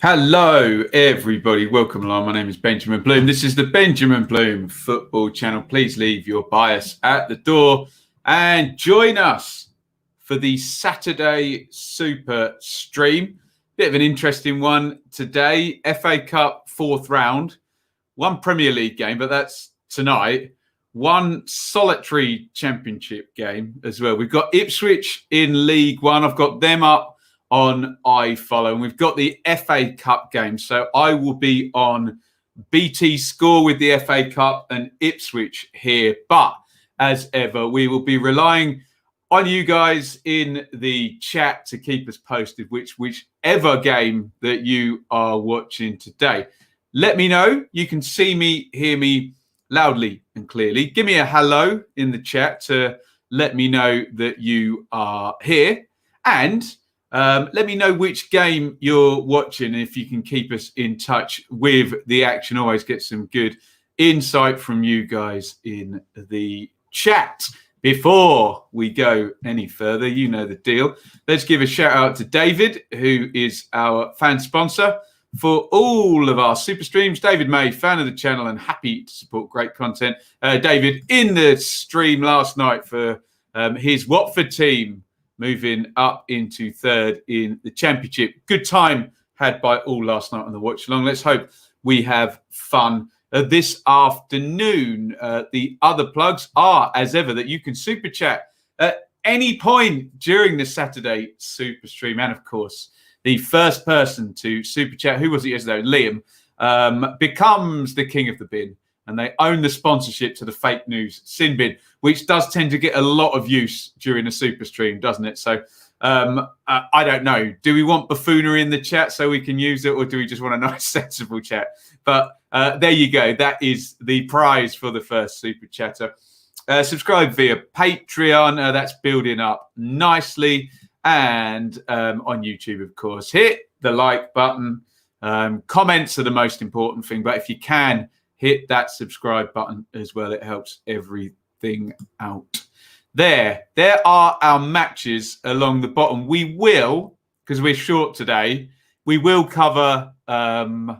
Hello, everybody. Welcome along. My name is Benjamin Bloom. This is the Benjamin Bloom Football Channel. Please leave your bias at the door and join us for the Saturday Super Stream. Bit of an interesting one today. FA Cup fourth round. One Premier League game, but that's tonight. One solitary championship game as well. We've got Ipswich in League One. I've got them up on iFollow, and we've got the FA Cup game. So I will be on BT Score with the FA Cup and Ipswich here. But as ever, we will be relying on you guys in the chat to keep us posted, whichever game that you are watching today. Let me know. You can see me, hear me loudly and clearly. Give me a hello in the chat to let me know that you are here. And let me know which game you're watching. If you can keep us in touch with the action, always get some good insight from you guys in the chat. Before we go any further, you know the deal. Let's give a shout out to David, who is our fan sponsor for all of our super streams. David May, fan of the channel and happy to support great content. David in the stream last night for his Watford team, moving up into third in the championship. Good time had by all last night on the watch along. Let's hope we have fun this afternoon. The other plugs are, as ever, that you can super chat at any point during the Saturday super stream. And of course, the first person to super chat, who was it yesterday? Liam, becomes the king of the bin. And they own the sponsorship to the fake news sin bin, which does tend to get a lot of use during a super stream, doesn't it? So I don't know. Do we want buffoonery in the chat so we can use it, or do we just want a nice, sensible chat? But there you go. That is the prize for the first super chatter. Subscribe via Patreon. That's building up nicely. And on YouTube, of course, hit the like button. Comments are the most important thing. But if you can, hit that subscribe button as well. It helps everything out. There are our matches along the bottom. We will, because we're short today, we will cover Brighton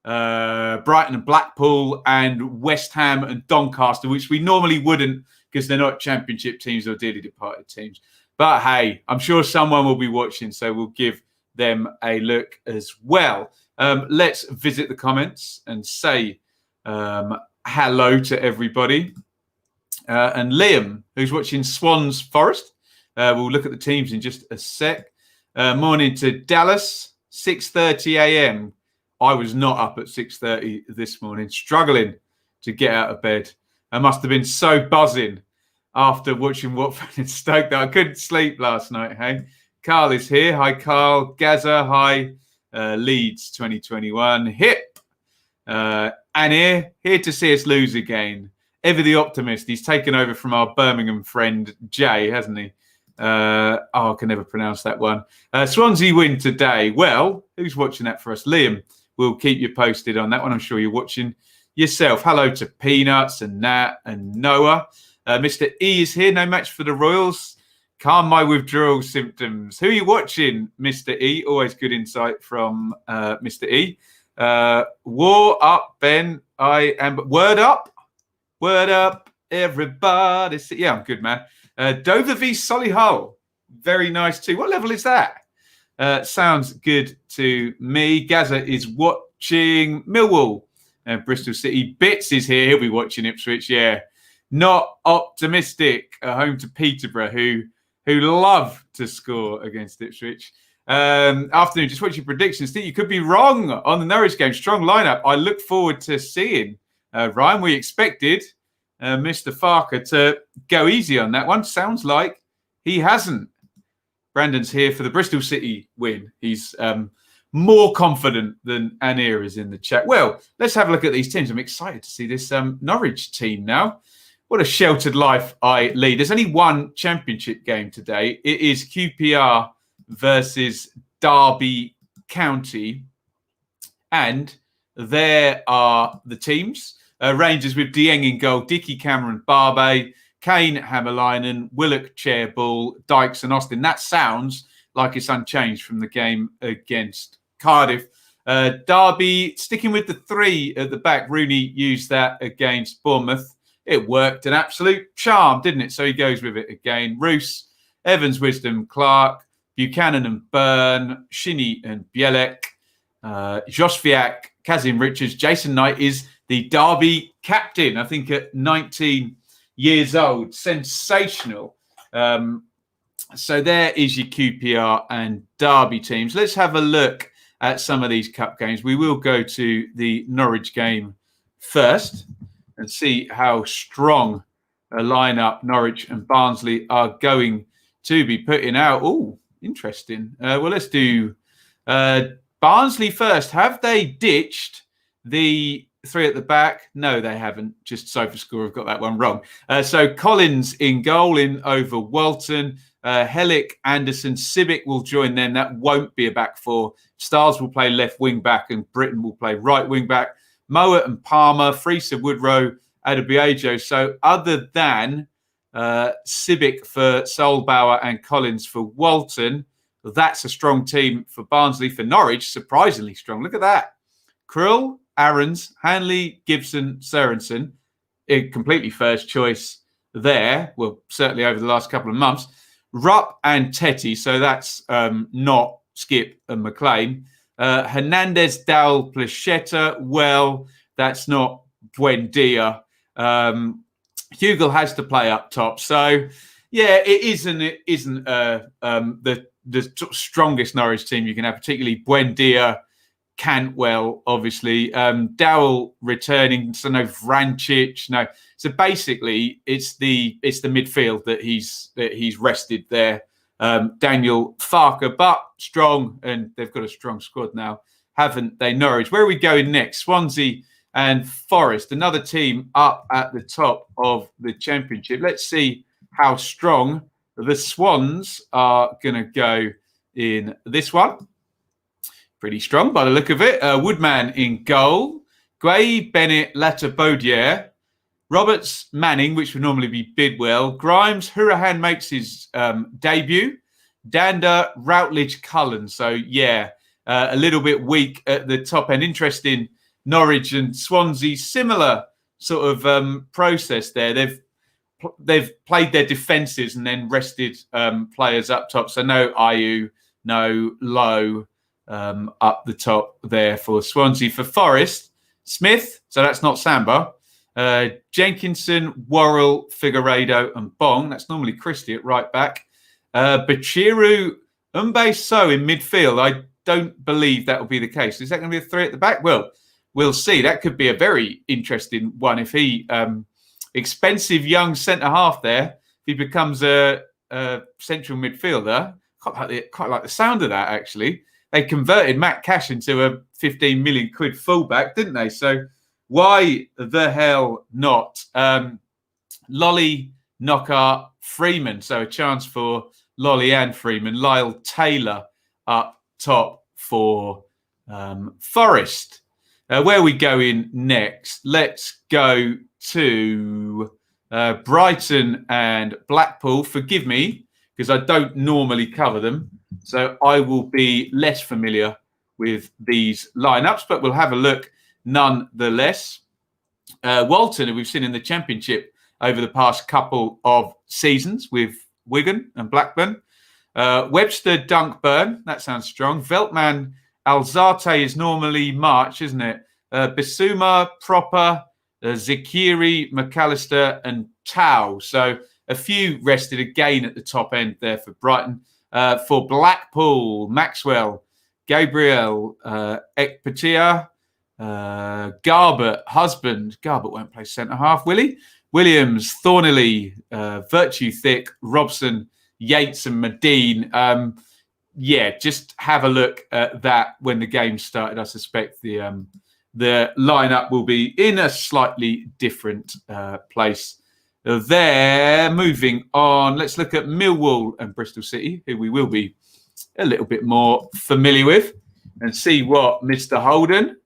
and Blackpool and West Ham and Doncaster, which we normally wouldn't because they're not championship teams or dearly departed teams. But hey, I'm sure someone will be watching, so we'll give them a look as well. Let's visit the comments and say hello to everybody. And Liam, who's watching Swans Forest. We'll look at the teams in just a sec. Morning to Dallas, 6:30 a.m. I was not up at 6:30 this morning, struggling to get out of bed. I must have been so buzzing after watching Watford and Stoke that I couldn't sleep last night. Hey, Carl is here. Hi, Carl. Gaza, hi. Leeds 2021. Hip. And here to see us lose again. Ever the optimist. He's taken over from our Birmingham friend Jay, hasn't he? I can never pronounce that one. Swansea win today. Well, who's watching that for us? Liam. We'll keep you posted on that one. I'm sure you're watching yourself. Hello to Peanuts and Nat and Noah. Mr. E is here. No match for the Royals. Calm my withdrawal symptoms. Who are you watching, Mr. E? Always good insight from Mr. E. War up, Ben. I am. Word up. Word up, everybody. Yeah, I'm good, man. Dover v Solihull. Very nice too. What level is that? Sounds good to me. Gaza is watching Millwall. Bristol City. Bits is here. He'll be watching Ipswich. Yeah. Not optimistic. Home to Peterborough, who love to score against Ipswich. Afternoon, just watch your predictions. Think you could be wrong on the Norwich game. Strong lineup. I look forward to seeing Ryan. We expected Mr. Farker to go easy on that one. Sounds like he hasn't. Brandon's here for the Bristol City win. He's more confident than Anir is in the chat. Well, let's have a look at these teams. I'm excited to see this Norwich team now. What a sheltered life I lead. There's only one championship game today. It is QPR versus Derby County. And there are the teams. Rangers with Dieng in goal, Dickie Cameron, Barbet, Kane, Hammerlinen, Willock, Chairball, Dykes and Austin. That sounds like it's unchanged from the game against Cardiff. Derby, sticking with the 3 at the back. Rooney used that against Bournemouth. It worked an absolute charm, didn't it? So he goes with it again. Roos, Evans, Wisdom, Clark, Buchanan and Byrne, Shinnie and Bielek, Josviak, Kazim Richards. Jason Knight is the Derby captain, I think at 19 years old. Sensational. So there is your QPR and Derby teams. Let's have a look at some of these cup games. We will go to the Norwich game first and see how strong a lineup Norwich and Barnsley are going to be putting out. Oh, interesting. Well, let's do Barnsley first. Have they ditched the 3 at the back? No, they haven't. Just SofaScore have got that one wrong. So Collins in goal in over Walton. Hellick, Anderson, Sibic will join them. That won't be a back 4. Stars will play left wing back and Britain will play right wing back. Mowat and Palmer, Freesa, Woodrow, Adebayo. So other than Sibic for Solbauer and Collins for Walton, that's a strong team for Barnsley. For Norwich, surprisingly strong. Look at that. Krill, Aarons, Hanley, Gibson, Sørensen, completely first choice there. Well, certainly over the last couple of months. Rupp and Tetty, so that's not Skip and McLean. Hernandez, Dowell, Placheta, well, that's not Buendia. Hugel has to play up top. So, yeah, it isn't the strongest Norwich team you can have, particularly Buendia, Cantwell, obviously. Dowell returning, so no Vrancic, no. So basically, it's the midfield that he's rested there. Daniel Farker, but strong, and they've got a strong squad now, haven't they? Norwich. Where are we going next? Swansea and Forest, another team up at the top of the Championship. Let's see how strong the Swans are going to go in this one. Pretty strong by the look of it. Woodman in goal. Guay, Bennett, Latabaudiere. Roberts, Manning, which would normally be Bidwell. Grimes, Hurahan makes his debut. Danda, Routledge, Cullen. So, yeah, a little bit weak at the top end. Interesting, Norwich and Swansea, similar sort of process there. They've played their defences and then rested players up top. So no Ayew, no Lowe up the top there for Swansea. For Forest, Smith, so that's not Samba. Jenkinson, Worrell, Figueiredo and Bong. That's normally Christie at right back. Bachiru, So in midfield. I don't believe that will be the case. Is that going to be a 3 at the back? Well, we'll see. That could be a very interesting one if he, expensive young centre-half there, if he becomes a central midfielder. Quite like the sound of that, actually. They converted Matt Cash into a 15 million quid fullback, didn't they? So why the hell not? Lolly, Knockhart, Freeman. So a chance for Lolly and Freeman. Lyle Taylor up top for Forest. Where are we going next? Let's go to Brighton and Blackpool. Forgive me, because I don't normally cover them. So I will be less familiar with these lineups, but we'll have a look nonetheless. Walton, who we've seen in the Championship over the past couple of seasons with Wigan and Blackburn. Webster, Dunkburn, that sounds strong. Veltman, Alzate is normally March, isn't it? Bissouma, Proper, Zikiri, McAllister and Tau. So a few rested again at the top end there for Brighton. For Blackpool, Maxwell, Gabriel, Ekpatia, Garbett, Husband. Garbett won't play centre-half, will he? Williams, Thorniley, Virtue Thick, Robson, Yates and Medine. Just have a look at that when the game started. I suspect the lineup will be in a slightly different place. There, moving on, let's look at Millwall and Bristol City, who we will be a little bit more familiar with, and see what Mr. Holden,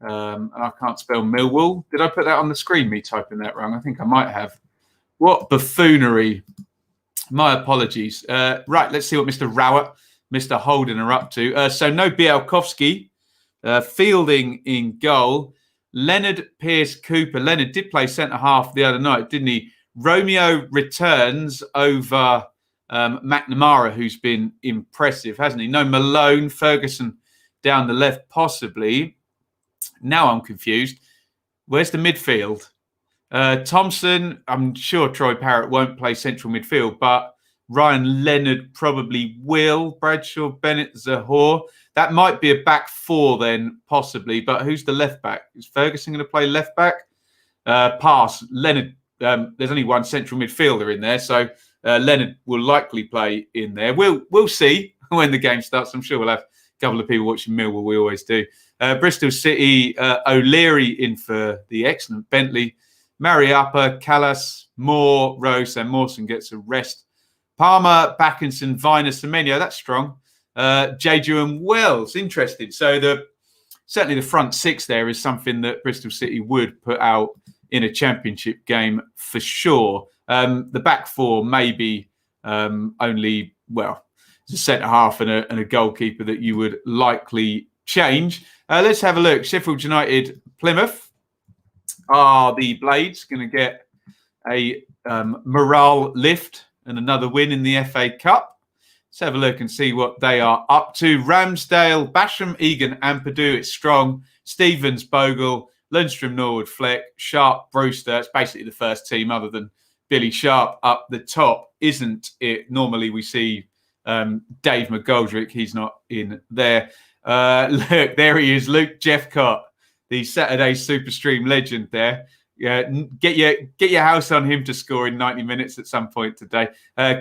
and I can't spell Millwall. Did I put that on the screen, me typing that wrong? I think I might have. What buffoonery. My apologies. Right, let's see what Mr. Rowett, Mr. Holden are up to. So no Bielkowski. Fielding in goal. Leonard Pearce Cooper. Leonard did play centre-half the other night, didn't he? Romeo returns over McNamara, who's been impressive, hasn't he? No Malone, Ferguson down the left, possibly. Now I'm confused. Where's the midfield? Thompson, I'm sure Troy Parrott won't play central midfield, but Ryan Leonard probably will. Bradshaw, Bennett, Zahor. That might be a back four then, possibly. But who's the left back? Is Ferguson going to play left back? Pass. Leonard, there's only one central midfielder in there, so Leonard will likely play in there. We'll see when the game starts. I'm sure we'll have a couple of people watching Millwall. We always do. Bristol City, O'Leary in for the excellent Bentley. Mariappa, Callas, Moore, Rose, and Mawson gets a rest. Palmer, Backinson, Viner, Semenyo, that's strong. Jeju and Wells, interesting. So certainly the front six there is something that Bristol City would put out in a championship game for sure. The back four maybe only, well, it's a centre-half and a goalkeeper that you would likely change. Let's have a look. Sheffield United, Plymouth. Are the Blades going to get a morale lift and another win in the FA Cup? Let's have a look and see what they are up to. Ramsdale, Basham, Egan, Ampadu. It's strong. Stevens, Bogle, Lundstrom, Norwood, Fleck, Sharp, Brewster. It's basically the first team other than Billy Sharp up the top, isn't it? Normally we see Dave McGoldrick. He's not in there. Look, there he is, Luke Jeffcott, the Saturday Superstream legend there. Get your house on him to score in 90 minutes at some point today.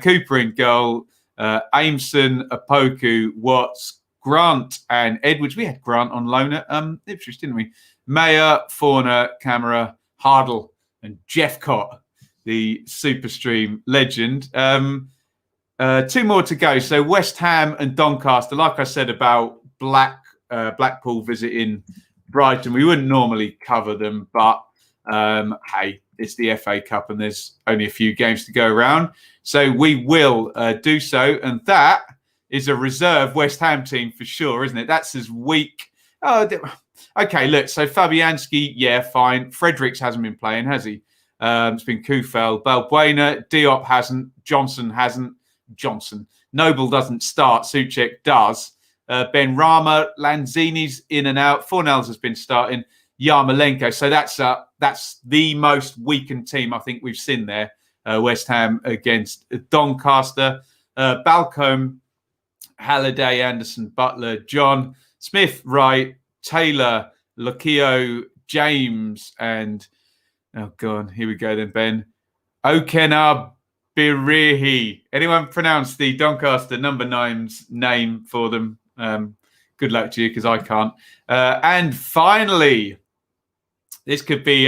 Cooper in goal. Aimson, Apoku, Watts, Grant and Edwards. We had Grant on loan at Ipswich, didn't we? Mayer, Forner, Camera, Hardle and Jeffcott, the Superstream legend. Two more to go. So West Ham and Doncaster. Like I said about Blackpool visiting Brighton, we wouldn't normally cover them, but hey, it's the FA Cup and there's only a few games to go around. So we will do so. And that is a reserve West Ham team for sure, isn't it? That's as weak. Oh, okay, look. So Fabianski, yeah, fine. Fredericks hasn't been playing, has he? It's been Kufel. Balbuena, Diop hasn't. Johnson hasn't. Noble doesn't start. Suchek does. Ben Rama, Lanzini's in and out. Fornells has been starting. Yarmolenko. So that's the most weakened team I think we've seen there. West Ham against Doncaster. Balcombe, Halliday, Anderson, Butler, John, Smith, Wright, Taylor, Lokio, James, and oh god, here we go then, Ben. Okenar Birihi. Anyone pronounce the Doncaster number 9's name for them? Good luck to you, because I can't. And finally, this could be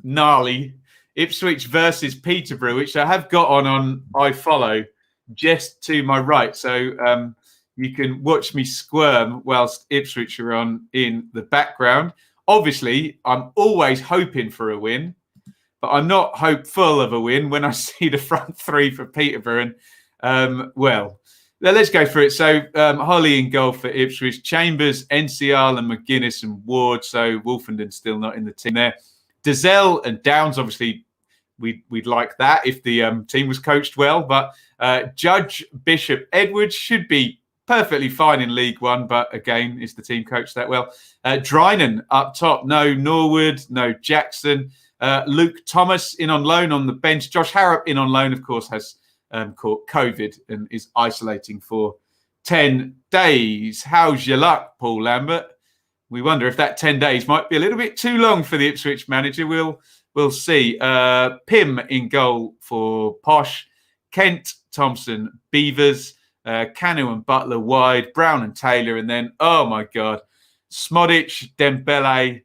gnarly. Ipswich versus Peterborough, which I have got on iFollow just to my right. So you can watch me squirm whilst Ipswich are on in the background. Obviously, I'm always hoping for a win, but I'm not hopeful of a win when I see the front three for Peterborough. And, well, let's go through it. So Holly in goal for Ipswich, Chambers, NCR and McGuinness and Ward. So Wolfenden still not in the team there. Dazelle and Downs, obviously, we'd like that if the team was coached well. But Judge, Bishop, Edwards should be perfectly fine in League One. But again, is the team coached that well? Drynan up top. No Norwood, no Jackson. Luke Thomas in on loan on the bench. Josh Harrop in on loan, of course, has caught COVID and is isolating for 10 days. How's your luck, Paul Lambert? We wonder if that 10 days might be a little bit too long for the Ipswich manager. We'll see. Pim in goal for Posh. Kent, Thompson, Beavers, Canu and Butler wide, Brown and Taylor, and then, oh my God, Smodic, Dembele,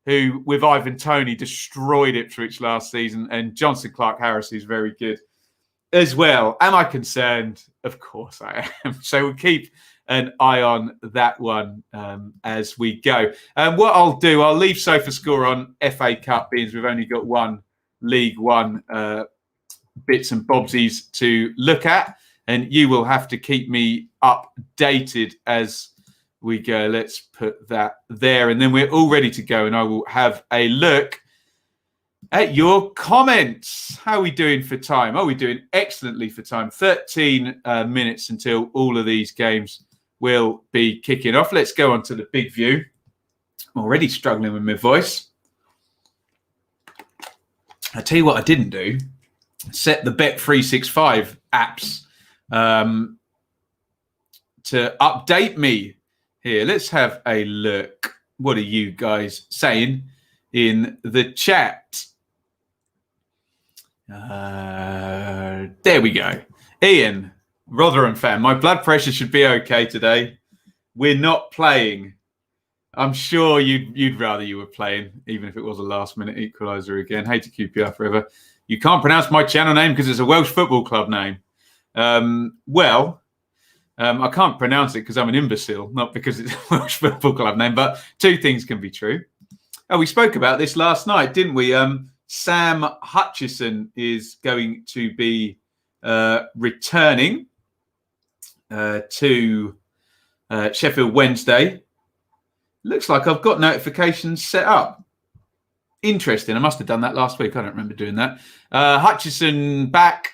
who with Ivan Toney destroyed Ipswich last season, and Johnson Clark Harris, who's very good as well. Am I concerned? Of course I am. So we'll keep an eye on that one as we go. What I'll do, I'll leave SofaScore on FA Cup, being we've only got one League One bits and bobsies to look at, and you will have to keep me updated as we go. Let's put that there. And then we're all ready to go. And I will have a look at your comments. How are we doing for time? Oh, we're doing excellently for time. 13 minutes until all of these games will be kicking off. Let's go on to the big view. I'm already struggling with my voice. I tell you what I didn't do. Set the Bet365 apps to update me here. Let's have a look. What are you guys saying in the chat? There we go. Iain, Rotherham fan. My blood pressure should be okay today. We're not playing. I'm sure you'd rather you were playing, even if it was a last-minute equaliser again. Hate to keep you up forever. You can't pronounce my channel name because it's a Welsh football club name. I can't pronounce it because I'm an imbecile, not because it's a Welsh football club name. But two things can be true. Oh, we spoke about this last night, didn't we? Sam Hutchison is going to be returning to Sheffield Wednesday. Looks like I've got notifications set up. Interesting. I must have done that last week. I don't remember doing that. Hutchison back.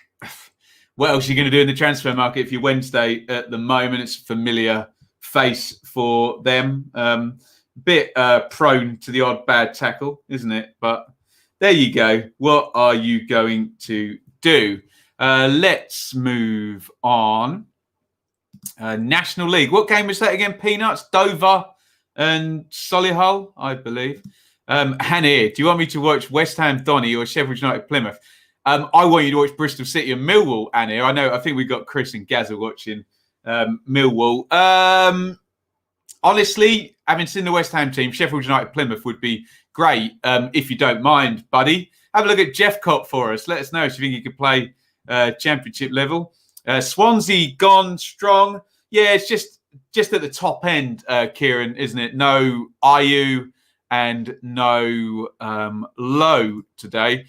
What else are you going to do in the transfer market if you're Wednesday at the moment? It's a familiar face for them. Bit prone to the odd bad tackle, isn't it? But there you go. What are you going to do? Let's move on. National League. What game was that again? Peanuts, Dover and Solihull, I believe. Hannah, do you want me to watch West Ham Donny or Sheffield United Plymouth? I want you to watch Bristol City and Millwall, Annie. I think we've got Chris and Gazza watching Millwall. Honestly, having seen the West Ham team, Sheffield United Plymouth would be great if you don't mind, buddy. Have a look at Jeff Cott for us. Let us know if you think he could play championship level. Swansea gone strong. Yeah, it's just at the top end, Kieran, isn't it? No Ayew and no Low today.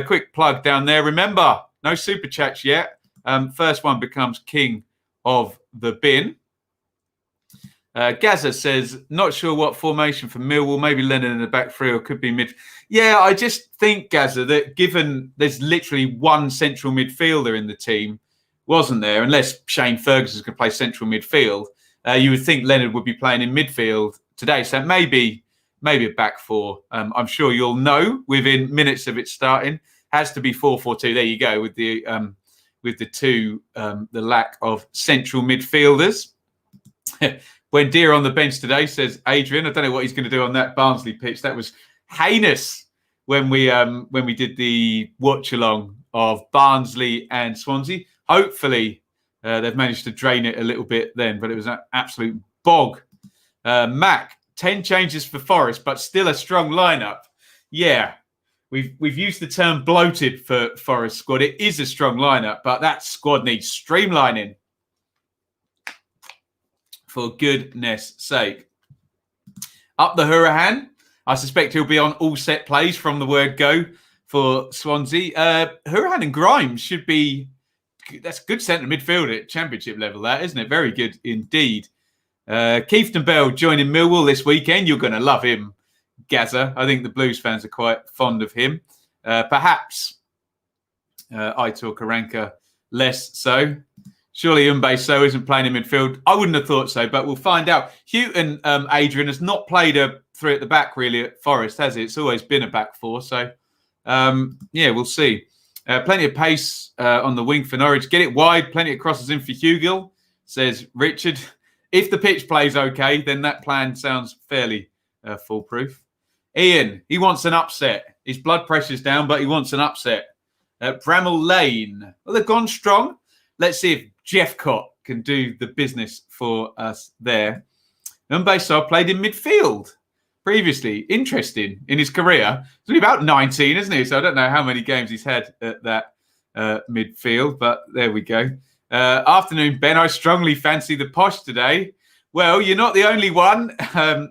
Quick plug down there. Remember, no super chats yet. First one becomes king of the bin. Gazza says, not sure what formation for Millwall. Maybe Lennon in the back three or could be mid. Yeah, I just think, Gazza, that given there's literally one central midfielder in the team, wasn't there? Unless Shane Ferguson's going to play central midfield, you would think Leonard would be playing in midfield today. So maybe a back four. I'm sure you'll know within minutes of it starting. Has to be 4-4-2. There you go with the lack of central midfielders. When Deer on the bench today, says Adrian. I don't know what he's going to do on that Barnsley pitch. That was heinous when we did the watch along of Barnsley and Swansea. Hopefully they've managed to drain it a little bit then, but it was an absolute bog. Mac, 10 changes for Forest, but still a strong lineup. Yeah, we've used the term bloated for Forest squad. It is a strong lineup, but that squad needs streamlining. For goodness sake. Up the Hurahan. I suspect he'll be on all set plays from the word go for Swansea. Hurahan and Grimes should be... That's good centre midfield at championship level, that, isn't it? Very good indeed. Keefton Bell joining Millwall this weekend. You're going to love him, Gazza. I think the Blues fans are quite fond of him. Perhaps Aitor Karanka less so. Surely Umbe-So isn't playing in midfield. I wouldn't have thought so, but we'll find out. Houghton, Adrian, has not played a three at the back really at Forest, has it? It's always been a back four. So, yeah, we'll see. Plenty of pace on the wing for Norwich. Get it wide. Plenty of crosses in for Hugill, says Richard. If the pitch plays okay, then that plan sounds fairly foolproof. Iain, he wants an upset. His blood pressure's down, but he wants an upset. Bramall Lane. Well, they've gone strong. Let's see if Jeff Cott can do the business for us there. Umbe-So played in midfield previously. Interesting in his career. He's only about 19, isn't he? So I don't know how many games he's had at that midfield, but there we go. Afternoon, Ben. I strongly fancy the Posh today. Well, you're not the only one.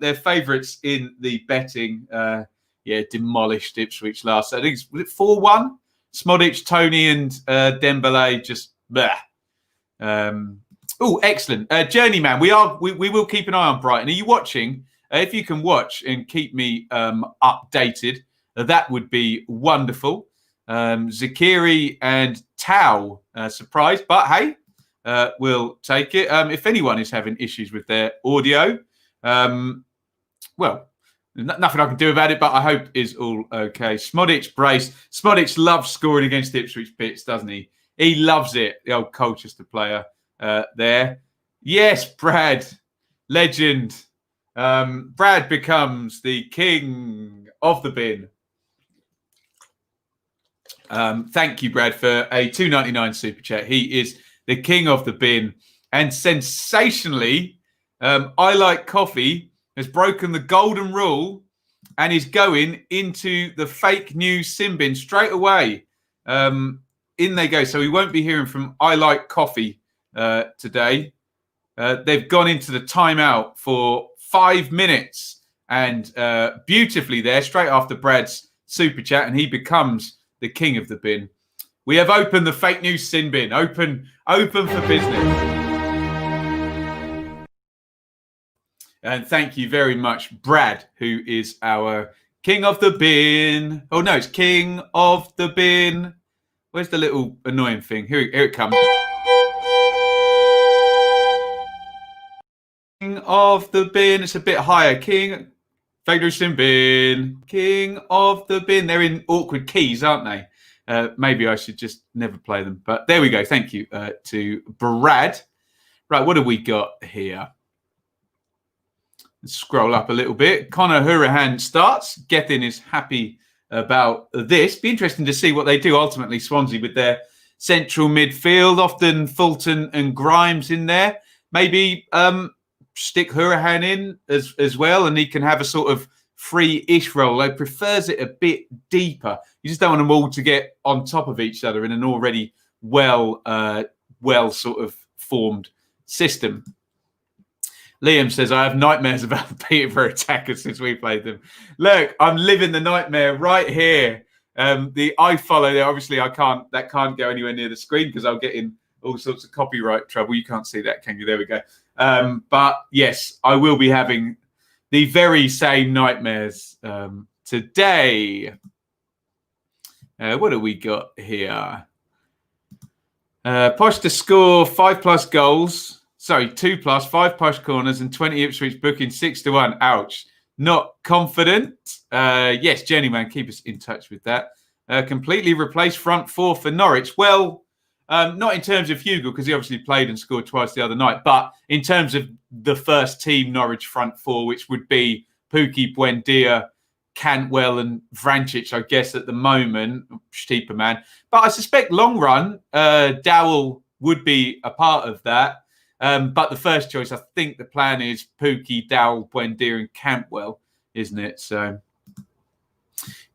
They're favourites in the betting. Demolished Ipswich last. I think was it 4-1? Smodic, Tony and Dembele just bleh. Oh, excellent. Journeyman, we will keep an eye on Brighton. Are you watching? If you can watch and keep me updated, that would be wonderful. Zakiri and Tau surprised, but hey, we'll take it. If anyone is having issues with their audio, well, nothing I can do about it, but I hope is all okay. Smodic brace. Smodic loves scoring against Ipswich Pits, doesn't he? He loves it, the old Colchester player there. Yes, Brad, legend. Brad becomes the king of the bin. Thank you, Brad, for a $2.99 super chat. He is the king of the bin. And sensationally, I Like Coffee has broken the golden rule and is going into the fake news sin bin straight away. In they go. So we won't be hearing from I Like Coffee today. They've gone into the timeout for 5 minutes and beautifully there, straight after Brad's super chat, and he becomes the king of the bin. We have opened the fake news sin bin. Open for business. And thank you very much, Brad, who is our king of the bin. Oh, no, it's king of the bin. Where's the little annoying thing? Here it comes. King of the bin. It's a bit higher. King, fake news sin bin. King of the bin. They're in awkward keys, aren't they? Maybe I should just never play them. But there we go. Thank you to Brad. Right, what have we got here? Let's scroll up a little bit. Connor Hurahan starts. Gethin is happy about this. Be interesting to see what they do ultimately, Swansea, with their central midfield. Often Fulton and Grimes in there. Maybe stick Hurahan in as well, and he can have a sort of free-ish role. He prefers it a bit deeper. You just don't want them all to get on top of each other in an already well sort of formed system. Liam says, I have nightmares about the Peterborough attackers since we played them. Look, I'm living the nightmare right here. The I follow there, obviously that can't go anywhere near the screen because I'll get in all sorts of copyright trouble. You can't see that, can you? There we go. But yes, I will be having the very same nightmares today. What have we got here? Posh to score 5+ goals. Sorry, 2+, 5 Posh corners and 20 Ipswich booking 6-1. Ouch. Not confident. Yes, Journeyman, keep us in touch with that. Completely replaced front four for Norwich. Well, not in terms of Hugo, because he obviously played and scored twice the other night, but in terms of the first team Norwich front four, which would be Pukki, Buendia, Cantwell and Vrancic, I guess, at the moment, Steeper man. But I suspect long run, Dowell would be a part of that. But the first choice, I think the plan is Pukki, Dowell, Buendia and Cantwell, isn't it? So,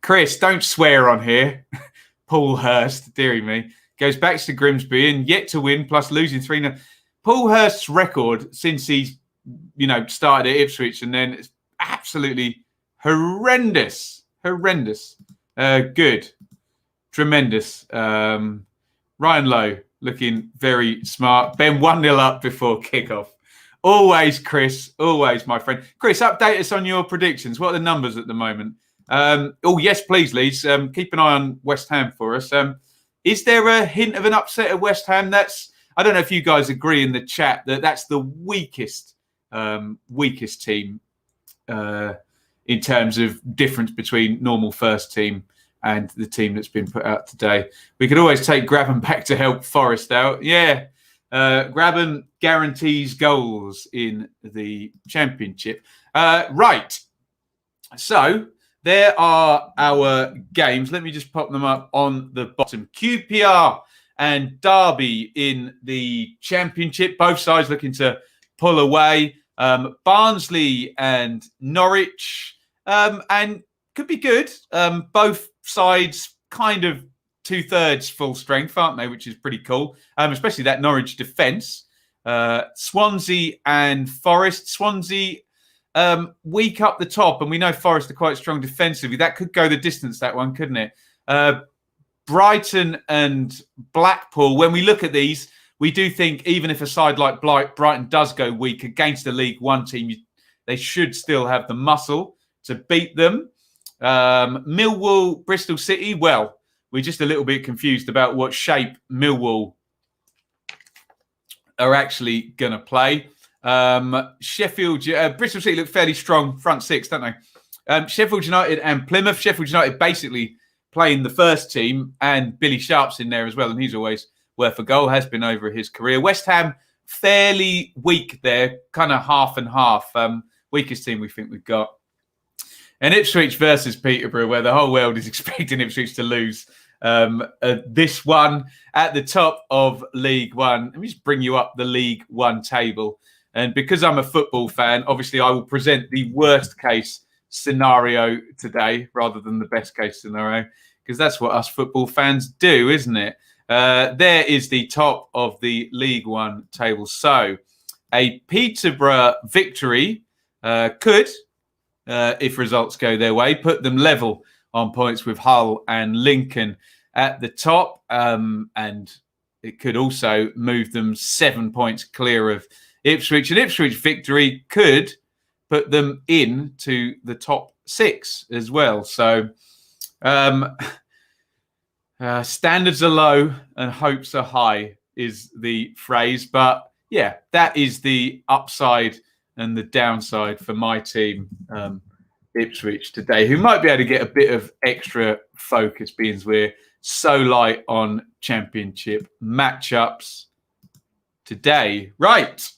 Chris, don't swear on here. Paul Hurst, dearie me, goes back to Grimsby and yet to win, plus losing 3-0. Paul Hurst's record since he's, started at Ipswich and then it's absolutely horrendous. Good. Tremendous. Ryan Lowe looking very smart. Ben 1-0 up before kickoff. Always, Chris. Always, my friend. Chris, update us on your predictions. What are the numbers at the moment? Yes, please, Leeds. Keep an eye on West Ham for us. Is there a hint of an upset at West Ham? I don't know if you guys agree in the chat that's the weakest team in terms of difference between normal first team and the team that's been put out today. We could always take Graben back to help Forest out. Yeah, Graben guarantees goals in the Championship. Right. So there are our games. Let me just pop them up on the bottom. QPR and Derby in the Championship. Both sides looking to pull away. Barnsley and Norwich. And could be good. Both sides kind of 2/3 full strength, aren't they? Which is pretty cool. Especially that Norwich defence. Swansea and Forest. Swansea weak up the top, and we know Forest are quite strong defensively. That could go the distance, that one, couldn't it? Brighton and Blackpool. When we look at these, we do think even if a side like Brighton does go weak against a League One team, they should still have the muscle to beat them. Millwall, Bristol City, well, we're just a little bit confused about what shape Millwall are actually going to play. Sheffield, Bristol City look fairly strong front six, don't they? Sheffield United and Plymouth. Sheffield United basically playing the first team, and Billy Sharp's in there as well, and he's always worth a goal, has been over his career. West Ham, fairly weak there, kind of half and half. Weakest team we think we've got. And Ipswich versus Peterborough, where the whole world is expecting Ipswich to lose. This one at the top of League One. Let me just bring you up the League One table. And because I'm a football fan, obviously I will present the worst case scenario today rather than the best case scenario, because that's what us football fans do, isn't it? There is the top of the League One table. So a Peterborough victory could, if results go their way, put them level on points with Hull and Lincoln at the top. And it could also move them 7 points clear of Ipswich. An Ipswich victory could put them into the top 6 as well. So standards are low and hopes are high is the phrase. But yeah, that is the upside and the downside for my team, Ipswich today, who might be able to get a bit of extra focus, being we're so light on championship matchups today. Right.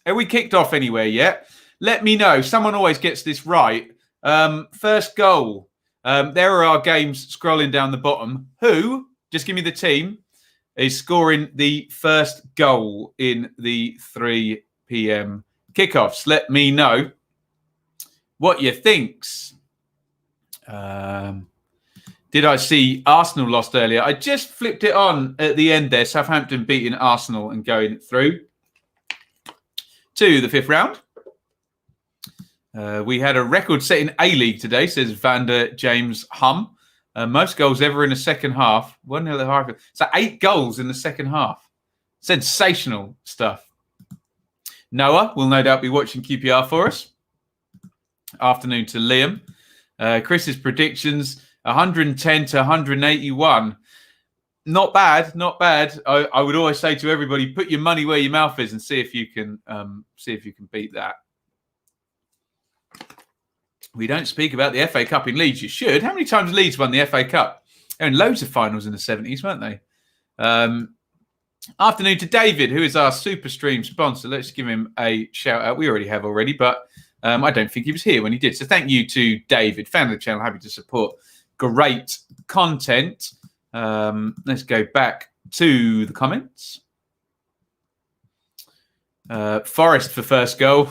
Have we kicked off anywhere yet? Let me know. Someone always gets this right. First goal. There are our games scrolling down the bottom. Who, just give me the team, is scoring the first goal in the 3 p.m. kickoffs? Let me know what you thinks. Did I see Arsenal lost earlier? I just flipped it on at the end there. Southampton beating Arsenal and going through to the 5th round. We had a record-setting A-League today, says Vander James Hum. Most goals ever in the second half. 1-0 half. So 8 goals in the second half. Sensational stuff. Noah will no doubt be watching QPR for us. Afternoon to Liam. Chris's predictions, 110 to 181. Not bad, not bad. I would always say to everybody, put your money where your mouth is and see if you can beat that. We don't speak about the FA Cup in Leeds. You should. How many times Leeds won the FA Cup? They're in loads of finals in the 70s, weren't they? Afternoon to David, who is our Super Stream sponsor. Let's give him a shout out. We already have already, but I don't think he was here when he did. So thank you to David, fan of the channel, happy to support great content. Let's go back to the comments. Forest for first goal.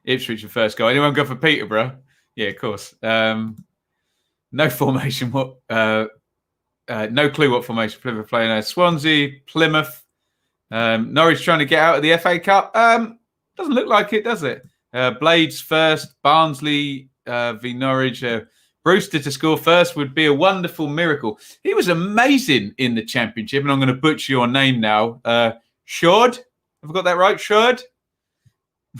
Ipswich for first goal. Anyone go for Peterborough? Yeah, of course. No formation. No clue what formation Plymouth playing now. Swansea, Plymouth. Norwich trying to get out of the FA Cup. Doesn't look like it, does it? Blades first. Barnsley v Norwich. Brewster to score first would be a wonderful miracle. He was amazing in the Championship, and I'm going to butcher your name now. Shord? Have I got that right? Shord?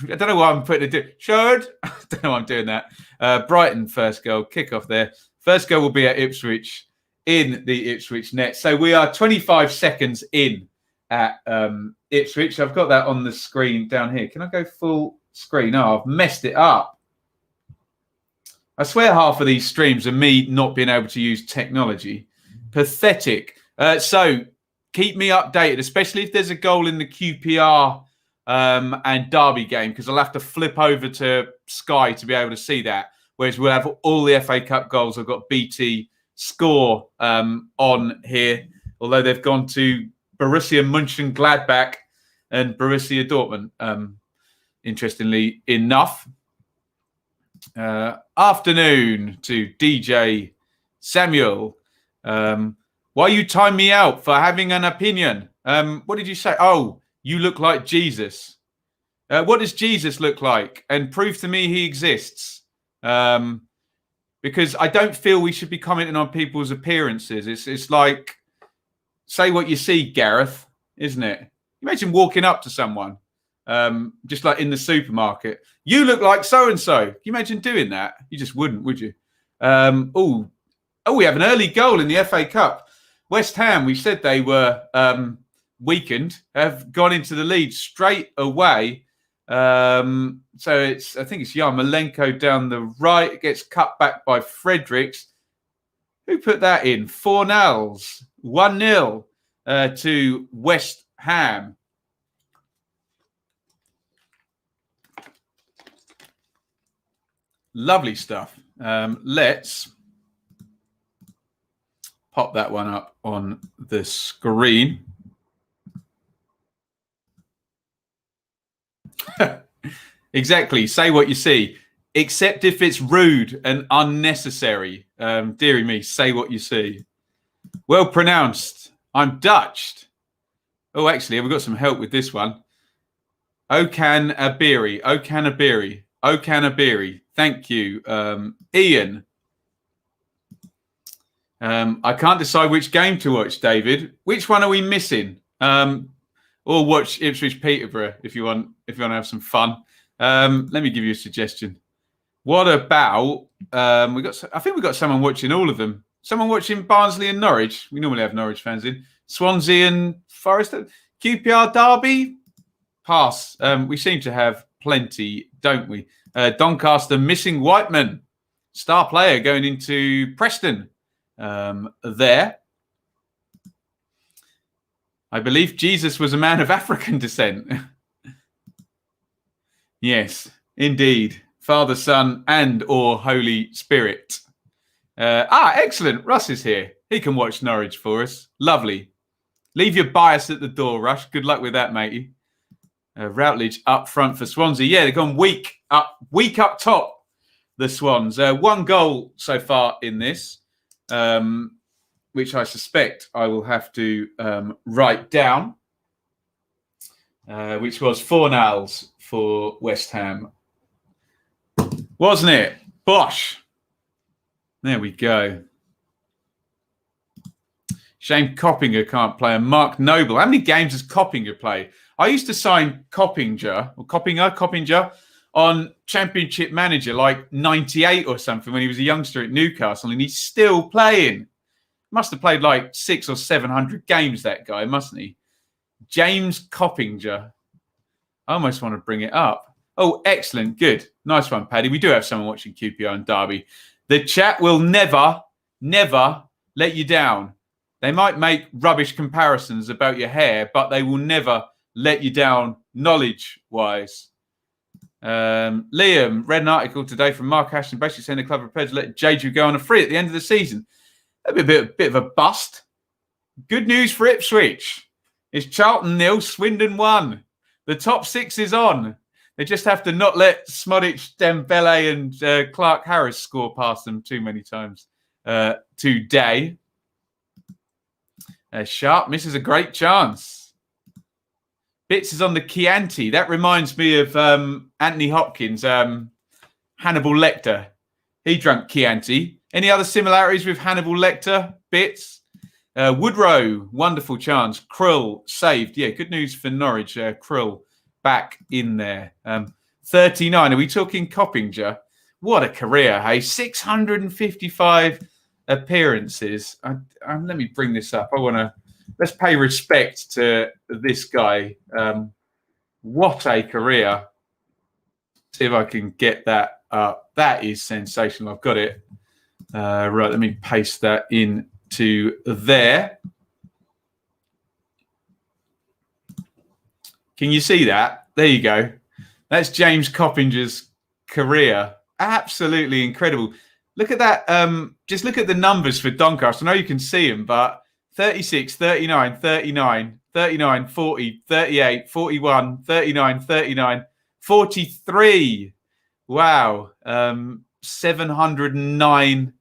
I don't know why I'm putting it. Shord? I don't know why I'm doing that. Brighton first goal. Kick off there. First goal will be at Ipswich in the Ipswich net. So we are 25 seconds in at Ipswich. I've got that on the screen down here. Can I go full screen? Oh, I've messed it up. I swear half of these streams are me not being able to use technology. Pathetic. So keep me updated, especially if there's a goal in the QPR and Derby game, because I'll have to flip over to Sky to be able to see that. Whereas we'll have all the FA Cup goals. I've got BT Score on here, although they've gone to Borussia Mönchengladbach and Borussia Dortmund, interestingly enough. Afternoon to DJ Samuel. Why you time me out for having an opinion? What did you say? Oh, you look like Jesus. What does Jesus look like? And prove to me he exists. Because I don't feel we should be commenting on people's appearances. It's like, say what you see, Gareth, isn't it? Imagine walking up to someone, just like in the supermarket. You look like so-and-so. Can you imagine doing that? You just wouldn't, would you? We have an early goal in the FA Cup. West Ham, we said they were weakened, have gone into the lead straight away. I think it's Yarmolenko down the right. It gets cut back by Fredericks. Who put that in? Fornals, 1-0 to West Ham. Lovely stuff. Let's pop that one up on the screen. Exactly. Say what you see, except if it's rude and unnecessary. Dearie me, say what you see. Well pronounced. I'm Dutched. Oh, actually, we've got some help with this one. Okanabiri. Thank you, Iain. I can't decide which game to watch, David. Which one are we missing? Or watch Ipswich Peterborough if you want to have some fun. Let me give you a suggestion. What about I think we've got someone watching all of them. Someone watching Barnsley and Norwich. We normally have Norwich fans in. Swansea and Forest. QPR Derby. Pass. We seem to have plenty, don't we? Doncaster missing Whiteman. Star player going into Preston. There. I believe Jesus was a man of African descent. Yes, indeed. Father, Son, and or Holy Spirit. Excellent. Russ is here. He can watch Norwich for us. Lovely. Leave your bias at the door, Rush. Good luck with that, matey. Routledge up front for Swansea. Yeah, they've gone weak up top, the Swans. 1 goal so far in this, which I suspect I will have to write down, which was 4-0 for West Ham. Wasn't it? Bosh. There we go. Shame Coppinger can't play. And Mark Noble. How many games does Coppinger play? I used to sign Coppinger on Championship Manager like 98 or something when he was a youngster at Newcastle, and he's still playing. Must have played like 600 or 700 games, that guy, mustn't he? James Coppinger. I almost want to bring it up. Oh, excellent. Good. Nice one, Paddy. We do have someone watching QPR and Derby. The chat will never let you down. They might make rubbish comparisons about your hair, but they will never let you down knowledge-wise. Liam, read an article today from Mark Ashton, basically saying the club are prepared to let Jeju go on a free at the end of the season. That'd be a bit of a bust. Good news for Ipswich. It's Charlton 0, Swindon 1. The top 6 is on. They just have to not let Smodic, Dembele and Clark Harris score past them too many times today. Sharp misses a great chance. Bits is on the Chianti. That reminds me of Anthony Hopkins, Hannibal Lecter. He drank Chianti. Any other similarities with Hannibal Lecter? Bits? Woodrow, wonderful chance. Krull saved. Yeah, good news for Norwich. Krull back in there. 39. Are we talking Coppinger? What a career, hey? 655 appearances. Let me bring this up. Let's pay respect to this guy. What a career. See if I can get that up. That is sensational. I've got it. Right, let me paste that into there. Can you see that? There you go. That's James Coppinger's career. Absolutely incredible. Look at that. Just look at the numbers for Doncaster. I know you can see them, but 36, 39, 39, 39, 40, 38, 41, 39, 39, 43. Wow. 709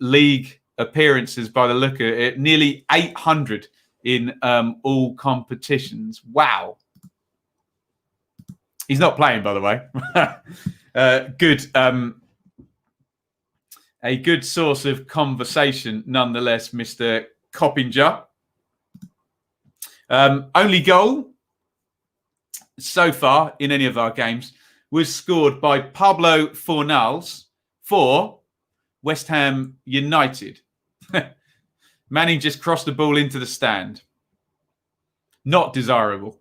league appearances by the look of it. Nearly 800 in all competitions. Wow. He's not playing, by the way. Good. A good source of conversation, nonetheless, Mr. Coppinger. Only goal so far in any of our games was scored by Pablo Fornals for West Ham United. Manning just crossed the ball into the stand. Not desirable.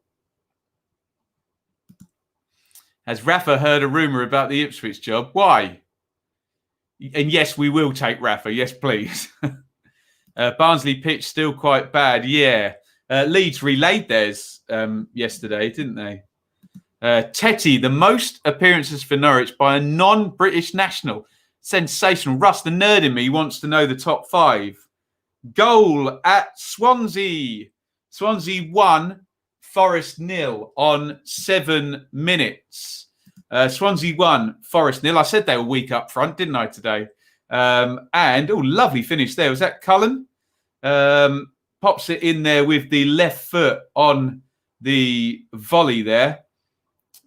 Has Rafa heard a rumour about the Ipswich job? Why? And yes, we will take Rafa. Yes, please. Barnsley pitch still quite bad. Yeah. Leeds relayed theirs yesterday, didn't they? Tetty, the most appearances for Norwich by a non-British national. Sensational. Russ, the nerd in me, wants to know the top 5. Goal at Swansea. Swansea 1, Forest 0 on 7 minutes. Swansea 1, Forest 0. I said they were weak up front, didn't I, today? And, lovely finish there. Was that Cullen? Pops it in there with the left foot on the volley there.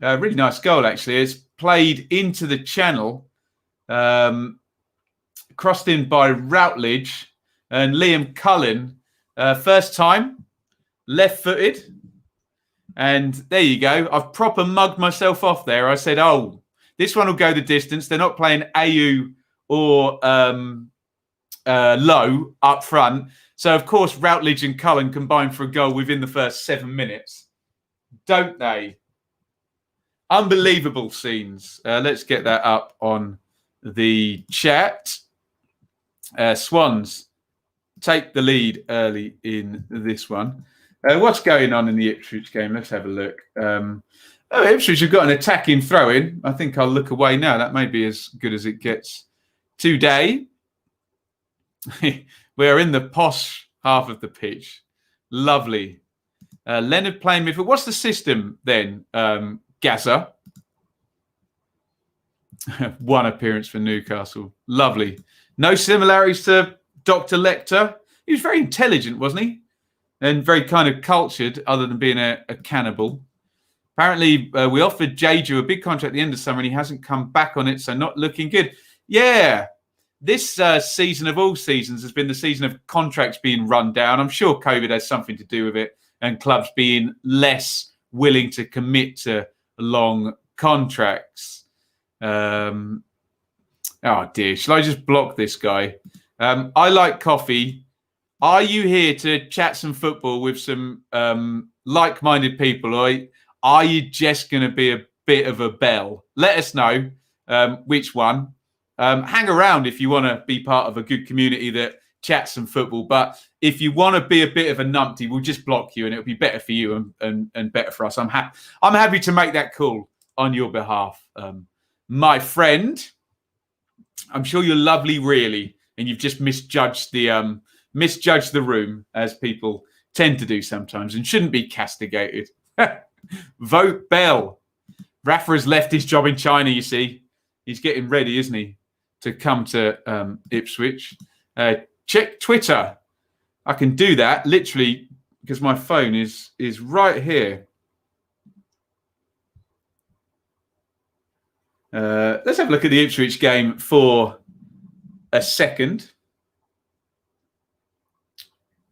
Really nice goal, actually. It's played into the channel. Crossed in by Routledge and Liam Cullen. First time, left-footed. And there you go. I've proper mugged myself off there. I said, this one will go the distance. They're not playing AU or low up front. So, of course, Routledge and Cullen combine for a goal within the first 7 minutes. Don't they? Unbelievable scenes. Let's get that up on the chat. Swans take the lead early in this one. What's going on in the Ipswich game? Let's have a look. Ipswich have got an attacking throw-in. I think I'll look away now. That may be as good as it gets today. We are in the posh half of the pitch. Lovely. Leonard playing midfield. What's the system then, Gaza? One appearance for Newcastle. Lovely. No similarities to Dr. Lecter. He was very intelligent, wasn't he? And very kind of cultured, other than being a cannibal. Apparently, we offered Jeju a big contract at the end of summer, and he hasn't come back on it, so not looking good. Yeah, this season of all seasons has been the season of contracts being run down. I'm sure COVID has something to do with it, and clubs being less willing to commit to long contracts. Oh, dear. Shall I just block this guy? I like coffee. Are you here to chat some football with some like-minded people, or are you just going to be a bit of a bell? Let us know which one. Hang around if you want to be part of a good community that chats some football. But if you want to be a bit of a numpty, we'll just block you, and it'll be better for you and better for us. I'm happy to make that call on your behalf, my friend. I'm sure you're lovely, really, and you've just misjudged the room, as people tend to do sometimes, and shouldn't be castigated. Vote Bell. Rafa has left his job in China, you see. He's getting ready, isn't he, to come to Ipswich. Check Twitter. I can do that, literally, because my phone is right here. Let's have a look at the Ipswich game for a second.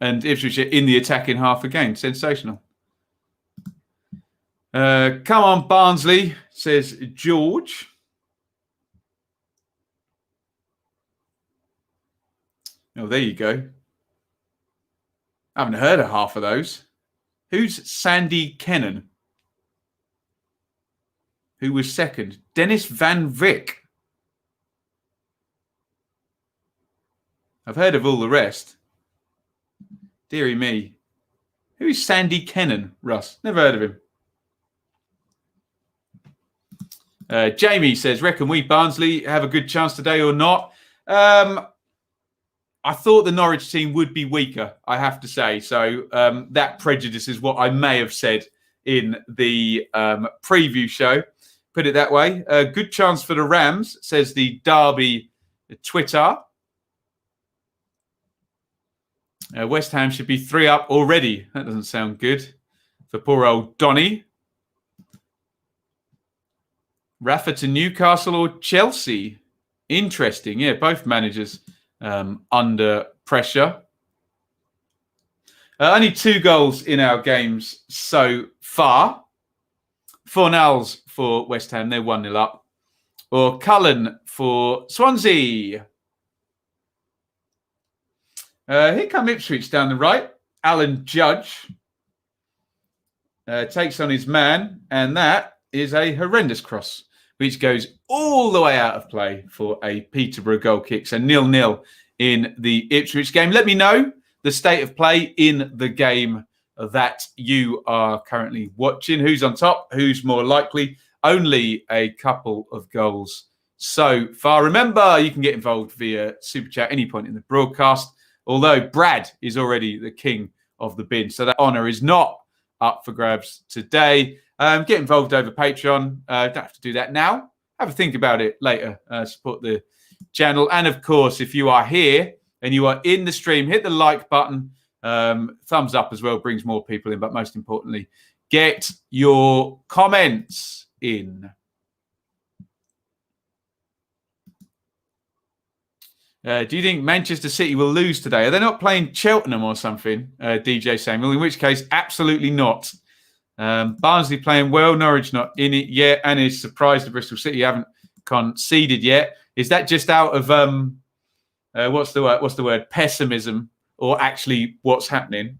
And Ipswich are in the attacking half again. Sensational. Come on, Barnsley, says George. Oh, there you go. I haven't heard of half of those. Who's Sandy Kennan? Who was second? Dennis Van Vick. I've heard of all the rest. Deary me. Who's Sandy Kennan, Russ? Never heard of him. Jamie says, reckon we, Barnsley, have a good chance today or not? I thought the Norwich team would be weaker, I have to say. So that prejudices what I may have said in the preview show. Put it that way. Good chance for the Rams, says the Derby Twitter. West Ham should be 3 up already. That doesn't sound good for poor old Donny. Rafa to Newcastle or Chelsea? Interesting. Yeah, both managers under pressure. Only 2 goals in our games so far. 4-0 for West Ham. They're 1-0 up. Or Cullen for Swansea. Here come Ipswich down the right. Alan Judge takes on his man, and that is a horrendous cross, which goes all the way out of play for a Peterborough goal kick. So 0-0 in the Ipswich game. Let me know the state of play in the game that you are currently watching. Who's on top? Who's more likely? Only a couple of goals so far. Remember, you can get involved via Super Chat any point in the broadcast, although Brad is already the king of the bin. So that honour is not up for grabs today. Get involved over Patreon. Don't have to do that now. Have a think about it later. Support the channel. And of course, if you are here and you are in the stream, hit the like button. Thumbs up as well brings more people in. But most importantly, get your comments in. Do you think Manchester City will lose today? Are they not playing Cheltenham or something, DJ Samuel? In which case, absolutely not. Barnsley playing well, Norwich not in it yet, and is surprised that Bristol City haven't conceded yet. Is that just out of what's the word? Pessimism, or actually what's happening?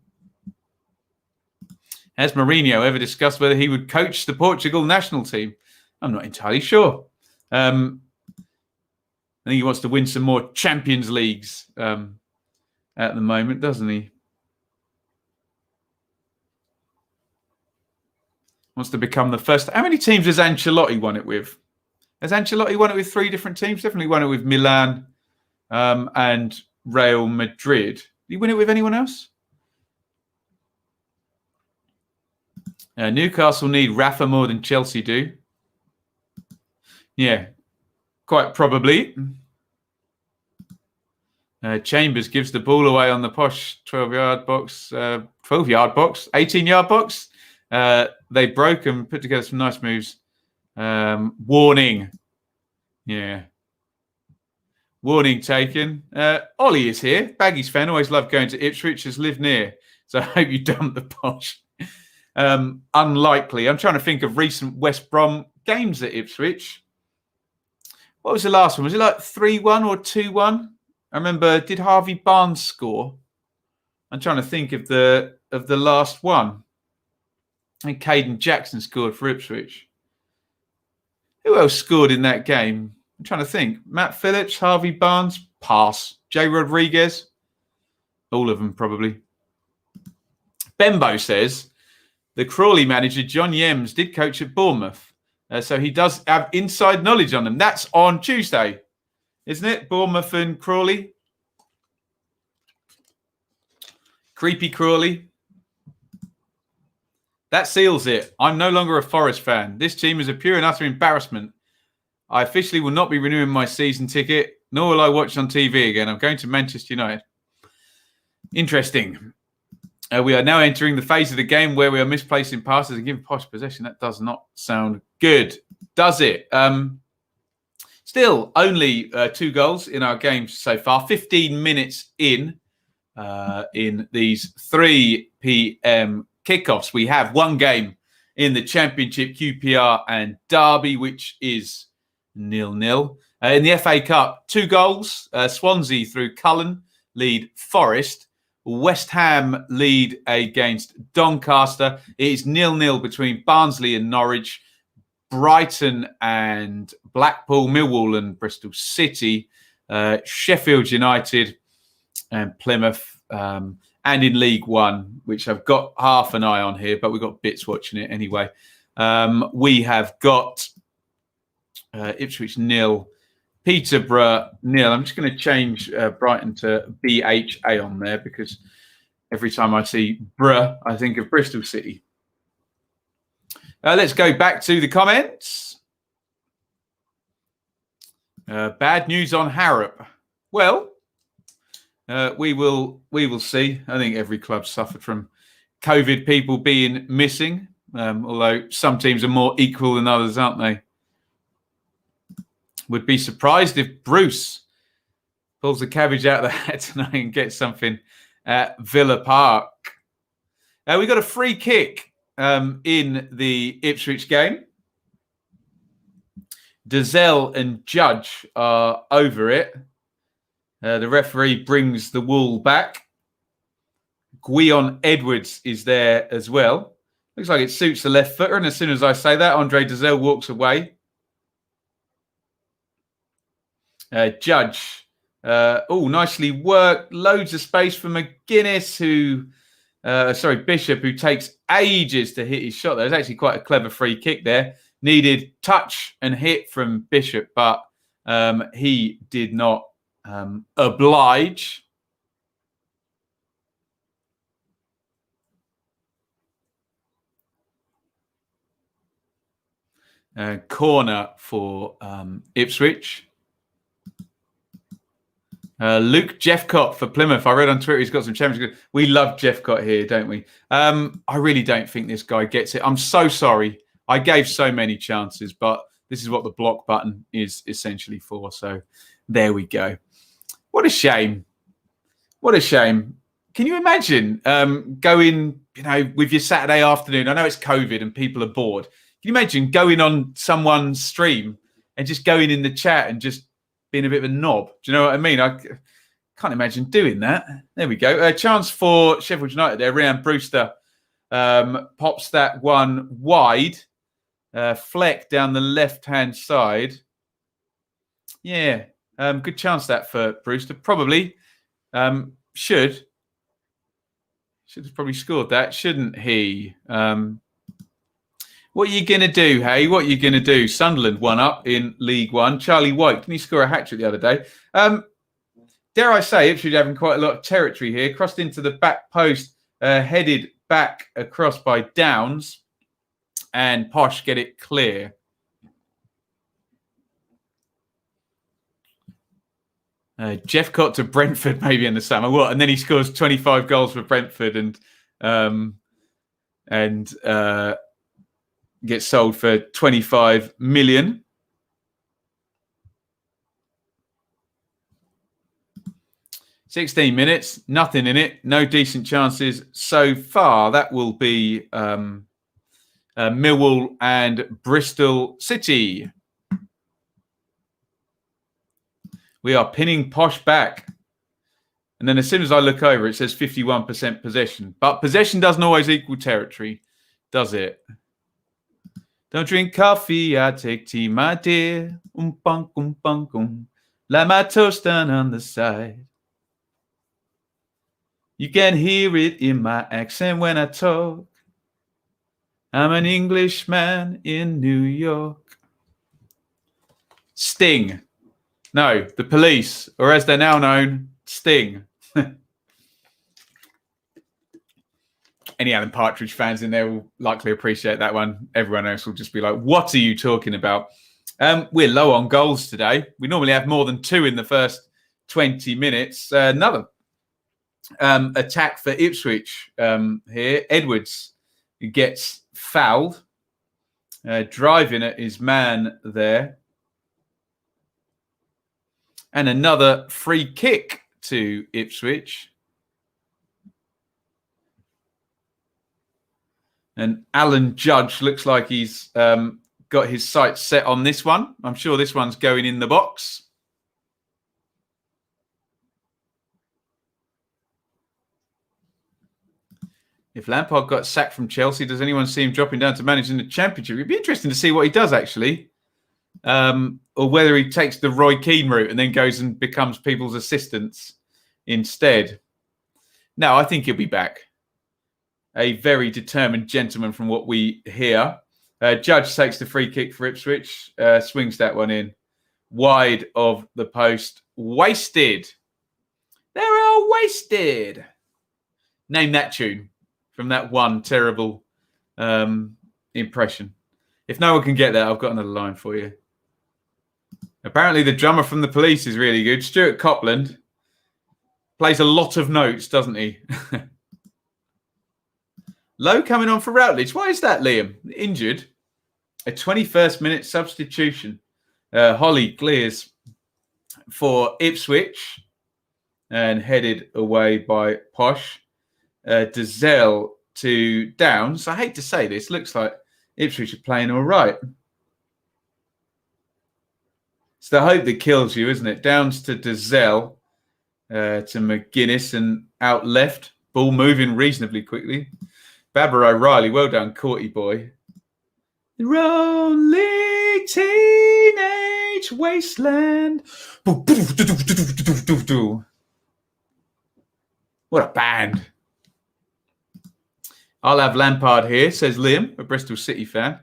Has Mourinho ever discussed whether he would coach the Portugal national team? I'm not entirely sure. I think he wants to win some more Champions Leagues at the moment, doesn't he? Wants to become the first. How many teams has Ancelotti won it with? Has Ancelotti won it with 3 different teams? Definitely won it with Milan and Real Madrid. Did he win it with anyone else? Newcastle need Rafa more than Chelsea do. Yeah, quite probably. Chambers gives the ball away on the posh 12-yard box, 12-yard box, 18-yard box. They broke and put together some nice moves. Warning. Yeah. Warning taken. Ollie is here. Baggies fan. Always love going to Ipswich. Has lived near. So I hope you dump the posh. Unlikely. I'm trying to think of recent West Brom games at Ipswich. What was the last one? Was it like 3-1 or 2-1? I remember, did Harvey Barnes score? I'm trying to think of the last one. And Caden Jackson scored for Ipswich. Who else scored in that game? I'm trying to think. Matt Phillips, Harvey Barnes, pass. Jay Rodriguez, all of them probably. Bembo says, the Crawley manager, John Yems, did coach at Bournemouth. So he does have inside knowledge on them. That's on Tuesday, isn't it? Bournemouth and Crawley. Creepy Crawley. That seals it. I'm no longer a Forest fan. This team is a pure and utter embarrassment. I officially will not be renewing my season ticket, nor will I watch on TV again. I'm going to Manchester United. Interesting. We are now entering the phase of the game where we are misplacing passes and giving posh possession. That does not sound good, does it? Still, only 2 goals in our games so far. 15 minutes in these 3 p.m. kickoffs. We have 1 game in the Championship, QPR and Derby, which is 0-0. In the FA Cup, 2 goals. Swansea through Cullen lead Forest. West Ham lead against Doncaster. It is 0-0 between Barnsley and Norwich, Brighton and Blackpool, Millwall and Bristol City, Sheffield United and Plymouth. And in League One, which I've got half an eye on here, but we've got bits watching it anyway. We have got Ipswich 0, Peterborough 0. I'm just going to change Brighton to BHA on there because every time I see bruh, I think of Bristol City. Let's go back to the comments. Bad news on Harrop. Well, we will see. I think every club suffered from COVID people being missing, although some teams are more equal than others, aren't they? Would be surprised if Bruce pulls the cabbage out of the hat tonight and gets something at Villa Park. We got a free kick in the Ipswich game. Dazelle and Judge are over it. The referee brings the wall back. Guion Edwards is there as well. Looks like it suits the left footer. And as soon as I say that, Andre Dazelle walks away. Judge. Nicely worked. Loads of space for McGuinness, Bishop, who takes ages to hit his shot. There's actually quite a clever free kick there. Needed touch and hit from Bishop, but he did not oblige. Corner for Ipswich. Luke Jeffcott for Plymouth. I read on Twitter he's got some championship. We love Jeffcott here, don't we? I really don't think this guy gets it. I'm so sorry. I gave so many chances, but this is what the block button is essentially for. So there we go. What a shame. What a shame. Can you imagine going, with your Saturday afternoon? I know it's COVID and people are bored. Can you imagine going on someone's stream and just going in the chat and just being a bit of a knob? Do you know what I mean? I can't imagine doing that. There we go. A chance for Sheffield United there. Ryan Brewster pops that one wide. Fleck down the left-hand side. Yeah, good chance that for Brewster. Probably should have probably scored that, shouldn't he? What are you going to do, hey? What are you going to do? Sunderland won up in League One. Charlie White, didn't he score a hat-trick the other day? Dare I say, Ipswich having quite a lot of territory here. Crossed into the back post, headed back across by Downs. And Posh get it clear. Jeffcott to Brentford maybe in the summer. What? And then he scores 25 goals for Brentford and gets sold for 25 million. "16 minutes, nothing in it, no decent chances so far." That will be Millwall and Bristol City. We are pinning Posh back. And then as soon as I look over, it says 51% possession. But possession doesn't always equal territory, does it? "Don't drink coffee, I take tea, my dear. Like my toast done on the side. You can hear it in my accent when I talk. I'm an Englishman in New York." Sting. No, the Police, or as they're now known, Sting. Any Alan Partridge fans in there will likely appreciate that one. Everyone else will just be like, what are you talking about? We're low on goals today. We normally have more than 2 in the first 20 minutes. Another attack for Ipswich here. Edwards gets fouled, driving at his man there. And another free kick to Ipswich. And Alan Judge looks like he's got his sights set on this one. I'm sure this one's going in the box. If Lampard got sacked from Chelsea, does anyone see him dropping down to manage in the Championship? It'd be interesting to see what he does, actually. Or whether he takes the Roy Keane route and then goes and becomes people's assistants instead. No, I think he'll be back. A very determined gentleman from what we hear. Judge takes the free kick for Ipswich. Swings that one in. Wide of the post. Wasted. They're all wasted. Name that tune from that one terrible impression. If no one can get that, I've got another line for you. Apparently the drummer from the Police is really good. Stuart Copland plays a lot of notes, doesn't he? Low coming on for Routledge. Why is that, Liam? Injured. A 21st minute substitution. Holly clears for Ipswich and headed away by Posh. Dazelle to Downs. I hate to say this, looks like Ipswich are playing all right. It's the hope that kills you, isn't it? Downs to Dazelle, to McGuinness, and out left. Ball moving reasonably quickly. Babber O'Reilly, well done, Courty boy. The lonely teenage wasteland. What a band. I'll have Lampard here, says Liam, a Bristol City fan.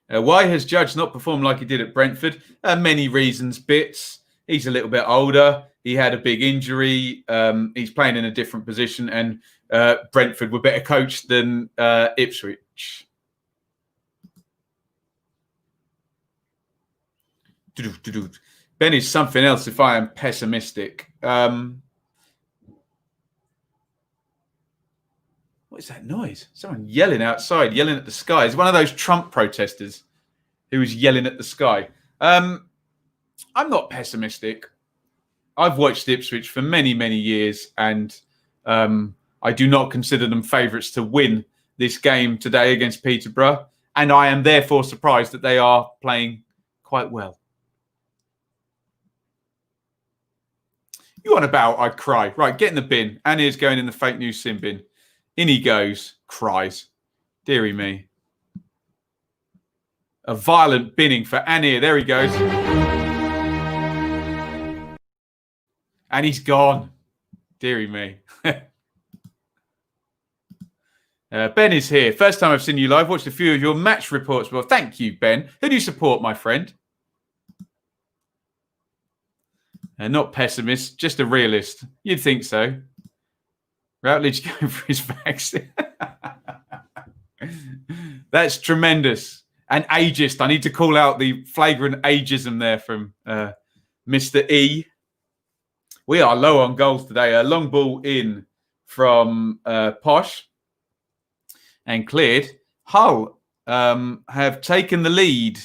Why has Judge not performed like he did at Brentford? Many reasons, bits. He's a little bit older. He had a big injury. He's playing in a different position, and Brentford were better coached than Ipswich. Ben is something else if I am pessimistic. What is that noise? Someone yelling outside, yelling at the sky. It's one of those Trump protesters who was yelling at the sky. I'm not pessimistic. I've watched Ipswich for many, many years, and I do not consider them favourites to win this game today against Peterborough. And I am therefore surprised that they are playing quite well. You on about, I'd cry. Right, get in the bin. Annie's going in the fake news sin bin. In he goes, cries. Deary me. A violent binning for Annie. There he goes. And he's gone. Deary me. Ben is here. First time I've seen you live. Watched a few of your match reports. Well, thank you, Ben. Who do you support, my friend? Not pessimist, just a realist. You'd think so. Routledge going for his vaccine. That's tremendous. And ageist. I need to call out the flagrant ageism there from Mr. E. We are low on goals today. A long ball in from Posh and cleared. Hull have taken the lead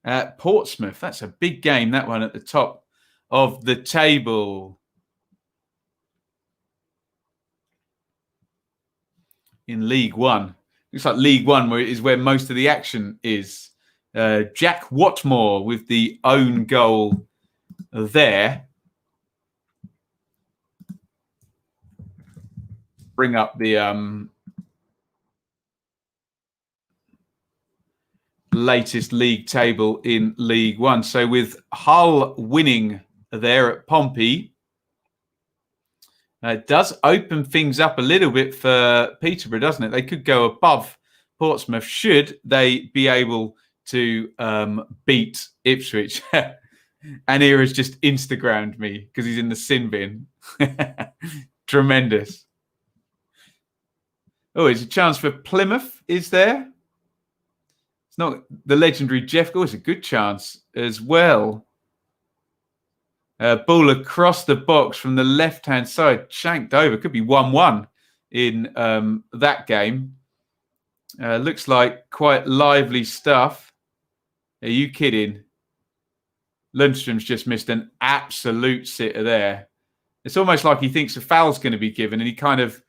at Portsmouth. That's a big game, that one, at the top of the table. In League One. Looks like League One is where most of the action is. Jack Watmore with the own goal there. Bring up the latest league table in League One. So with Hull winning there at Pompey, it does open things up a little bit for Peterborough, doesn't it? They could go above Portsmouth should they be able to beat Ipswich. And here has just Instagrammed me because he's in the sin bin. Tremendous. Oh, it's a chance for Plymouth, is there? It's not the legendary Jeff. Oh, it's a good chance as well. Ball across the box from the left-hand side, shanked over. Could be 1-1 in that game. Looks like quite lively stuff. Are you kidding? Lundstrom's just missed an absolute sitter there. It's almost like he thinks a foul's going to be given and he kind of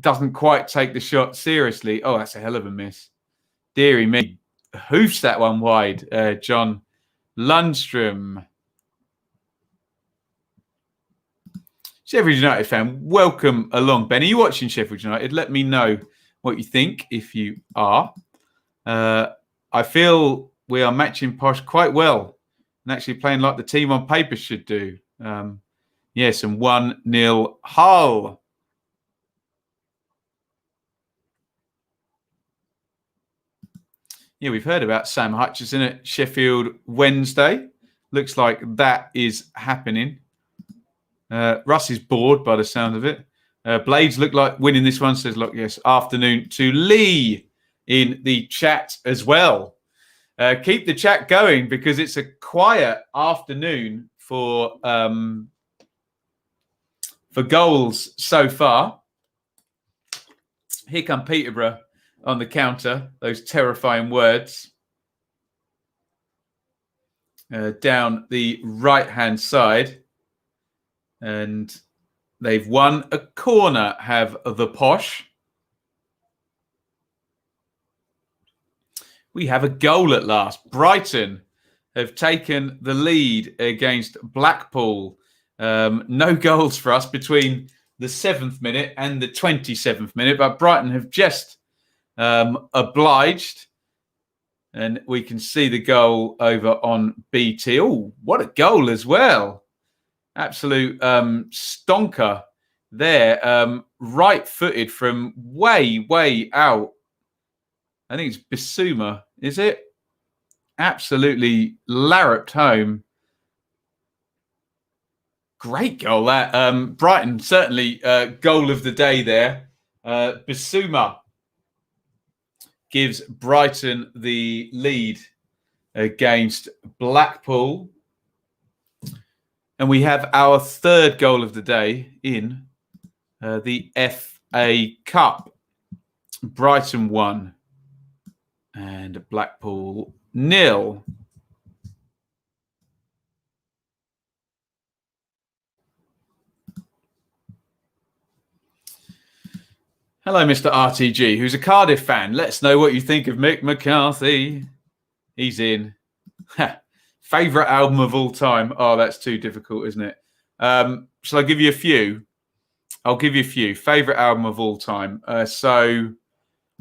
doesn't quite take the shot seriously. Oh, that's a hell of a miss. Deary me. Hoofs that one wide, John Lundstrom. Sheffield United fan, welcome along. Ben, are you watching Sheffield United? Let me know what you think if you are. I feel we are matching Posh quite well and actually playing like the team on paper should do. Yes, and 1-0 Hull. Yeah, we've heard about Sam Hutchinson at Sheffield Wednesday. Looks like that is happening. Russ is bored by the sound of it. Blades look like winning this one. Says, look, yes, afternoon to Lee in the chat as well. Keep the chat going because it's a quiet afternoon for goals so far. Here come Peterborough on the counter. Those terrifying words. Down the right-hand side. And They've won a corner, have the Posh. We have a goal at last. Brighton have taken the lead against Blackpool. No goals for us between the 7th minute and the 27th minute, but Brighton have just obliged. And we can see the goal over on BT. Oh, what a goal as well. Absolute stonker there. Right-footed from way out. I think it's Bissouma, is it? Absolutely larruped home. Great goal, that. Brighton, certainly goal of the day there. Bissouma gives Brighton the lead against Blackpool. And we have our 3rd goal of the day in the FA Cup. Brighton 1 and Blackpool 0. Hello, Mr. RTG, who's a Cardiff fan. Let us know what you think of Mick McCarthy. He's in. Favourite album of all time? Oh, that's too difficult, isn't it? Shall I give you a few? I'll give you a few. Favourite album of all time.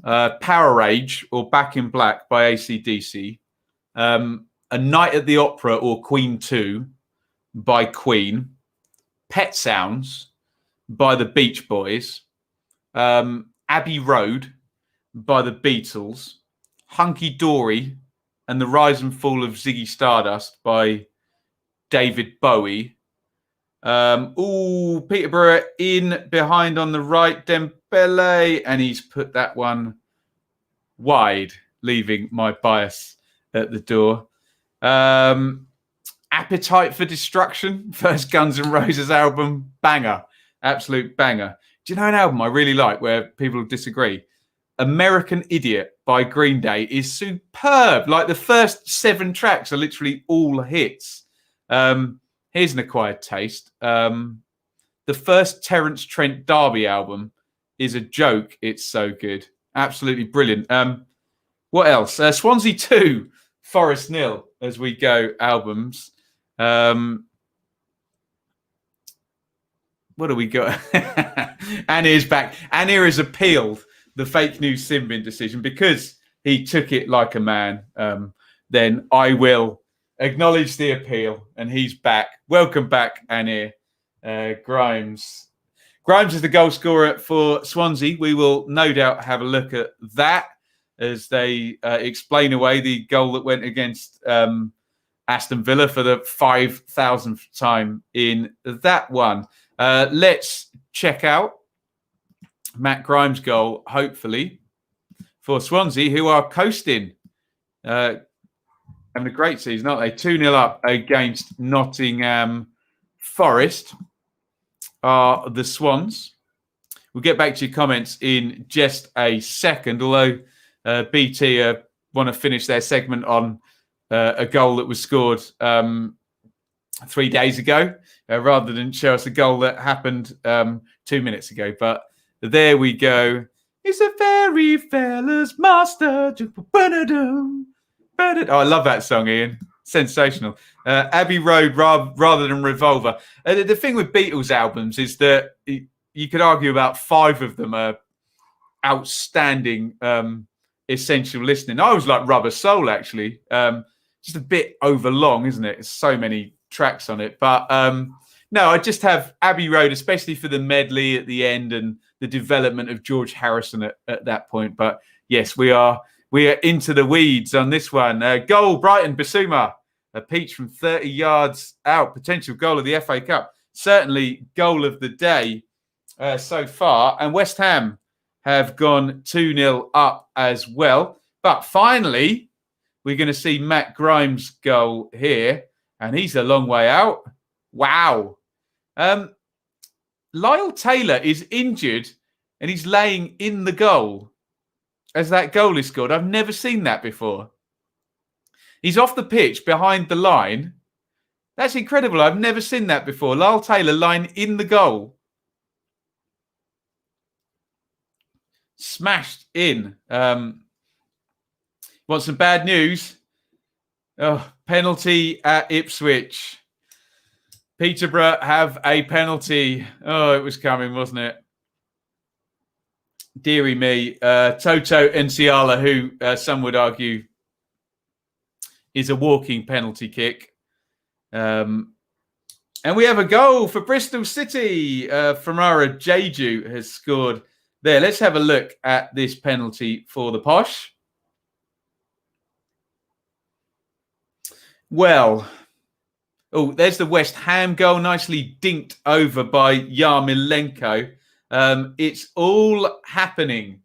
Power Rage or Back in Black by AC/DC. A Night at the Opera or Queen 2 by Queen. Pet Sounds by the Beach Boys. Abbey Road by the Beatles. Hunky Dory and the Rise and Fall of Ziggy Stardust by David Bowie. Peterborough in behind on the right, Dembele, and he's put that one wide, leaving my bias at the door. Appetite for Destruction, first Guns N' Roses album, banger, absolute banger. Do you know an album I really like where people disagree? American Idiot by Green Day is superb. Like the first 7 tracks are literally all hits. Here's an acquired taste. The first Terence Trent D'Arby album is a joke. It's so good. Absolutely brilliant. What else? Swansea 2, Forest 0 as we go albums. What do we got? Anir's back. Anir has appealed the fake news sin bin decision because he took it like a man. Then I will acknowledge the appeal, and he's back. Welcome back, Anir. Grimes. Grimes is the goal scorer for Swansea. We will no doubt have a look at that as they explain away the goal that went against Aston Villa for the 5,000th time in that one. Let's check out Matt Grimes' goal, hopefully, for Swansea, who are coasting. Having a great season, aren't they? 2-0 up against Nottingham Forest are the Swans. We'll get back to your comments in just a second, although BT want to finish their segment on a goal that was scored 3 days ago, rather than show us a goal that happened 2 minutes ago. But there we go. It's a very fella's master. Oh, I love that song, Iain. Sensational. Abbey Road rather than Revolver. The thing with Beatles albums is that you could argue about 5 of them are outstanding, essential listening. I was like Rubber Soul, actually. Just a bit overlong, isn't it? There's so many tracks on it. But no, I just have Abbey Road, especially for the medley at the end and the development of George Harrison at that point. But yes, we are into the weeds on this one. Goal, Brighton, Bissouma. A peach from 30 yards out. Potential goal of the FA Cup. Certainly goal of the day so far. And West Ham have gone 2-0 up as well. But finally, we're going to see Matt Grimes' goal here. And he's a long way out. Wow. Lyle Taylor is injured and he's laying in the goal as that goal is scored. I've never seen that before. He's off the pitch behind the line. That's incredible. I've never seen that before. Lyle Taylor lying in the goal smashed in. Want some bad news? Oh, penalty at Ipswich. Peterborough have a penalty. Oh, it was coming, wasn't it? Deary me. Toto Nsiala, who some would argue is a walking penalty kick. And we have a goal for Bristol City. Famara Jeju has scored there. Let's have a look at this penalty for the Posh. Well, oh, there's the West Ham goal, nicely dinked over by Yarmolenko. It's all happening.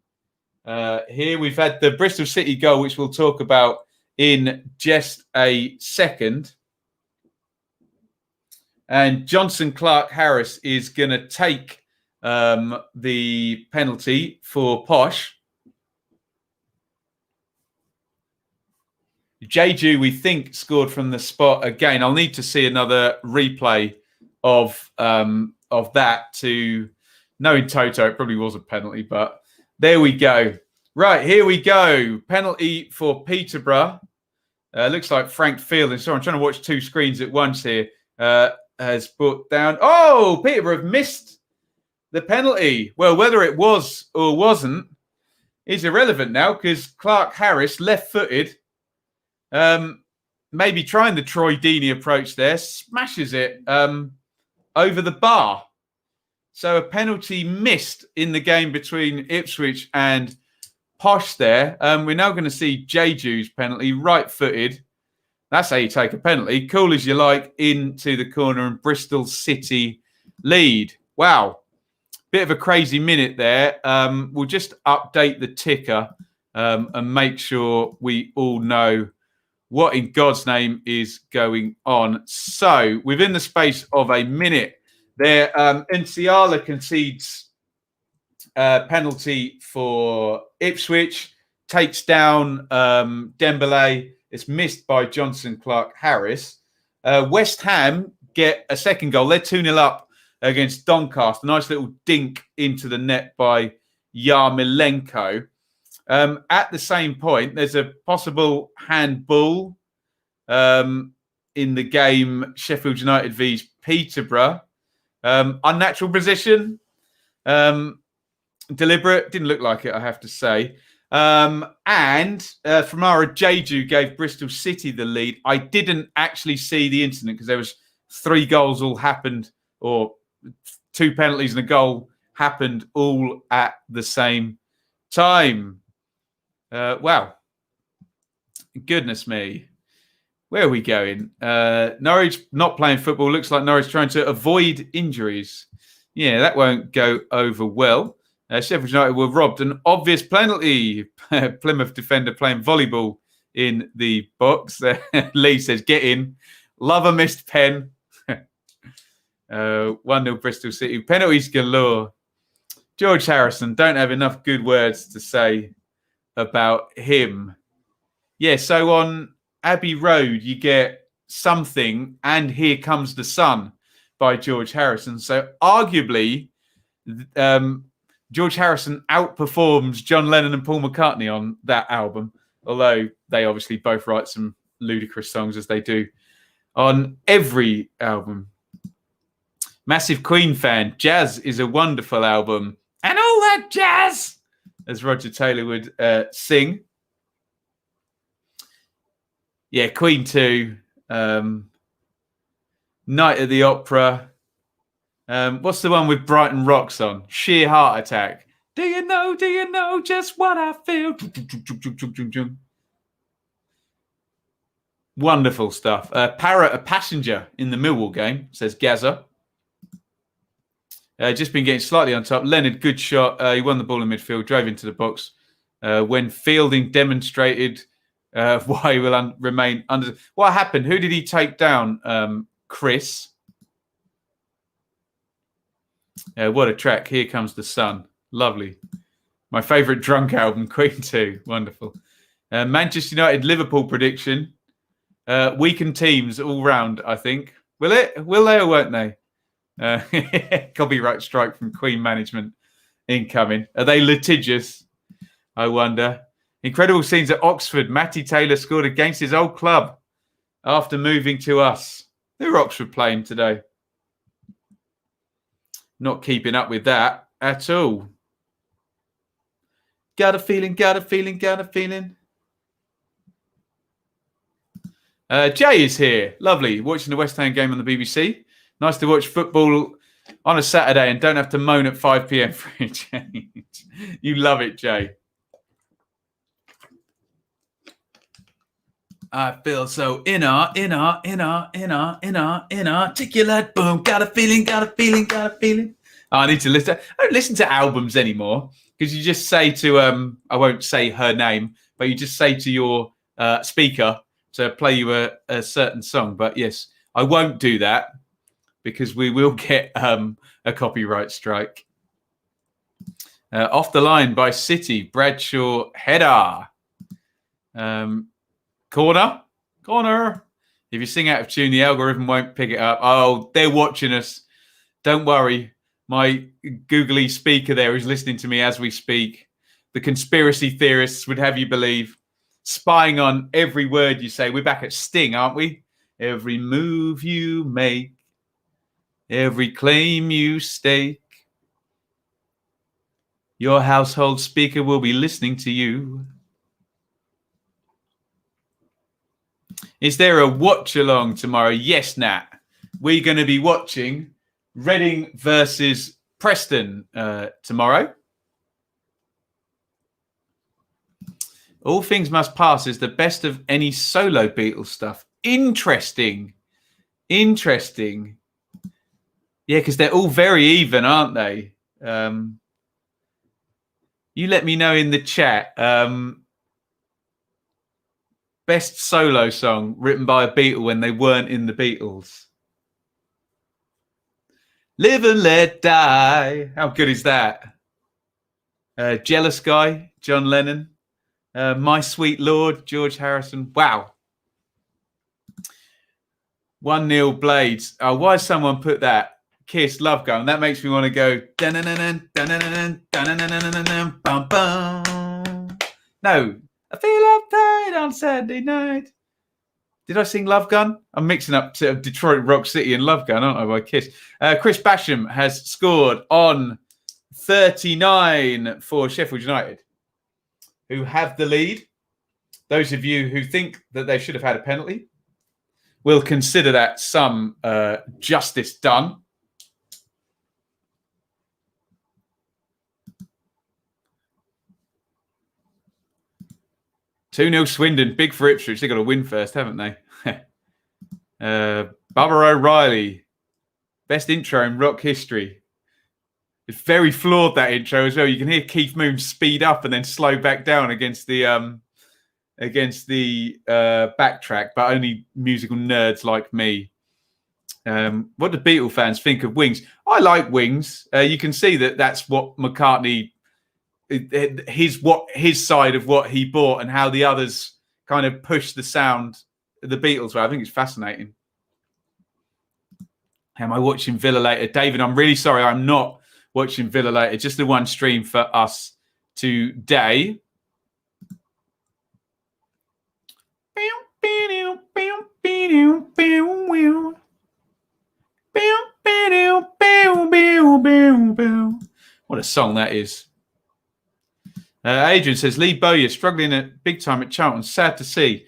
Here we've had the Bristol City goal, which we'll talk about in just a second. And Johnson Clark-Harris is going to take the penalty for Posh. Jeju, we think, scored from the spot again. I'll need to see another replay of that to know in toto. It probably was a penalty, but there we go. Right, here we go. Penalty for Peterborough. Looks like Frank Fielding. Sorry, I'm trying to watch two screens at once here. Has put down. Oh, Peterborough have missed the penalty. Well, whether it was or wasn't is irrelevant now because Clark-Harris, left-footed, maybe trying the Troy Deeney approach there, smashes it over the bar. So a penalty missed in the game between Ipswich and Posh there. We're now going to see Jeju's penalty, right-footed. That's how you take a penalty. Cool as you like, into the corner and Bristol City lead. Wow. Bit of a crazy minute there. We'll just update the ticker and make sure we all know what in God's name is going on. So within the space of a minute there, Nsiala concedes penalty for Ipswich, takes down Dembele. It's missed by Johnson Clark-Harris. West Ham get a second goal. They're 2-0 up against Doncaster. Nice little dink into the net by Yarmolenko. At the same point, there's a possible handball in the game Sheffield United vs Peterborough. Unnatural position. Deliberate. Didn't look like it, I have to say. And Famara Jeju gave Bristol City the lead. I didn't actually see the incident because there was 3 goals all happened, or 2 penalties and a goal happened all at the same time. Wow. Goodness me. Where are we going? Norwich not playing football. Looks like Norwich trying to avoid injuries. Yeah, that won't go over well. Sheffield United were robbed an obvious penalty. Plymouth defender playing volleyball in the box. Lee says, get in. Love a missed pen. 1-0 Bristol City. Penalties galore. George Harrison, don't have enough good words to say about him. Yeah, so on Abbey Road, you get Something and Here Comes the Sun by George Harrison. So arguably, George Harrison outperforms John Lennon and Paul McCartney on that album, although they obviously both write some ludicrous songs as they do on every album. Massive Queen fan. Jazz is a wonderful album. And all that jazz, as Roger Taylor would sing. Yeah, Queen 2. Night at the Opera. What's the one with Brighton Rocks on? Sheer Heart Attack. Do you know just what I feel? Wonderful stuff. Parrot, a passenger in the Millwall game, says Gaza. Just been getting slightly on top. Leonard, good shot. He won the ball in midfield, drove into the box. When Fielding demonstrated why he will remain under. What happened? Who did he take down? Chris. What a track. Here Comes the Sun. Lovely. My favourite drunk album, Queen 2. Wonderful. Manchester United, Liverpool prediction. Weakened teams all round, I think. Will it? Will they or won't they? Copyright strike from Queen management incoming. Are they litigious? I wonder. Incredible scenes at Oxford. Matty Taylor scored against his old club after moving to us. Who are Oxford playing today? Not keeping up with that at all. Got a feeling. Jay is here. Lovely. Watching the West Ham game on the BBC. Nice to watch football on a Saturday and don't have to moan at 5 p.m. for a change. You love it, Jay. I feel so inner, articulate, boom, got a feeling. Oh, I need to listen. I don't listen to albums anymore because you just say to, I won't say her name, but you just say to your speaker to play you a certain song. But yes, I won't do that because we will get a copyright strike. Off the line by City, Bradshaw header. Corner. If you sing out of tune, the algorithm won't pick it up. Oh, they're watching us. Don't worry. My googly speaker there is listening to me as we speak. The conspiracy theorists would have you believe, spying on every word you say. We're back at Sting, aren't we? Every move you make, every claim you stake, your household speaker will be listening to you. Is there a watch along tomorrow? Yes, Nat. We're going to be watching Reading versus Preston tomorrow. All Things Must Pass is the best of any solo Beatles stuff. Interesting. Yeah, because they're all very even, aren't they? You let me know in the chat. Best solo song written by a Beatle when they weren't in the Beatles. Live and Let Die. How good is that? Jealous Guy, John Lennon. My Sweet Lord, George Harrison. Wow. 1-0 Blades. Oh, why has someone put that? Kiss, Love Gun. That makes me want to go. No. I feel uptight on Saturday night. Did I sing Love Gun? I'm mixing up to Detroit Rock City and Love Gun, aren't I, by Kiss? Chris Basham has scored on 39 for Sheffield United, who have the lead. Those of you who think that they should have had a penalty will consider that some justice done. Two 0 Swindon, big for Ipswich. They've got to win first, haven't they? Bubba O'Reilly, best intro in rock history. It's very flawed, that intro as well. You can hear Keith Moon speed up and then slow back down against the backtrack, but only musical nerds like me. What do Beatle fans think of Wings? I like Wings. You can see that that's what McCartney. His side of what he bought and how the others kind of push the sound of the Beatles. I think it's fascinating. Am I watching Villa later? David, I'm really sorry. I'm not watching Villa later. Just the one stream for us today. What a song that is. Adrian says, Lee Bowyer struggling at big time at Charlton. Sad to see.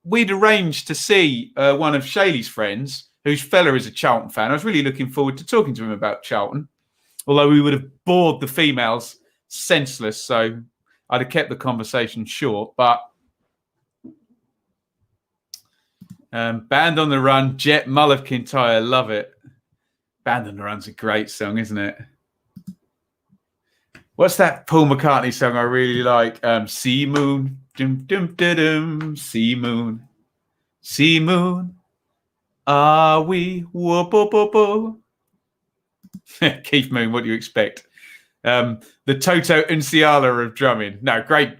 We'd arranged to see one of Shaylee's friends, whose fella is a Charlton fan. I was really looking forward to talking to him about Charlton, although we would have bored the females senseless, so I'd have kept the conversation short. But Band on the Run, Jet Mull of Kintyre, love it. Band on the Run's a great song, isn't it? What's that Paul McCartney song I really like? Sea Moon. Dum, dum, dum, dum. Sea Moon. Sea Moon. Are we? Whoop, whoop, whoop, whoop. Keith Moon, what do you expect? The Toto Unciala of drumming. No, great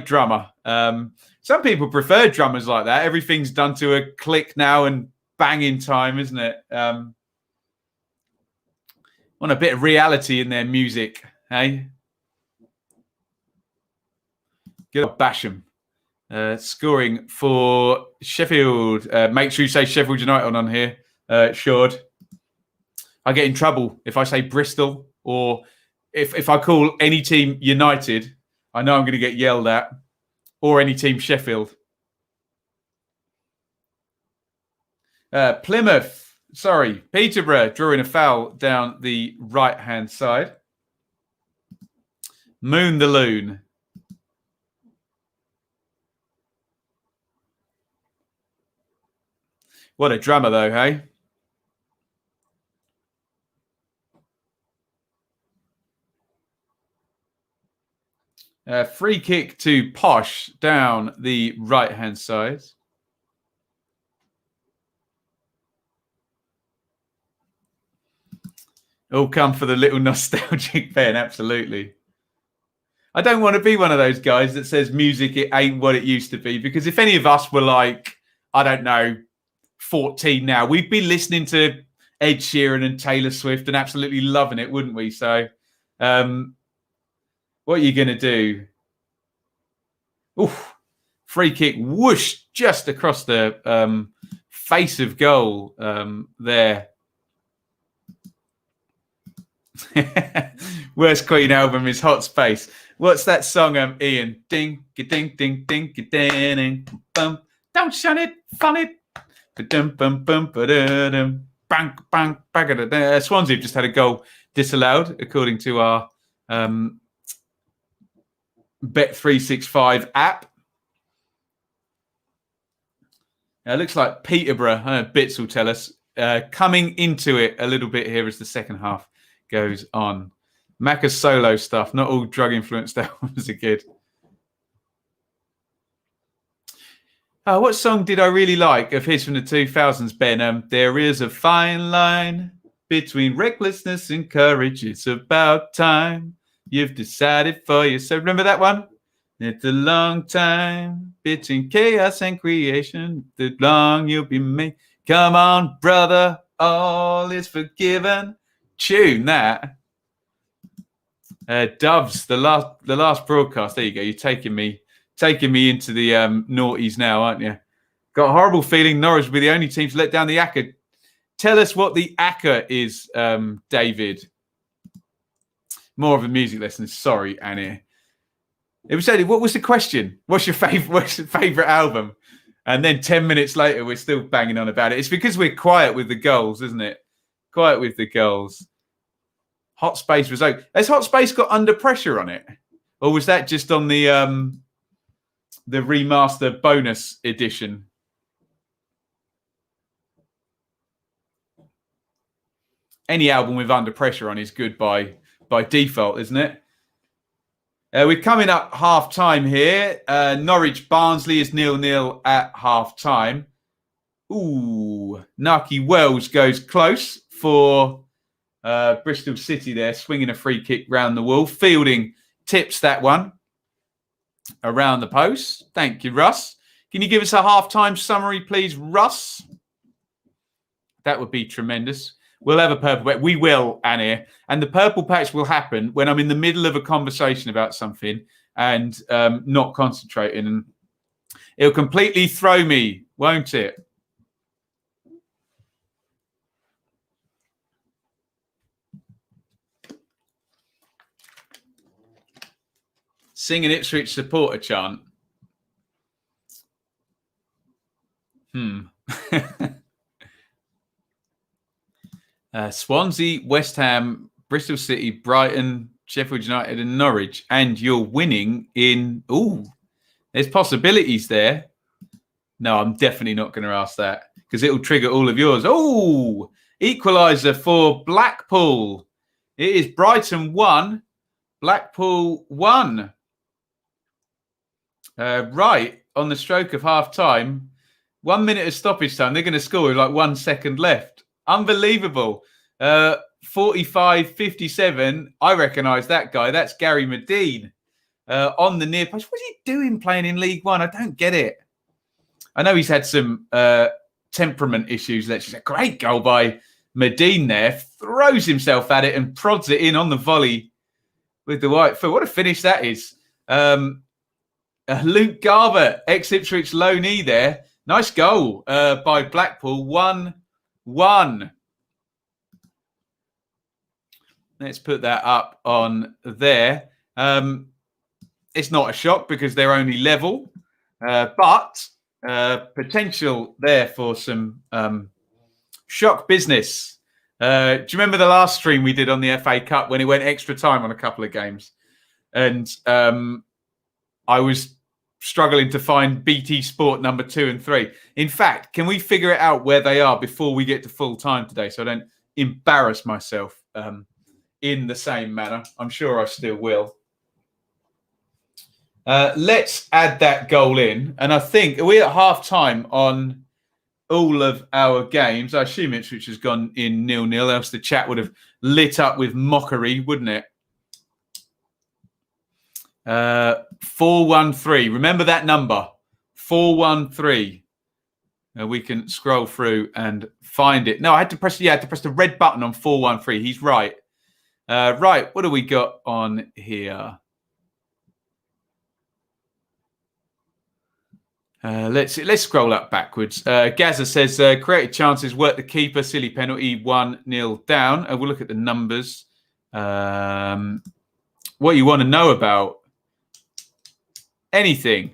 drummer. Some people prefer drummers like that. Everything's done to a click now and bang in time, isn't it? Want a bit of reality in their music, hey? Good old Basham. Scoring for Sheffield. Make sure you say Sheffield United on here, Shord. I get in trouble if I say Bristol, or if I call any team United, I know I'm going to get yelled at, or any team Sheffield. Peterborough drawing a foul down the right-hand side. Moon the Loon. What a drummer, though, hey? Free kick to Posh down the right-hand side. All come for the little nostalgic pen, absolutely. I don't want to be one of those guys that says music, it ain't what it used to be. Because if any of us were like, I don't know, 14 now, we'd be listening to Ed Sheeran and Taylor Swift and absolutely loving it, wouldn't we? So what are you going to do? Oof. Free kick, whoosh, just across the face of goal there. Worst Queen album is Hot Space. What's that song, Iain? Ding, ding, ding, ding, ding, ding, bum. Don't shun it, fun it. Bang, bang, bang. Swansea have just had a goal disallowed, according to our Bet365 app. It looks like Peterborough, Bits will tell us, coming into it a little bit here as the second half goes on. Macca's solo stuff, not all drug-influenced albums are good. What song did I really like of his from the 2000s, Ben? There is a fine line between recklessness and courage. It's about time you've decided for yourself. Remember that one? It's a long time between chaos and creation. The long you'll be made. Come on, brother, all is forgiven. Tune that. Doves, the last broadcast. There you go. You're taking me into the noughties now, aren't you? Got a horrible feeling Norwich will be the only team to let down the ACCA. Tell us what the ACCA is, David. More of a music lesson. Sorry, Annie. It was said, what was the question? What's your favorite album? And then 10 minutes later, we're still banging on about it. It's because we're quiet with the goals, isn't it? Quiet with the goals. Hot Space was okay. Has Hot Space got Under Pressure on it? Or was that just on the remaster bonus edition? Any album with Under Pressure on is good by default, isn't it? We're coming up half-time here. Norwich Barnsley is 0-0 at half-time. Ooh, Naki Wells goes close for Bristol City there, swinging a free kick round the wall. Fielding tips that one around the post. Thank you, Russ. Can you give us a half-time summary, please, Russ? That would be tremendous. We'll have a purple patch. We will, Annie. And the purple patch will happen when I'm in the middle of a conversation about something and not concentrating. And it'll completely throw me, won't it? Sing an Ipswich supporter chant. Swansea, West Ham, Bristol City, Brighton, Sheffield United and Norwich. And you're winning in... Ooh, there's possibilities there. No, I'm definitely not going to ask that because it'll trigger all of yours. Oh, equaliser for Blackpool. It is Brighton 1, Blackpool 1. Right on the stroke of half-time. 1 minute of stoppage time. They're going to score with like 1 second left. Unbelievable. 45-57. I recognise that guy. That's Gary Medine on the near post. What's he doing playing in League One? I don't get it. I know he's had some temperament issues. That's a great goal by Medine there throws himself at it and prods it in on the volley with the right foot. What a finish that is. Luke Garber, ex-Ipswich low knee there. Nice goal by Blackpool. 1-1. Let's put that up on there. It's not a shock because they're only level, but potential there for some shock business. Do you remember the last stream we did on the FA Cup when it went extra time on a couple of games? And I was struggling to find BT Sport number 2 and 3. In fact, can we figure it out where they are before we get to full time today so I don't embarrass myself in the same manner? I'm sure I still will. Let's add that goal in. And I think, are we at half time on all of our games? I assume Ipswich has gone in 0-0, else the chat would have lit up with mockery, wouldn't it? 413. Remember that number, 413. We can scroll through and find it. No, I had to press the red button on 413. He's right. Right, what do we got on here? Let's scroll up backwards. Gaza says created chances, worked the keeper, silly penalty, 1-0 down. We'll look at the numbers. What you want to know about anything.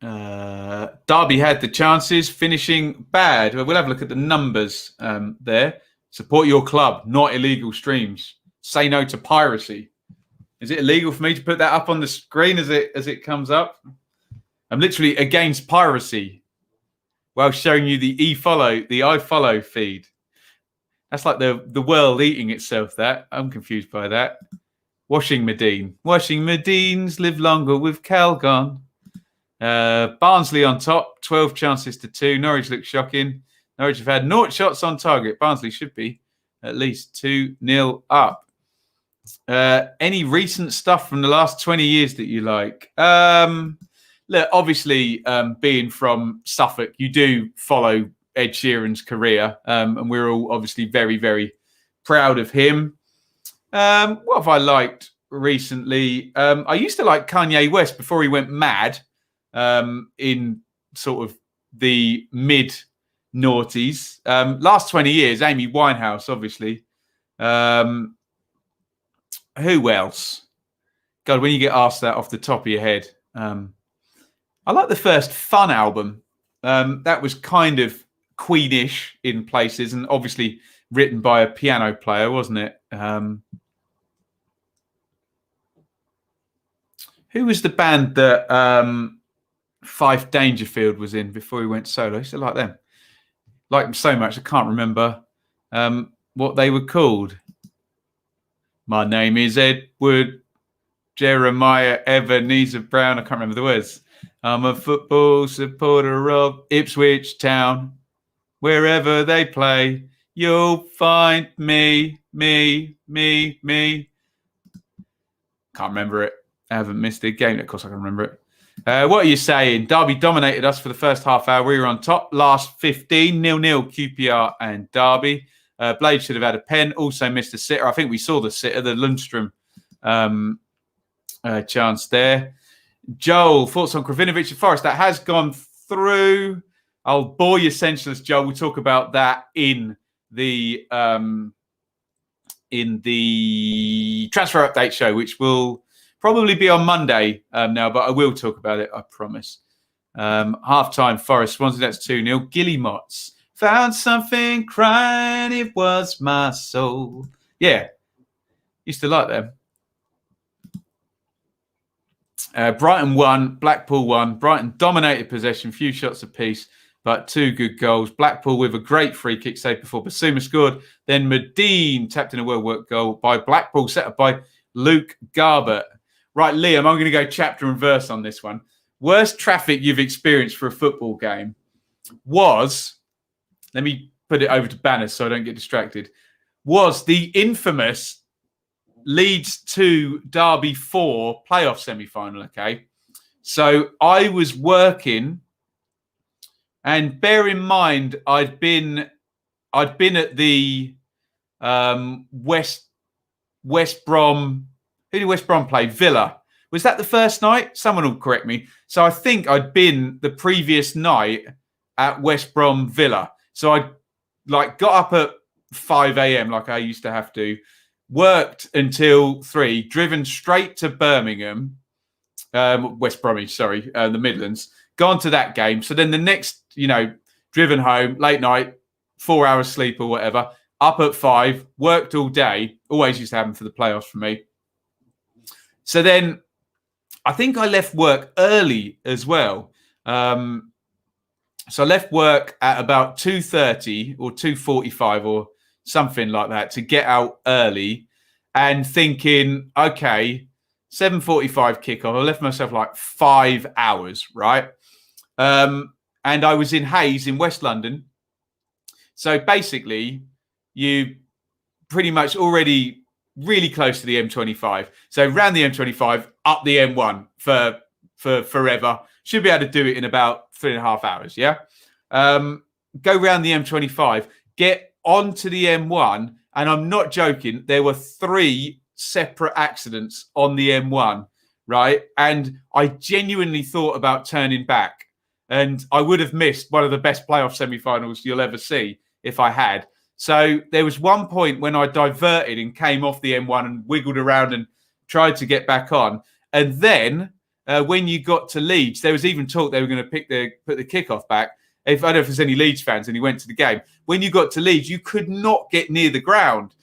Derby had the chances, finishing bad. We'll have a look at the numbers there. Support your club, not illegal streams. Say no to piracy. Is it illegal for me to put that up on the screen as it comes up? I'm literally against piracy while showing you the iFollow feed. That's like the world eating itself, that. I'm confused by that. Washing Medine. Washing Medines live longer with Calgon. Barnsley on top, 12 chances to 2. Norwich looks shocking. Norwich have had 0 shots on target. Barnsley should be at least 2-0 up. Any recent stuff from the last 20 years that you like? Look, obviously, being from Suffolk, you do follow Ed Sheeran's career, and we're all obviously very, very proud of him. What have I liked recently? I used to like Kanye West before he went mad in sort of the mid-noughties. Last 20 years, Amy Winehouse, obviously. Who else? God, when you get asked that off the top of your head. I like the first Fun album. That was kind of Queenish in places and obviously written by a piano player, wasn't it? Who was the band that Fife Dangerfield was in before he went solo? I used to like them. Like them so much, I can't remember what they were called. My name is Edward Jeremiah Ebenezer Brown. I can't remember the words. I'm a football supporter of Ipswich Town. Wherever they play, you'll find me. Can't remember it. I haven't missed a game. Of course, I can remember it. What are you saying? Derby dominated us for the first half hour. We were on top. Last 15, 0-0 QPR and Derby. Blade should have had a pen. Also missed a sitter. I think we saw the sitter, the Lundstrom chance there. Joel, thoughts on Kravinovic and Forest? That has gone through. I'll bore you senseless, Joel. We'll talk about that in the transfer update show, which will probably be on Monday now, but I will talk about it, I promise. Half-time, Forest, Swansea, that's 2-0. Guillemots. Found something crying, it was my soul. Yeah, used to like them. Brighton won, Blackpool won. Brighton dominated possession, few shots apiece, but 2 good goals. Blackpool with a great free kick save before Basuma scored. Then Medine tapped in a well-worked goal by Blackpool, set up by Luke Garber. Right, Liam, I'm going to go chapter and verse on this one. Worst traffic you've experienced for a football game was... Let me put it over to Banners so I don't get distracted. Was the infamous Leeds 2 Derby 4 playoff semi-final, okay? So I was working And bear in mind, I'd been at the West Brom. Who did West Brom play? Villa. Was that the first night? Someone will correct me. So I think I'd been the previous night at West Brom Villa. So I got up at 5 a.m. like I used to have to, worked until 3, driven straight to Birmingham, West Bromwich, the Midlands, gone to that game. So then the next, driven home, late night, 4 hours sleep or whatever, up at 5, worked all day. Always used to happen for the playoffs for me. So then I think I left work early as well. So I left work at about 2:30 or 2:45 or something like that to get out early, and thinking, okay, 7:45 kickoff. I left myself like 5 hours, right? And I was in Hayes in West London. So basically, you pretty much already really close to the M25. So round the M25, up the M1 for forever. Should be able to do it in about 3.5 hours, yeah? Go round the M25, get onto the M1, and I'm not joking, there were 3 separate accidents on the M1, right? And I genuinely thought about turning back. And I would have missed one of the best playoff semi-finals you'll ever see if I had. So there was one point when I diverted and came off the M1 and wiggled around and tried to get back on. And then when you got to Leeds, there was even talk they were going to put the kickoff back. I don't know if there's any Leeds fans and he went to the game. When you got to Leeds, you could not get near the ground.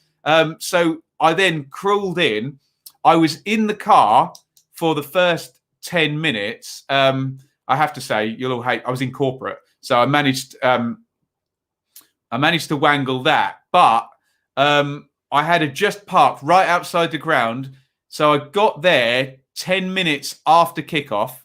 So I then crawled in. I was in the car for the first 10 minutes. I have to say, you'll all hate, I was in corporate. So I managed to wangle that. But I had just parked right outside the ground. So I got there 10 minutes after kickoff.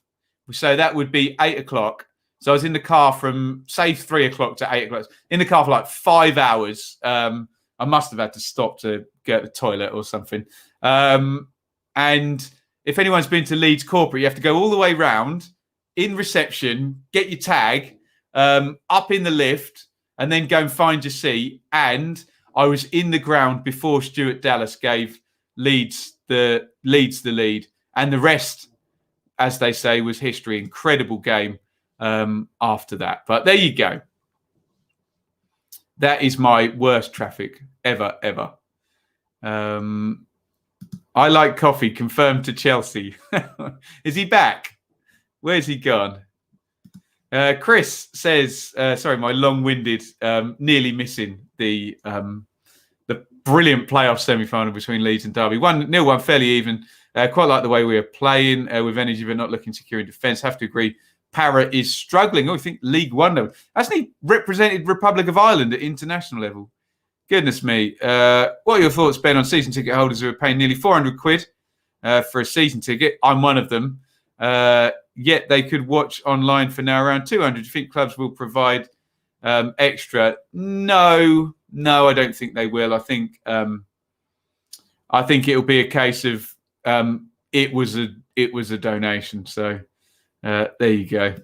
So that would be 8 o'clock. So I was in the car from, say, 3 o'clock to 8 o'clock. In the car for like 5 hours. I must have had to stop to get the toilet or something. And if anyone's been to Leeds Corporate, you have to go all the way round, in reception, get your tag, up in the lift, and then go and find your seat. And I was in the ground before Stuart Dallas gave Leeds the lead. And the rest, as they say, was history. Incredible game after that. But there you go. That is my worst traffic ever. I like coffee, confirmed to Chelsea. Is he back? Where's he gone? Chris says, sorry, my long-winded, nearly missing the brilliant playoff semi-final between Leeds and Derby. 1-0, one fairly even. Quite like the way we are playing with energy, but not looking secure in defence. Have to agree. Para is struggling. Oh, I think League One, though. Hasn't he represented Republic of Ireland at international level? Goodness me. What are your thoughts, Ben, on season ticket holders who are paying nearly 400 quid for a season ticket? I'm one of them. Yet they could watch online for now around 200. Do you think clubs will provide extra? No, I don't think they will. I think it'll be a case of it was a donation. So there you go.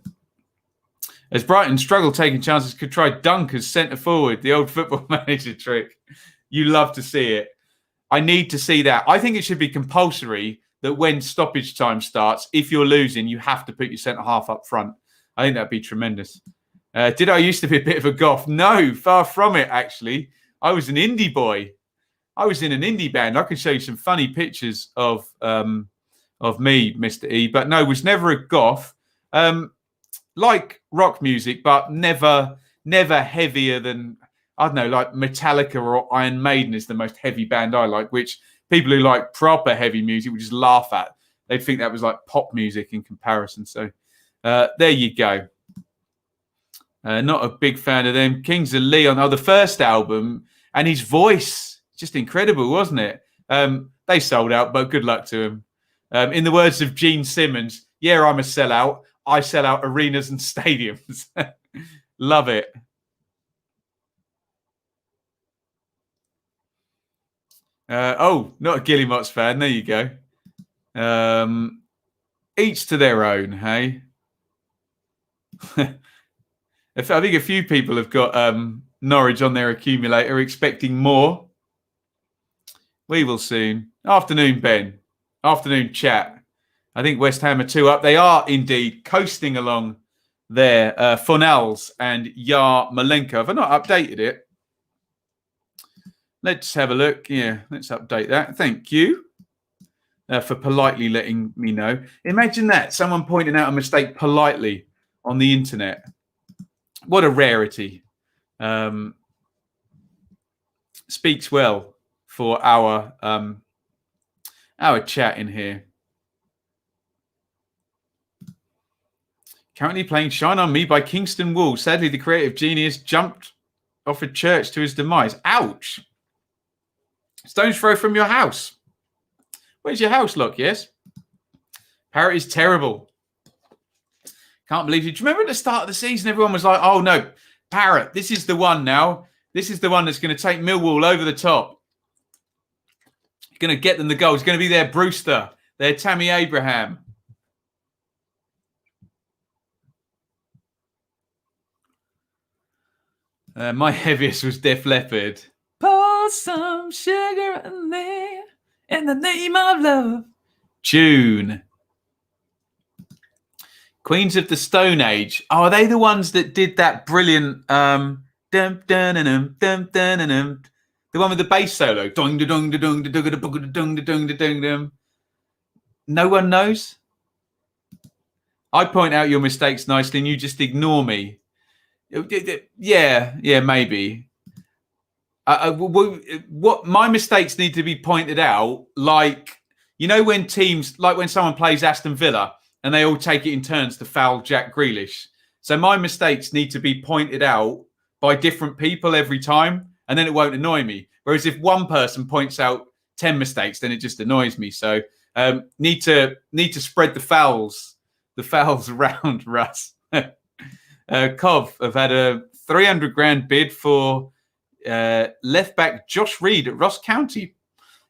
As Brighton struggle taking chances, could try Dunk as centre forward, the old Football Manager trick. You love to see it. I need to see that. I think it should be compulsory that when stoppage time starts, if you're losing, you have to put your centre half up front. I think that'd be tremendous. Did I used to be a bit of a goth? No, far from it, actually. I was an indie boy. I was in an indie band. I can show you some funny pictures of me, Mr. E, but no, was never a goth. Like rock music, but never heavier than, I don't know, like Metallica or Iron Maiden is the most heavy band I like, which people who like proper heavy music would just laugh at. They'd think that was like pop music in comparison. So there you go. Not a big fan of them. Kings of Leon, the first album, and his voice, just incredible, wasn't it? They sold out, but good luck to him. In the words of Gene Simmons, yeah, I'm a sellout. I sell out arenas and stadiums. Love it. Not a Guillemots fan. There you go. Each to their own, hey? I think a few people have got Norwich on their accumulator, expecting more. We will soon. Afternoon, Ben. Afternoon, chat. I think West Ham are 2 up. They are indeed coasting along there. Fornals and Yarmolenko. Have I not updated it? Let's have a look. Yeah, let's update that. Thank you for politely letting me know. Imagine that. Someone pointing out a mistake politely on the internet. What a rarity. Speaks well for our chat in here. Currently playing Shine On Me by Kingston Wool. Sadly, the creative genius jumped off a church to his demise. Ouch. Stone's throw from your house. Where's your house, look? Yes. Parrot is terrible. Can't believe it. Do you remember at the start of the season, everyone was like, oh, no, Parrot, this is the one now. This is the one that's going to take Millwall over the top. Going to get them the goal. It's going to be their Brewster, their Tammy Abraham. My heaviest was Def Leppard. Pour some sugar in there in the name of love. June. Queens of the Stone Age. Oh, are they the ones that did that brilliant dum dum dum dum dum? The one with the bass solo. Dong da dong da dong da dong da dong da dong da dong da dong dong. No one knows. I point out your mistakes nicely, and you just ignore me. Yeah, maybe. What my mistakes need to be pointed out, like, you know, when teams, like when someone plays Aston Villa and they all take it in turns to foul Jack Grealish. So my mistakes need to be pointed out by different people every time, and then it won't annoy me. Whereas if one person points out 10 mistakes, then it just annoys me. So need to spread the fouls around, Russ. Cov have had a 300 grand bid for left back Josh Reed at Ross County.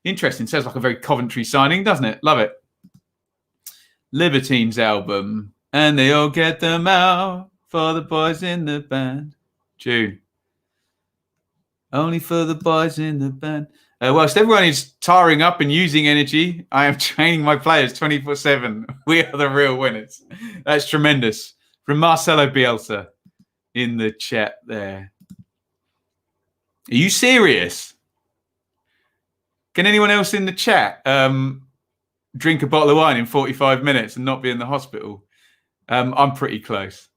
Interesting. Sounds like a very Coventry signing, doesn't it? Love it. Libertines album. And they all get them out for the boys in the band. June. Only for the boys in the band. Whilst everyone is tiring up and using energy, I am training my players 24/7. We are the real winners. That's tremendous. From Marcelo Bielsa in the chat there. Are you serious? Can anyone else in the chat drink a bottle of wine in 45 minutes and not be in the hospital? I'm pretty close.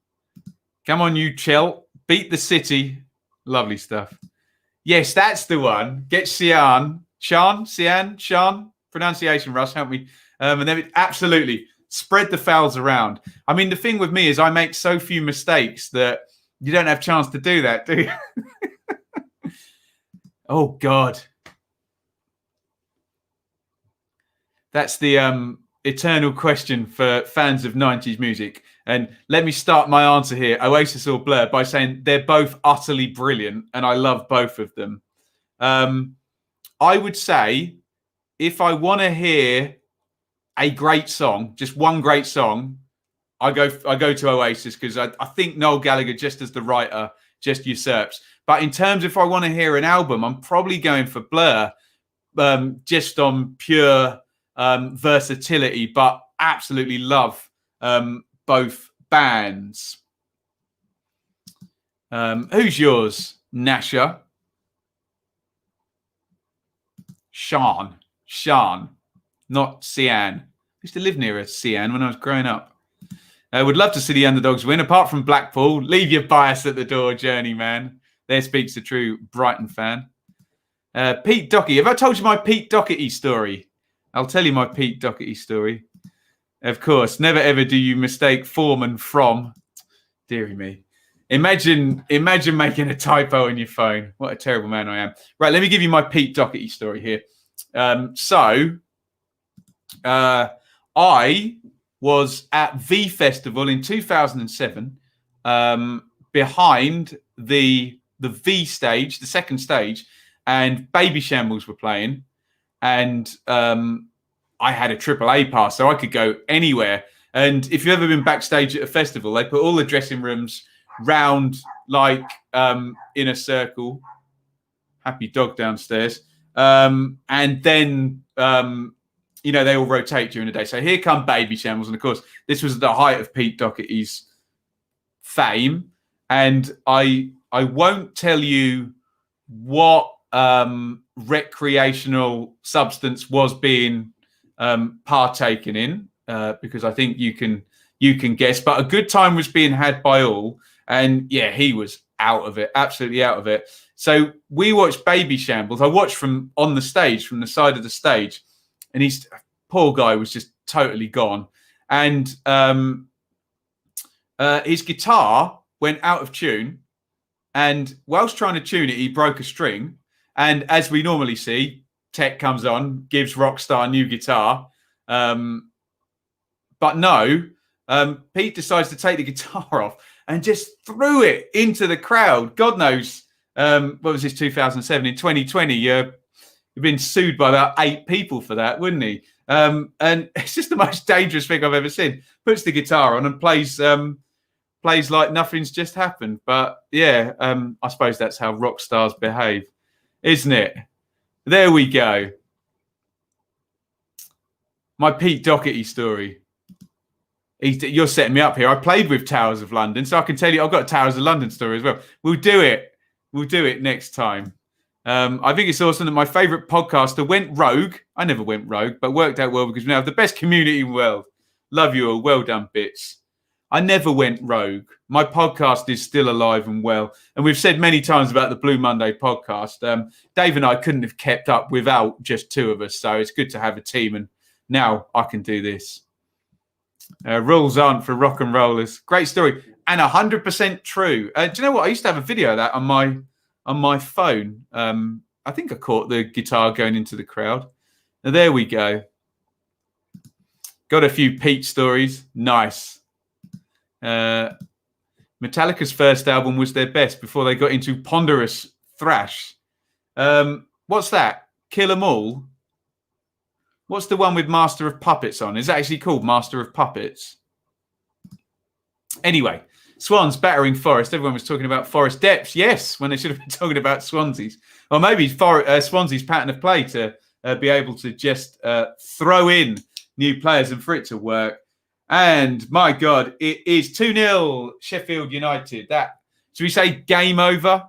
Come on, you Chel. Beat the City. Lovely stuff. Yes, that's the one. Get Sian. Sian. Pronunciation, Russ, help me. And then absolutely. Spread the fouls around. I mean, the thing with me is I make so few mistakes that you don't have a chance to do that, do you? Oh, God. That's the eternal question for fans of 90s music. And let me start my answer here, Oasis or Blur, by saying they're both utterly brilliant, and I love both of them. I would say if I want to hear a great song, just one great song, I go to Oasis, because I think Noel Gallagher, just as the writer, just usurps. But in terms of if I want to hear an album, I'm probably going for Blur, just on pure versatility, but absolutely love both bands. Who's yours, Nasha? Sean, not Sian. I used to live near a Sian when I was growing up. Would love to see the underdogs win. Apart from Blackpool, leave your bias at the door, journeyman. There speaks a true Brighton fan. Pete Doherty. Have I told you my Pete Doherty story? I'll tell you my Pete Doherty story. Of course, never ever do you mistake form and from. Deary me. Imagine making a typo on your phone. What a terrible man I am. Right, let me give you my Pete Doherty story here. I was at V Festival in 2007, behind the V stage, the second stage, and Baby Shambles were playing, and I had a AAA pass, so I could go anywhere. And if you've ever been backstage at a festival, they put all the dressing rooms round like in a circle. Happy dog downstairs. And then, they all rotate during the day. So here come baby shambles. And of course, this was at the height of Pete Doherty's fame. And I won't tell you what recreational substance was being partaken in, because I think you can guess. But a good time was being had by all. And yeah, he was out of it, absolutely out of it. So we watched Baby Shambles. I watched from on the stage, from the side of the stage, and poor guy was just totally gone. And his guitar went out of tune, and whilst trying to tune it, he broke a string. And as we normally see, tech comes on, gives Rockstar a new guitar. But no, Pete decides to take the guitar off and just threw it into the crowd. God knows, what was this, 2007? In 2020, you've been sued by about 8 people for that, wouldn't he? And it's just the most dangerous thing I've ever seen. Puts the guitar on and plays like nothing's just happened. But yeah, I suppose that's how rock stars behave, isn't it? There we go. My Pete Doherty story. You're setting me up here. I played with Towers of London, so I can tell you I've got a Towers of London story as well. We'll do it next time. I think it's awesome that my favourite podcaster went rogue. I never went rogue, but worked out well because we now have the best community in the world. Love you all. Well done, bits. I never went rogue. My podcast is still alive and well. And we've said many times about the Blue Monday podcast. Dave and I couldn't have kept up without just 2 of us. So it's good to have a team. And now I can do this. Rules aren't for rock and rollers. Great story. And 100% true. Do you know what? I used to have a video of that on my phone. I think I caught the guitar going into the crowd. Now, there we go. Got a few Pete stories. Nice. Metallica's first album was their best before they got into ponderous thrash. What's that? Kill 'Em All? What's the one with Master of Puppets on? Is it actually called Master of Puppets? Anyway, Swans battering Forest. Everyone was talking about Forest depths. Yes, when they should have been talking about Swansea's. Or maybe Swansea's pattern of play to be able to just throw in new players and for it to work. And my God, it is 2-0 Sheffield United. Should we say game over?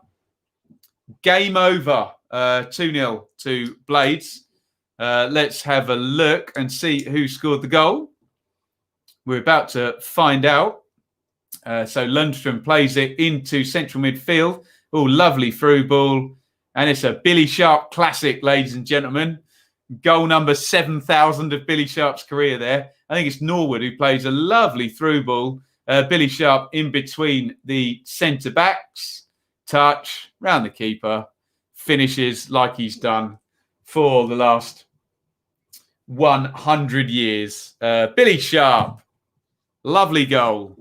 Game over. 2-0 to Blades. Let's have a look and see who scored the goal. We're about to find out. So Lundstrom plays it into central midfield. Oh, lovely through ball. And it's a Billy Sharp classic, ladies and gentlemen. Goal number 7,000 of Billy Sharp's career there. I think it's Norwood who plays a lovely through ball. Billy Sharp in between the centre-backs. Touch, round the keeper. Finishes like he's done for the last 100 years. Billy Sharp. Lovely goal.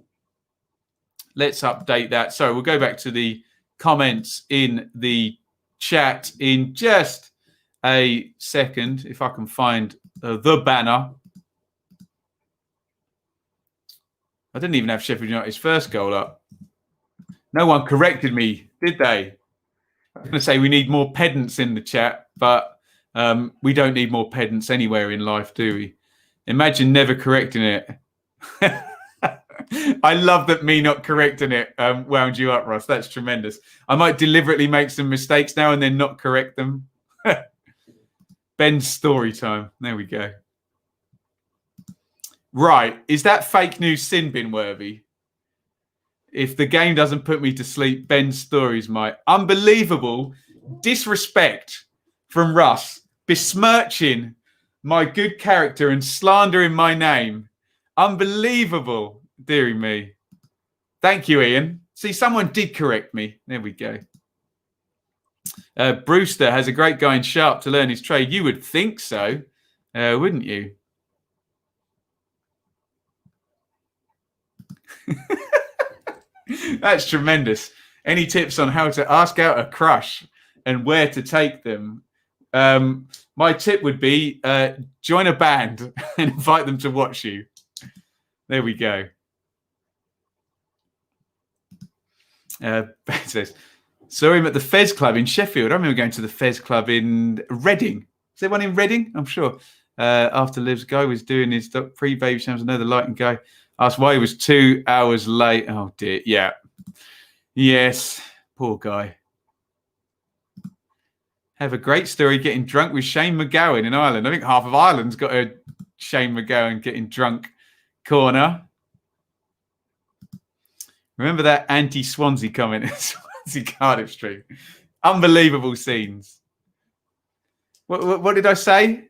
Let's update that. So we'll go back to the comments in the chat in just a second, if I can find the banner. I didn't even have Sheffield United's first goal up. No one corrected me, did they? I was going to say we need more pedants in the chat, but we don't need more pedants anywhere in life, do we? Imagine never correcting it. I love that me not correcting it wound you up, Ross. That's tremendous. I might deliberately make some mistakes now and then not correct them. Ben's story time. There we go. Right. Is that fake news sin bin worthy? If the game doesn't put me to sleep, Ben's stories might. Unbelievable disrespect from Russ, besmirching my good character and slandering my name. Unbelievable, dearie me. Thank you, Iain. See, someone did correct me. There we go. Brewster has a great guy in Sharp to learn his trade. You would think so, wouldn't you? That's tremendous. Any tips on how to ask out a crush and where to take them? My tip would be join a band and invite them to watch you. There we go. Ben says, saw him at the Fez Club in Sheffield. I remember going to the Fez Club in Reading. Is there one in Reading? I'm sure. After Liv's guy was doing his pre-baby showers, another light and guy asked why he was 2 hours late. Oh dear. Yeah. Yes. Poor guy. Have a great story getting drunk with Shane McGowan in Ireland. I think half of Ireland's got a Shane McGowan getting drunk corner. Remember that anti-Swansea comment at Swansea Cardiff Street? Unbelievable scenes. What did I say?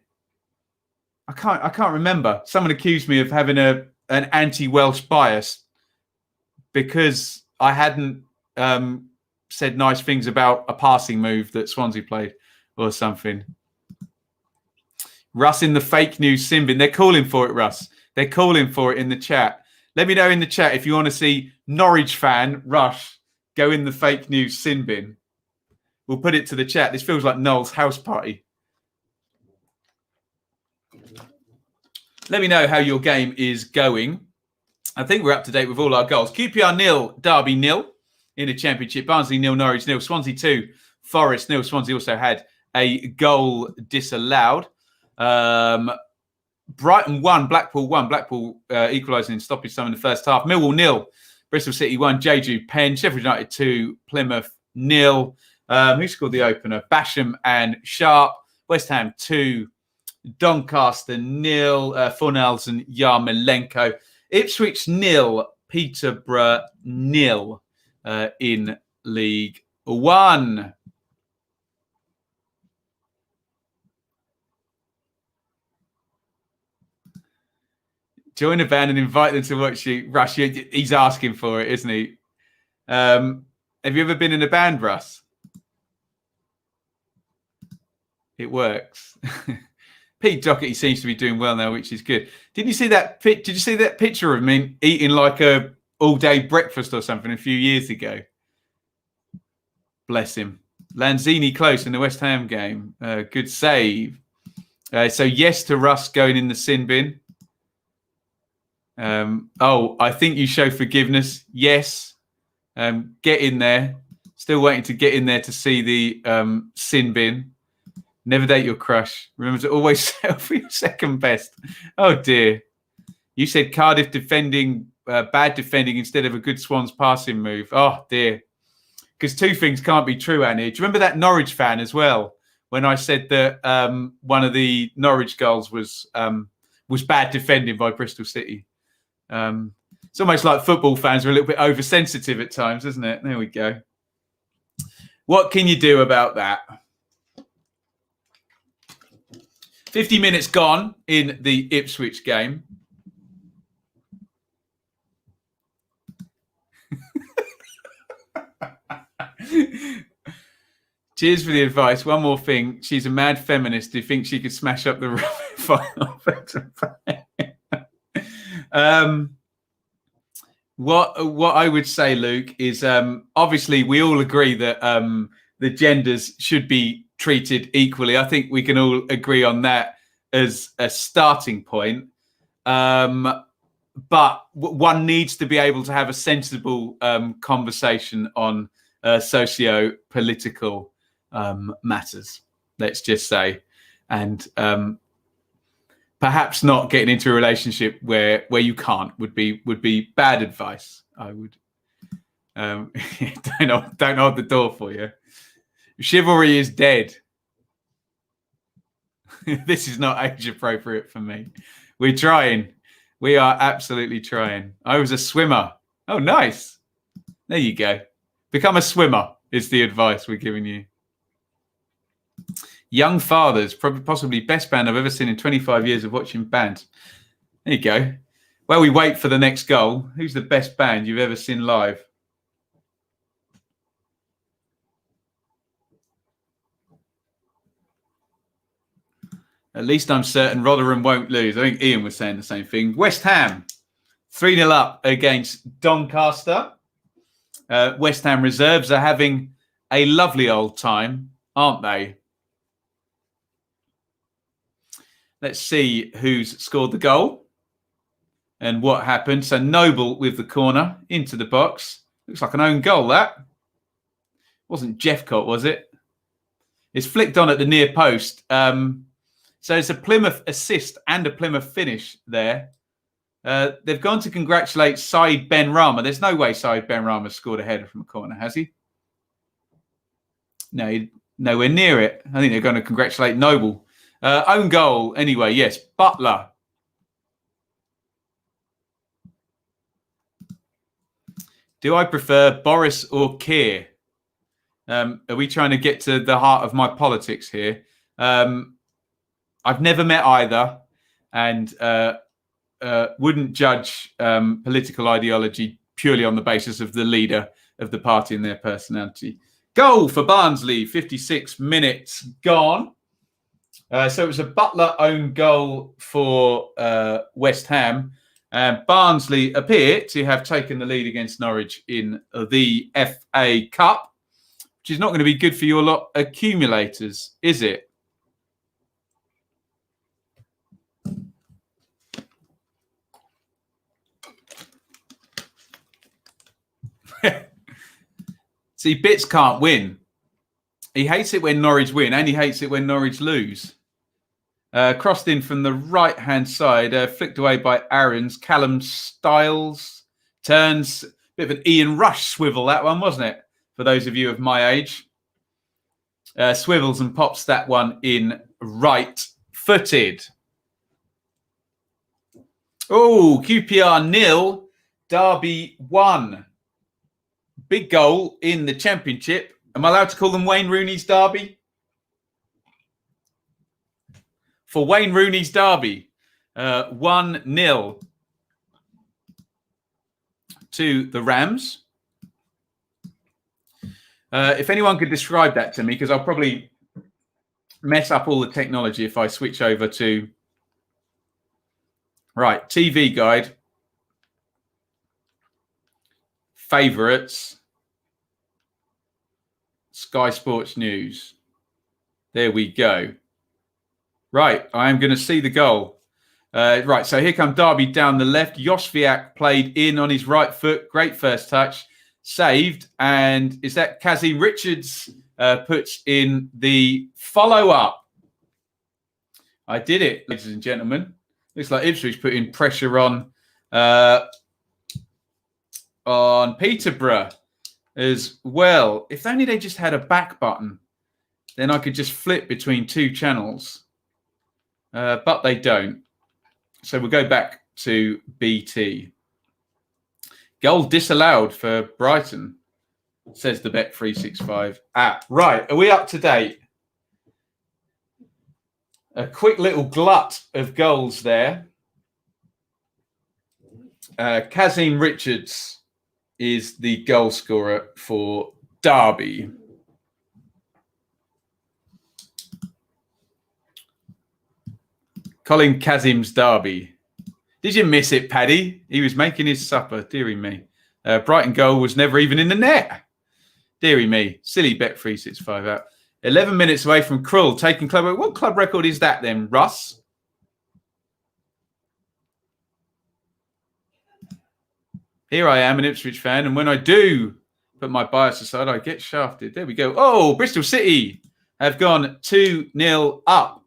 I can't remember. Someone accused me of having an anti-Welsh bias because I hadn't said nice things about a passing move that Swansea played or something. Russ in the fake news sin bin. They're calling for it, Russ. They're calling for it in the chat. Let me know in the chat if you want to see Norwich fan Rush go in the fake news sin bin. We'll put it to the chat. This feels like Noel's house party. Let me know how your game is going. I think we're up to date with all our goals. QPR 0, Derby 0 in the Championship. Barnsley 0, Norwich 0, Swansea 2, Forest 0. Swansea also had a goal disallowed. Brighton 1, Blackpool 1. Blackpool equalising in stoppage time in the first half. Millwall 0, Bristol City 1, Jeju Penn. Sheffield United 2, Plymouth 0. Who scored the opener? Basham and Sharp. West Ham 2, Doncaster 0, Fornals and Yarmolenko. Ipswich 0, Peterborough 0 in League One. Join a band and invite them to watch you. Russ, he's asking for it, isn't he? Have you ever been in a band, Russ? It works. Pete Doherty seems to be doing well now, which is good. Did you see that picture of me eating like a all-day breakfast or something a few years ago? Bless him. Lanzini close in the West Ham game. Good save. So yes to Russ going in the sin bin. I think you show forgiveness. Yes. Get in there. Still waiting to get in there to see the sin bin. Never date your crush. Remember to always settle for your second best. Oh, dear. You said Cardiff defending, bad defending instead of a good Swans passing move. Oh, dear. Because two things can't be true, Annie. Do you remember that Norwich fan as well? When I said that one of the Norwich goals was bad defending by Bristol City. It's almost like football fans are a little bit oversensitive at times, isn't it? There we go. What can you do about that? 50 minutes gone in the Ipswich game. Cheers for the advice. One more thing. She's a mad feminist who thinks she could smash up the final. What I would say, Luke, is obviously we all agree that the genders should be treated equally. I think we can all agree on that as a starting point. But one needs to be able to have a sensible conversation on socio-political matters, let's just say. And perhaps not getting into a relationship where you can't would be bad advice. I would don't hold the door for you. Chivalry is dead. This is not age appropriate for me. We're trying. We are absolutely trying. I was a swimmer. Oh, nice. There you go. Become a swimmer is the advice we're giving you. Young Fathers, probably possibly best band I've ever seen in 25 years of watching bands. There you go. While we wait for the next goal, who's the best band you've ever seen live? At least I'm certain Rotherham won't lose. I think Iain was saying the same thing. West Ham, 3-0 up against Doncaster. West Ham reserves are having a lovely old time, aren't they? Let's see who's scored the goal and what happened. So Noble with the corner into the box. Looks like an own goal, that. Wasn't Jeffcott, was it? It's flicked on at the near post. So it's a Plymouth assist and a Plymouth finish there. They've gone to congratulate Saeed Ben Rama. There's no way Saeed Ben Rama scored a header from a corner, has he? No, nowhere near it. I think they're going to congratulate Noble. Own goal, anyway, yes. Butler. Do I prefer Boris or Keir? Are we trying to get to the heart of my politics here? I've never met either and wouldn't judge political ideology purely on the basis of the leader of the party and their personality. Goal for Barnsley, 56 minutes gone. So it was a Butler own goal for West Ham. Barnsley appear to have taken the lead against Norwich in the FA Cup, which is not going to be good for your lot accumulators, is it? See, Bits can't win. He hates it when Norwich win and he hates it when Norwich lose. Crossed in from the right-hand side, flicked away by Aaron's. Callum Styles turns. Bit of an Ian Rush swivel, that one, wasn't it? For those of you of my age. Swivels and pops that one in right-footed. Oh, QPR 0, Derby 1. Big goal in the Championship. Am I allowed to call them Wayne Rooney's Derby? For Wayne Rooney's Derby, 1-0 to the Rams. If anyone could describe that to me, because I'll probably mess up all the technology if I switch over to... Right, TV guide. Favourites. Sky Sports News. There we go. Right, I am going to see the goal. Right, so here come Derby down the left. Josviak played in on his right foot. Great first touch. Saved. And is that Kazim Richards puts in the follow-up? I did it, ladies and gentlemen. Looks like Ipswich putting pressure on Peterborough as well. If only they just had a back button, then I could just flip between two channels. But they don't. So we'll go back to BT. Goal disallowed for Brighton, says the Bet365 app. Right, are we up to date? A quick little glut of goals there. Kazim Richards is the goal scorer for Derby. Colin Kazim's Derby. Did you miss it, Paddy? He was making his supper. Deary me. Brighton goal was never even in the net. Deary me. Silly Bet365 out. 11 minutes away from Krull taking club. What club record is that then, Russ? Here I am, an Ipswich fan, and when I do put my bias aside, I get shafted. There we go. Oh, Bristol City have gone 2-0 up.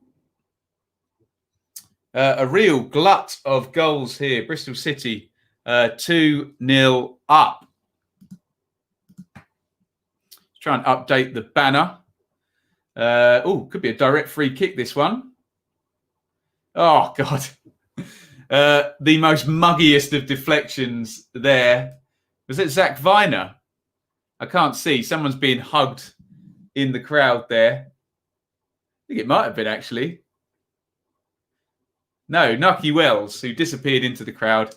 A real glut of goals here. Bristol City 2-0 up. Let's try and update the banner. Could be a direct free kick, this one. Oh, God. The most muggiest of deflections there. Was it Zach Viner? I can't see. Someone's being hugged in the crowd there. I think it might have been, actually. No, Nucky Wells, who disappeared into the crowd.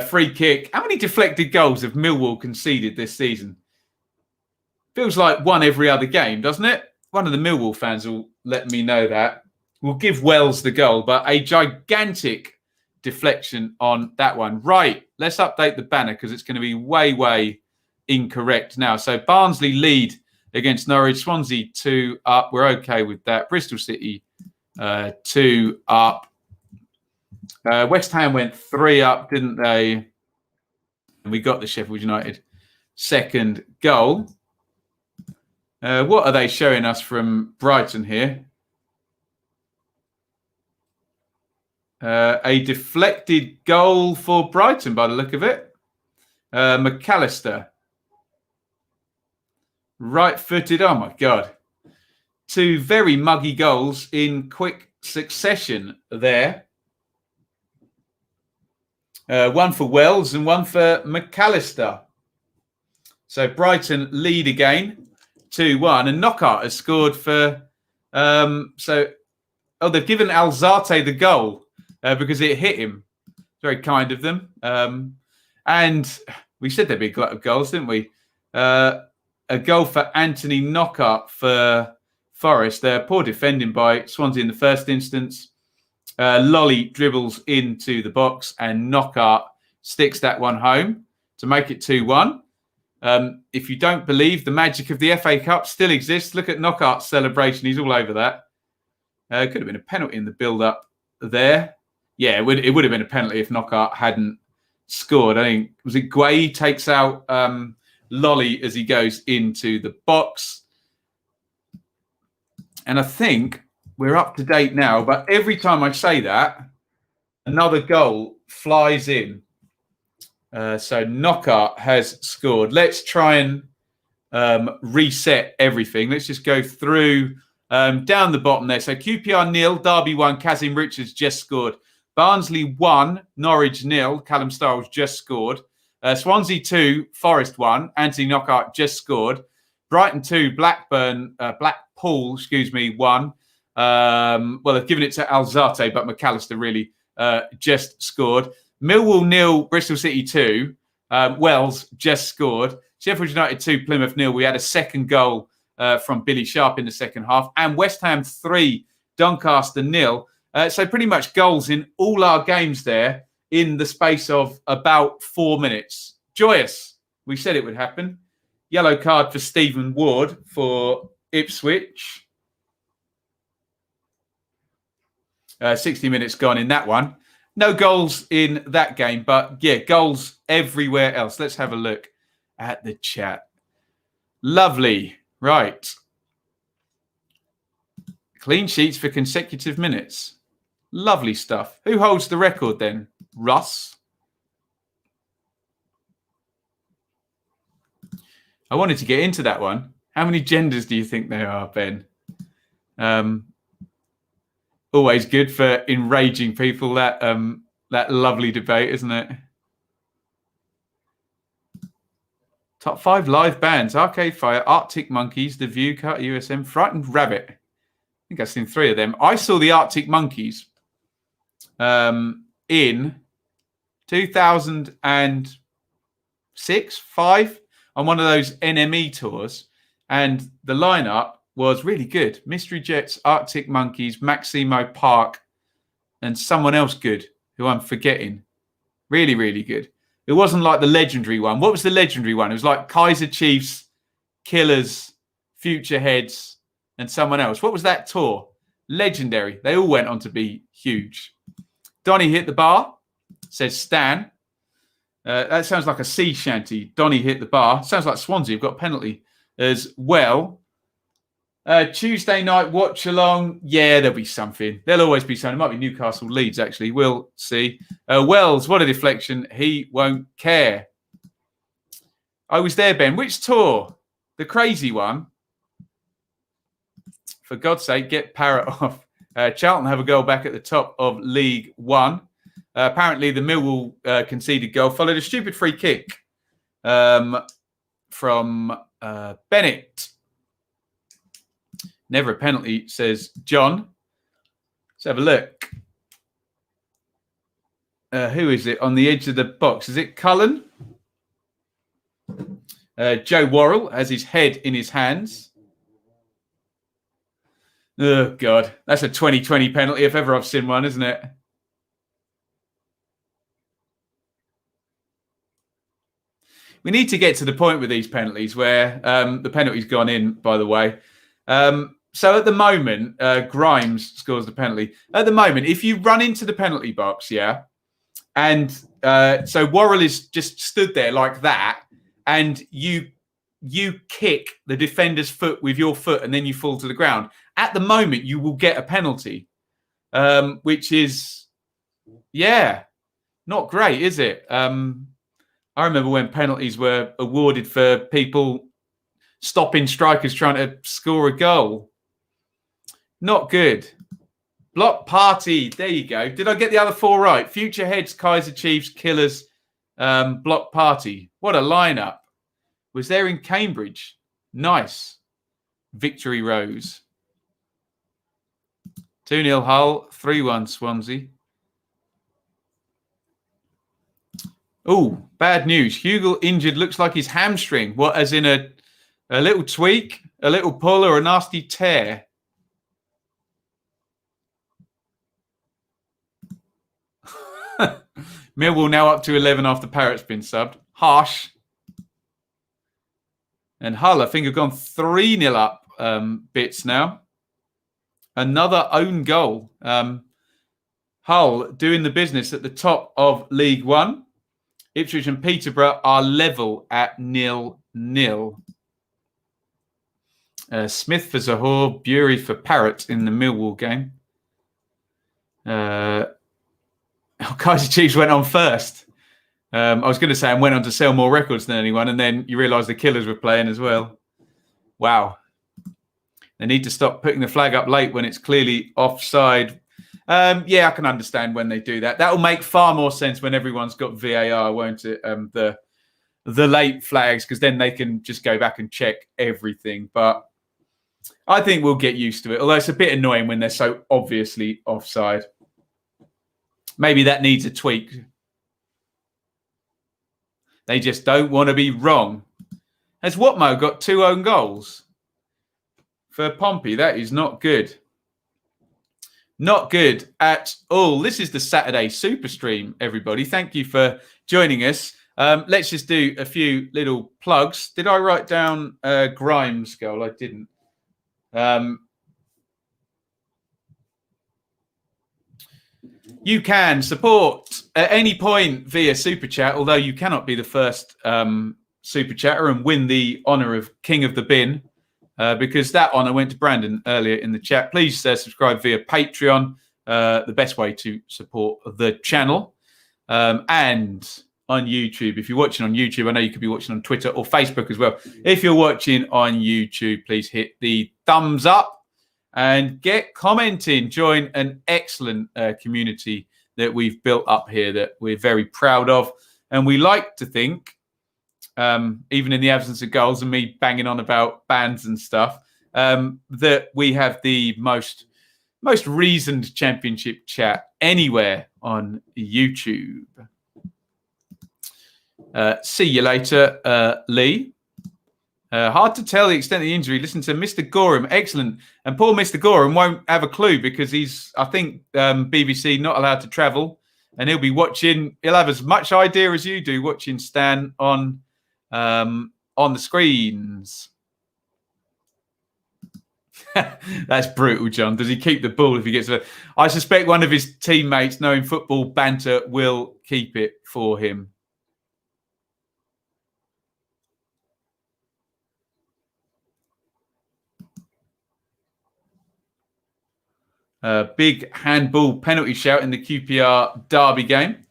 Free kick. How many deflected goals have Millwall conceded this season? Feels like one every other game, doesn't it? One of the Millwall fans will let me know that. We'll give Wells the goal, but a gigantic deflection on that one. Right, let's update the banner because it's going to be way, way incorrect now. So Barnsley lead against Norwich. Swansea 2 up. We're okay with that. Bristol City 2 up. West Ham went 3 up, didn't they? And we got the Sheffield United second goal. What are they showing us from Brighton here? A deflected goal for Brighton by the look of it. McAllister. Right-footed. Oh, my God. 2 very muggy goals in quick succession there. One for Wells and one for McAllister. So Brighton lead again, 2-1. And Knockout has scored for... they've given Auzathoth the goal because it hit him. Very kind of them. And we said there'd be a glut of goals, didn't we? A goal for Anthony Knockout for Forest. Poor defending by Swansea in the first instance. Lolly dribbles into the box and Knockout sticks that one home to make it 2-1. If you don't believe the magic of the FA Cup still exists, look at Knockout's celebration. He's all over that. Could have been a penalty in the build-up there. Yeah, it would have been a penalty if Knockout hadn't scored. I think, was it Guay takes out Lolly as he goes into the box. And I think we're up to date now, but every time I say that, another goal flies in. So Knockout has scored. Let's try and reset everything. Let's just go through down the bottom there. So QPR 0, Derby 1, Kazim Richards just scored. Barnsley 1, Norwich 0, Callum Styles just scored. Swansea 2, Forest 1, Anthony Knockout just scored. Brighton 2, Blackpool, 1. Well, they've given it to Auzathoth, but McAllister really just scored. Millwall 0, Bristol City 2. Wells just scored. Sheffield United 2, Plymouth 0. We had a second goal from Billy Sharp in the second half. And West Ham 3, Doncaster 0. So pretty much goals in all our games there in the space of about 4 minutes. Joyous. We said it would happen. Yellow card for Stephen Ward for Ipswich. 60 minutes gone in that one. No goals in that game, but yeah, goals everywhere else. Let's have a look at the chat. Lovely. Right. Clean sheets for consecutive minutes. Lovely stuff. Who holds the record then? Russ? I wanted to get into that one. How many genders do you think there are, Ben? Always good for enraging people, that lovely debate, isn't it? Top 5 live bands: Arcade Fire, Arctic Monkeys, The View, Cut USM, Frightened Rabbit. I think I've seen 3 of them. I saw the Arctic Monkeys in 2006, 5 on one of those NME tours, and the lineup was really good. Mystery Jets, Arctic Monkeys, Maximo Park, and someone else good who I'm forgetting. Really, really good. It wasn't like the legendary one. What was the legendary one? It was like Kaiser Chiefs, Killers, Future Heads, and someone else. What was that tour? Legendary. They all went on to be huge. Donny hit the bar, says Stan. That sounds like a sea shanty. Donny hit the bar. Sounds like Swansea have got a penalty as well. Tuesday night watch along. Yeah, there'll be something. There'll always be something. It might be Newcastle Leeds, actually. We'll see. Wells, what a deflection. He won't care. I was there, Ben. Which tour? The crazy one. For God's sake, get Parrott off. Charlton have a goal back at the top of League One. Apparently, the Millwall conceded goal followed a stupid free kick from Bennett. Never a penalty, says John. Let's have a look. Who is it on the edge of the box? Is it Cullen? Joe Worrell has his head in his hands. Oh, God. That's a 2020 penalty if ever I've seen one, isn't it? We need to get to the point with these penalties where the penalty's gone in, by the way. So at the moment, Grimes scores the penalty. At the moment, if you run into the penalty box, yeah, and so Worrell is just stood there like that, and you kick the defender's foot with your foot and then you fall to the ground, at the moment you will get a penalty, which is, not great, is it? I remember when penalties were awarded for people stopping strikers trying to score a goal. Not good. Block party. There you go. Did I get the other 4 right? Future Heads, Kaiser Chiefs, Killers, Block Party. What a lineup. Was there in Cambridge. Nice. Victory Rose. 2-0 Hull, 3-1 Swansea. Oh, bad news. Hugel injured, looks like his hamstring. What, as in a little tweak, a little pull, or a nasty tear? Millwall now up to 11 after Parrot's been subbed. Harsh. And Hull, I think, have gone 3-0 up bits now. Another own goal. Hull doing the business at the top of League One. Ipswich and Peterborough are level at 0-0. Smith for Zahor, Bury for Parrot in the Millwall game. Kaiser Chiefs went on first. I was going to say and went on to sell more records than anyone, and then you realise the Killers were playing as well. Wow. They need to stop putting the flag up late when it's clearly offside. I can understand when they do that. That will make far more sense when everyone's got VAR, won't it? The late flags, because then they can just go back and check everything. But I think we'll get used to it, although it's a bit annoying when they're so obviously offside. Maybe that needs a tweak. They just don't want to be wrong. Has Watmo got 2 own goals? For Pompey, that is not good. Not good at all. This is the Saturday Super Stream, everybody. Thank you for joining us. Let's just do a few little plugs. Did I write down Grimes goal? I didn't. You can support at any point via Super Chat, although you cannot be the first Super Chatter and win the honour of King of the Bin. Because that honour went to Brandon earlier in the chat. Please subscribe via Patreon, the best way to support the channel. And on YouTube, if you're watching on YouTube, I know you could be watching on Twitter or Facebook as well. If you're watching on YouTube, please hit the thumbs up and get commenting. Join an excellent community that we've built up here that we're very proud of. And we like to think, even in the absence of goals and me banging on about bands and stuff, that we have the most reasoned championship chat anywhere on YouTube. See you later, Lee. Hard to tell the extent of the injury. Listen to Mr. Gorham. Excellent. And poor Mr. Gorham won't have a clue because he's, I think, BBC not allowed to travel. And he'll be watching. He'll have as much idea as you do watching Stan on the screens. That's brutal, John. Does he keep the ball if he gets it? I suspect one of his teammates, knowing football banter, will keep it for him. Big handball penalty shout in the QPR derby game.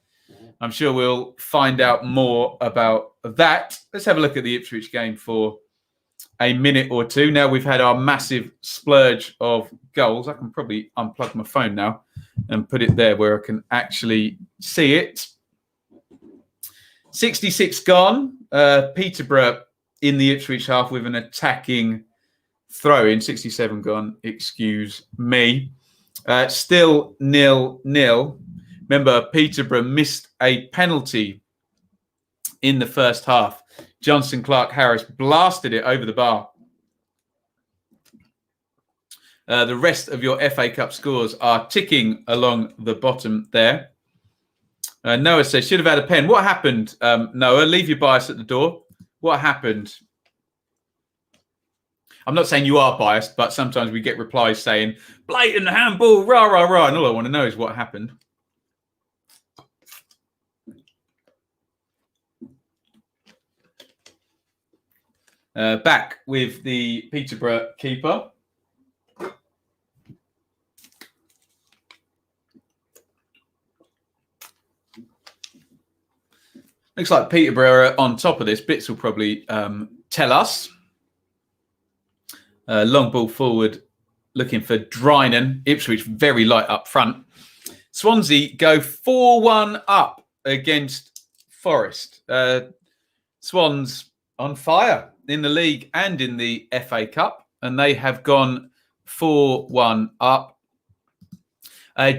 I'm sure we'll find out more about that. Let's have a look at the Ipswich game for a minute or two. Now we've had our massive splurge of goals. I can probably unplug my phone now and put it there where I can actually see it. 66 gone. Peterborough in the Ipswich half with an attacking throw-in. 67 gone. Excuse me. Still 0-0. Remember, Peterborough missed a penalty in the first half. Johnson Clark-Harris blasted it over the bar. The rest of your FA Cup scores are ticking along the bottom there. Noah says, should have had a pen. What happened, Noah? Leave your bias at the door. What happened? I'm not saying you are biased, but sometimes we get replies saying, blatant handball, rah, rah, rah. And all I want to know is what happened. Back with the Peterborough keeper. Looks like Peterborough are on top of this. Bits will probably tell us. Long ball forward, looking for Drynan. Ipswich very light up front. Swansea go 4-1 up against Forest. Swans on fire in the league and in the FA Cup, and they have gone 4-1 up.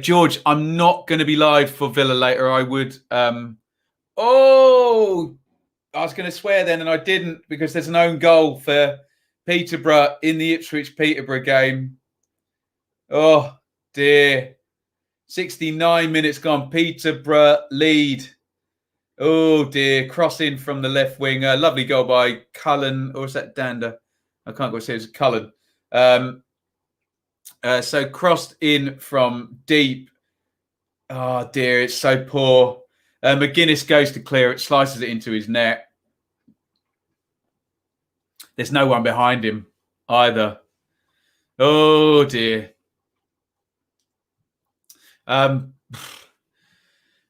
George, I'm not going to be live for Villa later. I would. I was going to swear then, and I didn't because there's an own goal for Peterborough in the Ipswich-Peterborough game. Oh, dear. 69 minutes gone. Peterborough lead. Oh, dear. Crossing from the left wing. Lovely goal by Cullen. Or is that Dander? I can't go say it's Cullen. So crossed in from deep. Oh, dear. It's so poor. McGuinness goes to clear it, slices it into his net. There's no one behind him either. Oh, dear. Oh,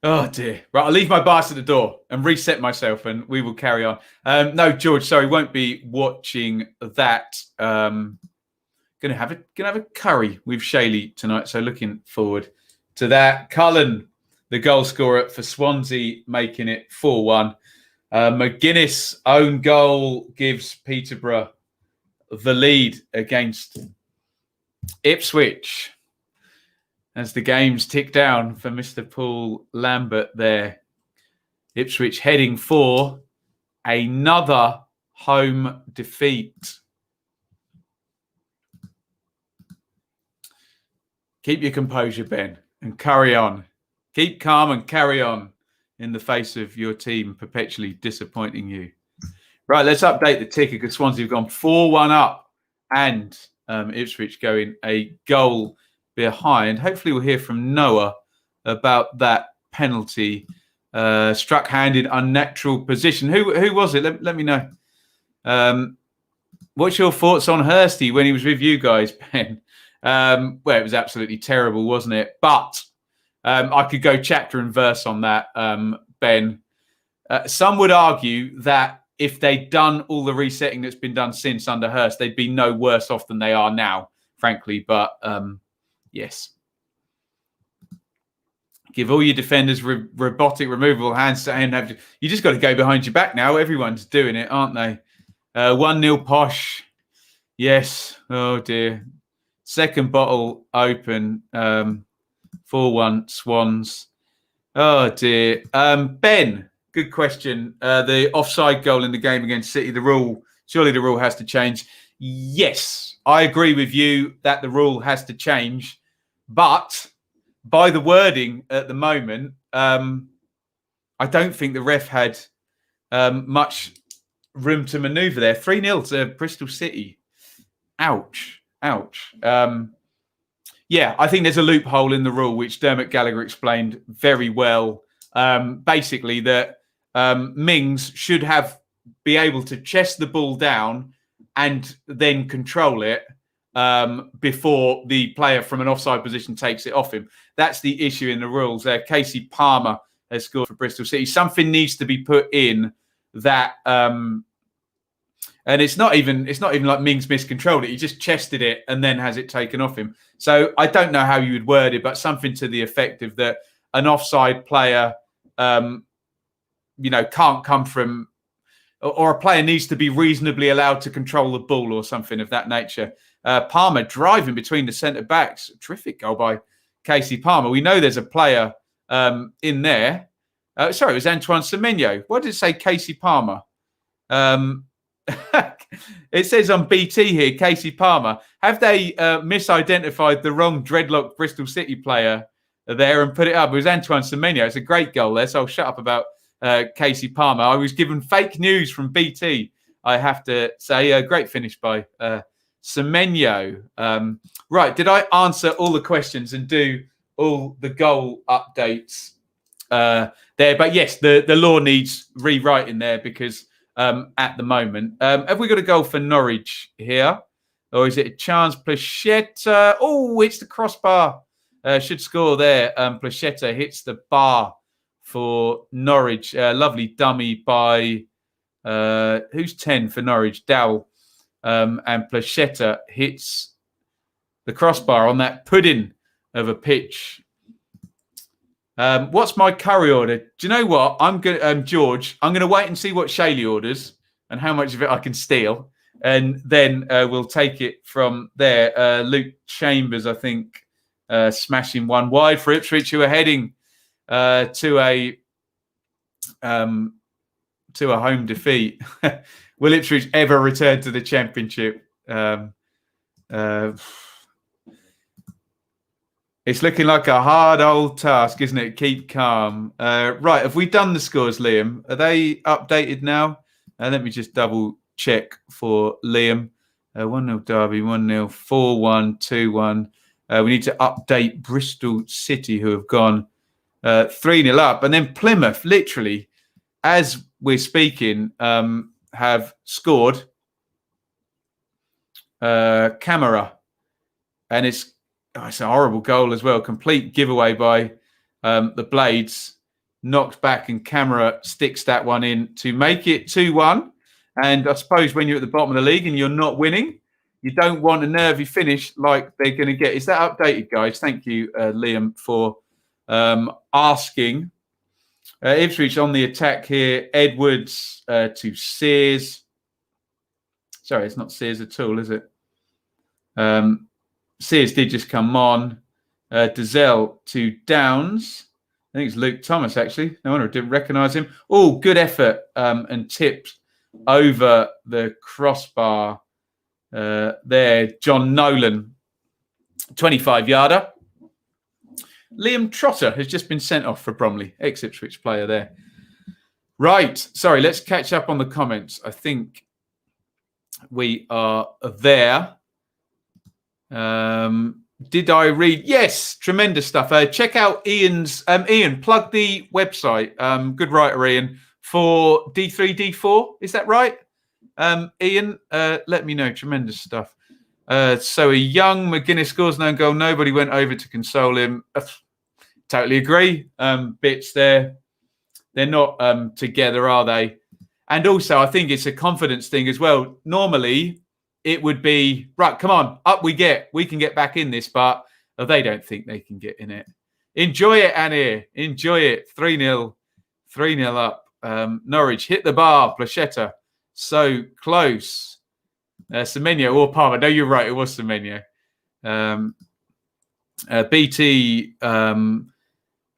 dear. Right, I'll leave my bias at the door and reset myself and we will carry on. No, George, sorry, won't be watching that. Gonna have a curry with Shaylee tonight, so looking forward to that. Cullen, the goal scorer for Swansea, making it 4-1. McGuinness' own goal gives Peterborough the lead against Ipswich as the games tick down for Mr. Paul Lambert there. Ipswich heading for another home defeat. Keep your composure, Ben, and carry on. Keep calm and carry on in the face of your team perpetually disappointing you. Right, let's update the ticker because Swansea have gone 4-1 up and Ipswich going a goal behind. Hopefully we'll hear from Noah about that penalty. Struck handed, unnatural position. Who was it? Let me know. What's your thoughts on Hursty when he was with you guys, Ben? Well, it was absolutely terrible, wasn't it? But I could go chapter and verse on that, Ben. Some would argue that if they'd done all the resetting that's been done since under Hurst, they'd be no worse off than they are now, frankly. But yes. Give all your defenders robotic removable hands to hand. You just got to go behind your back now. Everyone's doing it, aren't they? 1-0 Posh. Yes. Oh, dear. Second bottle open. 4-1 Swans. Oh, dear. Ben, good question. The offside goal in the game against City, surely the rule has to change. Yes, I agree with you that the rule has to change. But by the wording at the moment, I don't think the ref had much room to manoeuvre there. 3-0 to Bristol City. Ouch. Ouch. Yeah, I think there's a loophole in the rule, which Dermot Gallagher explained very well. Basically, that Mings should be able to chest the ball down and then control it before the player from an offside position takes it off him. That's the issue in the rules there. Casey Palmer has scored for Bristol City. Something needs to be put in that... and it's not even like Mings miscontrolled it. He just chested it and then has it taken off him. So I don't know how you would word it, but something to the effect of that an offside player, can't come from, or a player needs to be reasonably allowed to control the ball or something of that nature. Palmer driving between the centre backs. Terrific goal by Casey Palmer. We know there's a player in there. Sorry, it was Antoine Semenyo. What did it say, Casey Palmer? It says on BT here, Casey Palmer. Have they misidentified the wrong dreadlock Bristol City player there and put it up? It was Antoine Semenyo. It's a great goal there, so I'll shut up about Casey Palmer. I was given fake news from BT, I have to say. A great finish by Semenyo. Right, did I answer all the questions and do all the goal updates there? But yes, the law needs rewriting there because at the moment. Have we got a goal for Norwich here? Or is it a chance? Plachetta. Oh, it's the crossbar. Should score there. Plachetta hits the bar for Norwich. Lovely dummy by who's 10 for Norwich? Dowell. And Plachetta hits the crossbar on that pudding of a pitch. What's my curry order? Do you know what? I'm going, George. I'm going to wait and see what Shaylee orders and how much of it I can steal, and then we'll take it from there. Luke Chambers, I think, smashing one wide for Ipswich, who are heading to a home defeat. Will Ipswich ever return to the Championship? It's looking like a hard old task, isn't it? Keep calm. Right, have we done the scores, Liam? Are they updated now? Let me just double check for Liam. 1-0 Derby, 1-0, 4-1, 2-1. We need to update Bristol City, who have gone 3-0 up. And then Plymouth, literally, as we're speaking, have scored Camera. And it's a horrible goal as well. Complete giveaway by the Blades. Knocked back, and Camera sticks that one in to make it 2-1. And I suppose when you're at the bottom of the league and you're not winning, you don't want a nervy finish like they're going to get. Is that updated, guys? Thank you, Liam, for asking. Ipswich on the attack here. Edwards to Sears. Sorry, it's not Sears at all, is it? Sears did just come on. Dazelle to Downs. I think it's Luke Thomas, actually. No wonder I didn't recognise him. Oh, good effort and tipped over the crossbar there. John Nolan, 25-yarder. Liam Trotter has just been sent off for Bromley. Ex-Ipswich player there. Right. Sorry, let's catch up on the comments. I think we are there. Did I read? Yes, tremendous stuff. Check out Iain's. Iain, plug the website. Good writer, Iain, for D3, D4. Is that right? Iain, let me know. Tremendous stuff. So a young McGuinness scores no goal. Nobody went over to console him. Totally agree. Bits there. They're not together, are they? And also, I think it's a confidence thing as well. Normally, it would be, right, come on, up we get. We can get back in this, but they don't think they can get in it. Enjoy it, Annie. Enjoy it. 3-0. 3-0 up. Norwich hit the bar. Plachetta. So close. Semenyo or Palmer. No, you're right. It was Semenyo. BT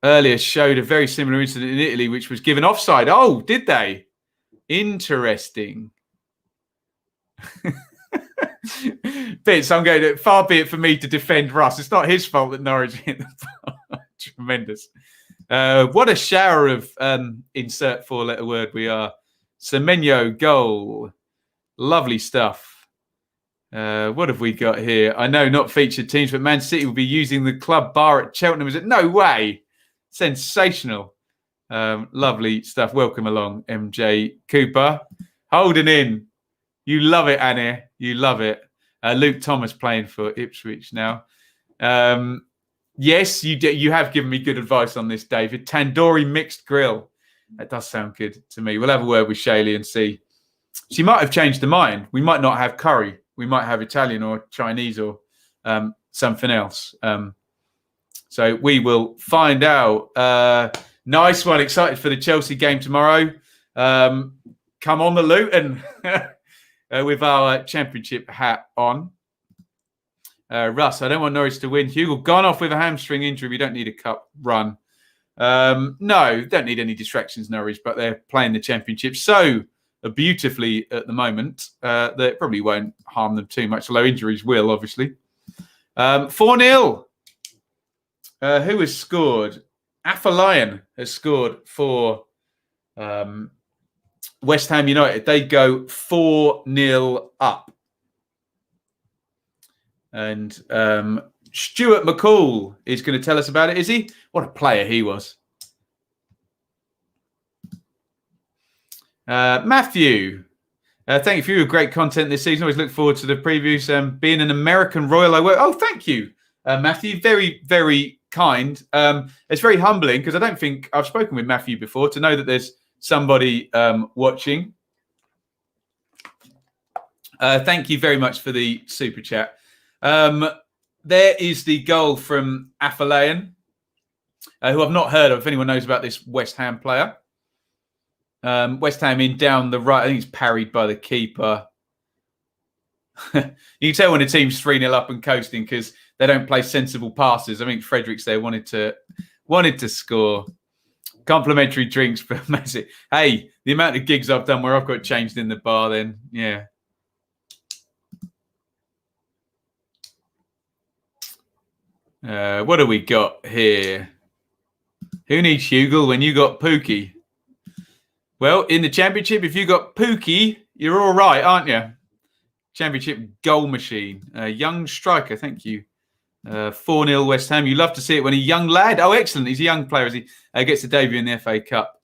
earlier showed a very similar incident in Italy, which was given offside. Oh, did they? Interesting. Bits, I'm going to, far be it for me to defend Russ. It's not his fault that Norwich hit the bar. Tremendous. What a shower of insert four-letter word we are. Semenyo goal. Lovely stuff. What have we got here? I know not featured teams, but Man City will be using the club bar at Cheltenham. Is it? No way. Sensational. Lovely stuff. Welcome along, MJ Cooper. Holding in. You love it, Annie. You love it. Luke Thomas playing for Ipswich now. Yes, you have given me good advice on this, David. Tandoori mixed grill. That does sound good to me. We'll have a word with Shaylee and see. She might have changed her mind. We might not have curry. We might have Italian or Chinese or something else. So we will find out. Nice one. Excited for the Chelsea game tomorrow. Come on the Luton. With our championship hat on. Russ, I don't want Norwich to win. Hugo gone off with a hamstring injury. We don't need a cup run. No, don't need any distractions, Norwich, but they're playing the championship so beautifully at the moment that it probably won't harm them too much, although injuries will, obviously. 4-0. Who has scored? Afolayan has scored for West Ham United. They go 4-0 up. And Stuart McCall is going to tell us about it, is he? What a player he was. Matthew, thank you for your great content this season. Always look forward to the previews. Being an American Royal, I work. Oh, thank you, Matthew. Very, very kind. It's very humbling because I don't think I've spoken with Matthew before to know that there's somebody watching. Thank you very much for the super chat. There is the goal from Afolayan, who I've not heard of. If anyone knows about this West Ham player. West Ham in down the right. I think it's parried by the keeper. You can tell when a team's 3-0 up and coasting because they don't play sensible passes. I think Fredericks there wanted to score. Complimentary drinks for Messi. Hey, the amount of gigs I've done where I've got changed in the bar, then yeah. What do we got here? Who needs Hugel when you got Pookie? Well, in the Championship, if you got Pookie, you're all right, aren't you? Championship goal machine. Young striker, thank you. 4-0 West Ham. You love to see it when a young lad. Oh, excellent. He's a young player as he gets a debut in the FA Cup.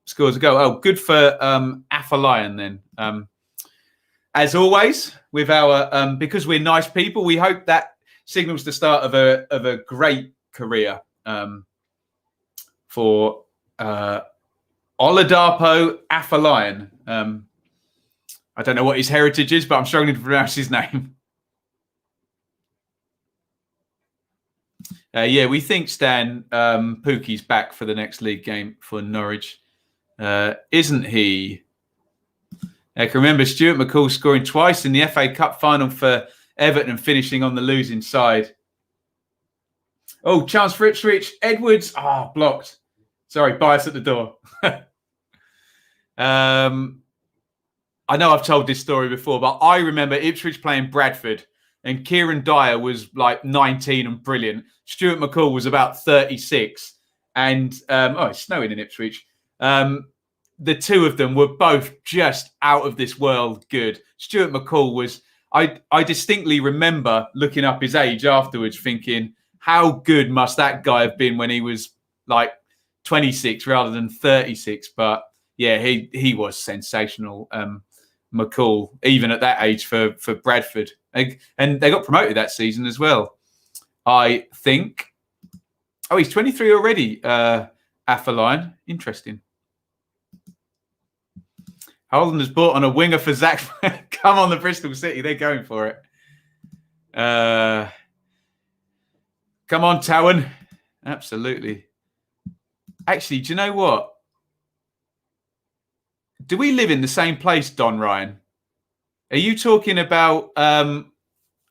Scores a goal. Oh, good for Afolayan then. As always, with our because we're nice people, we hope that signals the start of a great career for Oladapo Afolayan. I don't know what his heritage is, but I'm struggling to pronounce his name. Yeah, we think Stan Pookie's back for the next league game for Norwich, isn't he? I can remember Stuart McCall scoring twice in the FA Cup final for Everton and finishing on the losing side. Oh, chance for Ipswich. Edwards. Blocked. Sorry, bias at the door. I know I've told this story before, but I remember Ipswich playing Bradford and Kieran Dyer was like 19 and brilliant. Stuart McCall was about 36 and it's snowing in Ipswich. The two of them were both just out of this world good. Stuart McCall was, I distinctly remember looking up his age afterwards thinking, how good must that guy have been when he was like 26 rather than 36? But yeah, he was sensational. McCall, even at that age for Bradford. And they got promoted that season as well, I think. Oh, he's 23 already, Afolayan. Interesting. Holden has bought on a winger for Zach. Come on, the Bristol City. They're going for it. Come on, Towan. Absolutely. Actually, do you know what? Do we live in the same place, Don Ryan? Are you talking about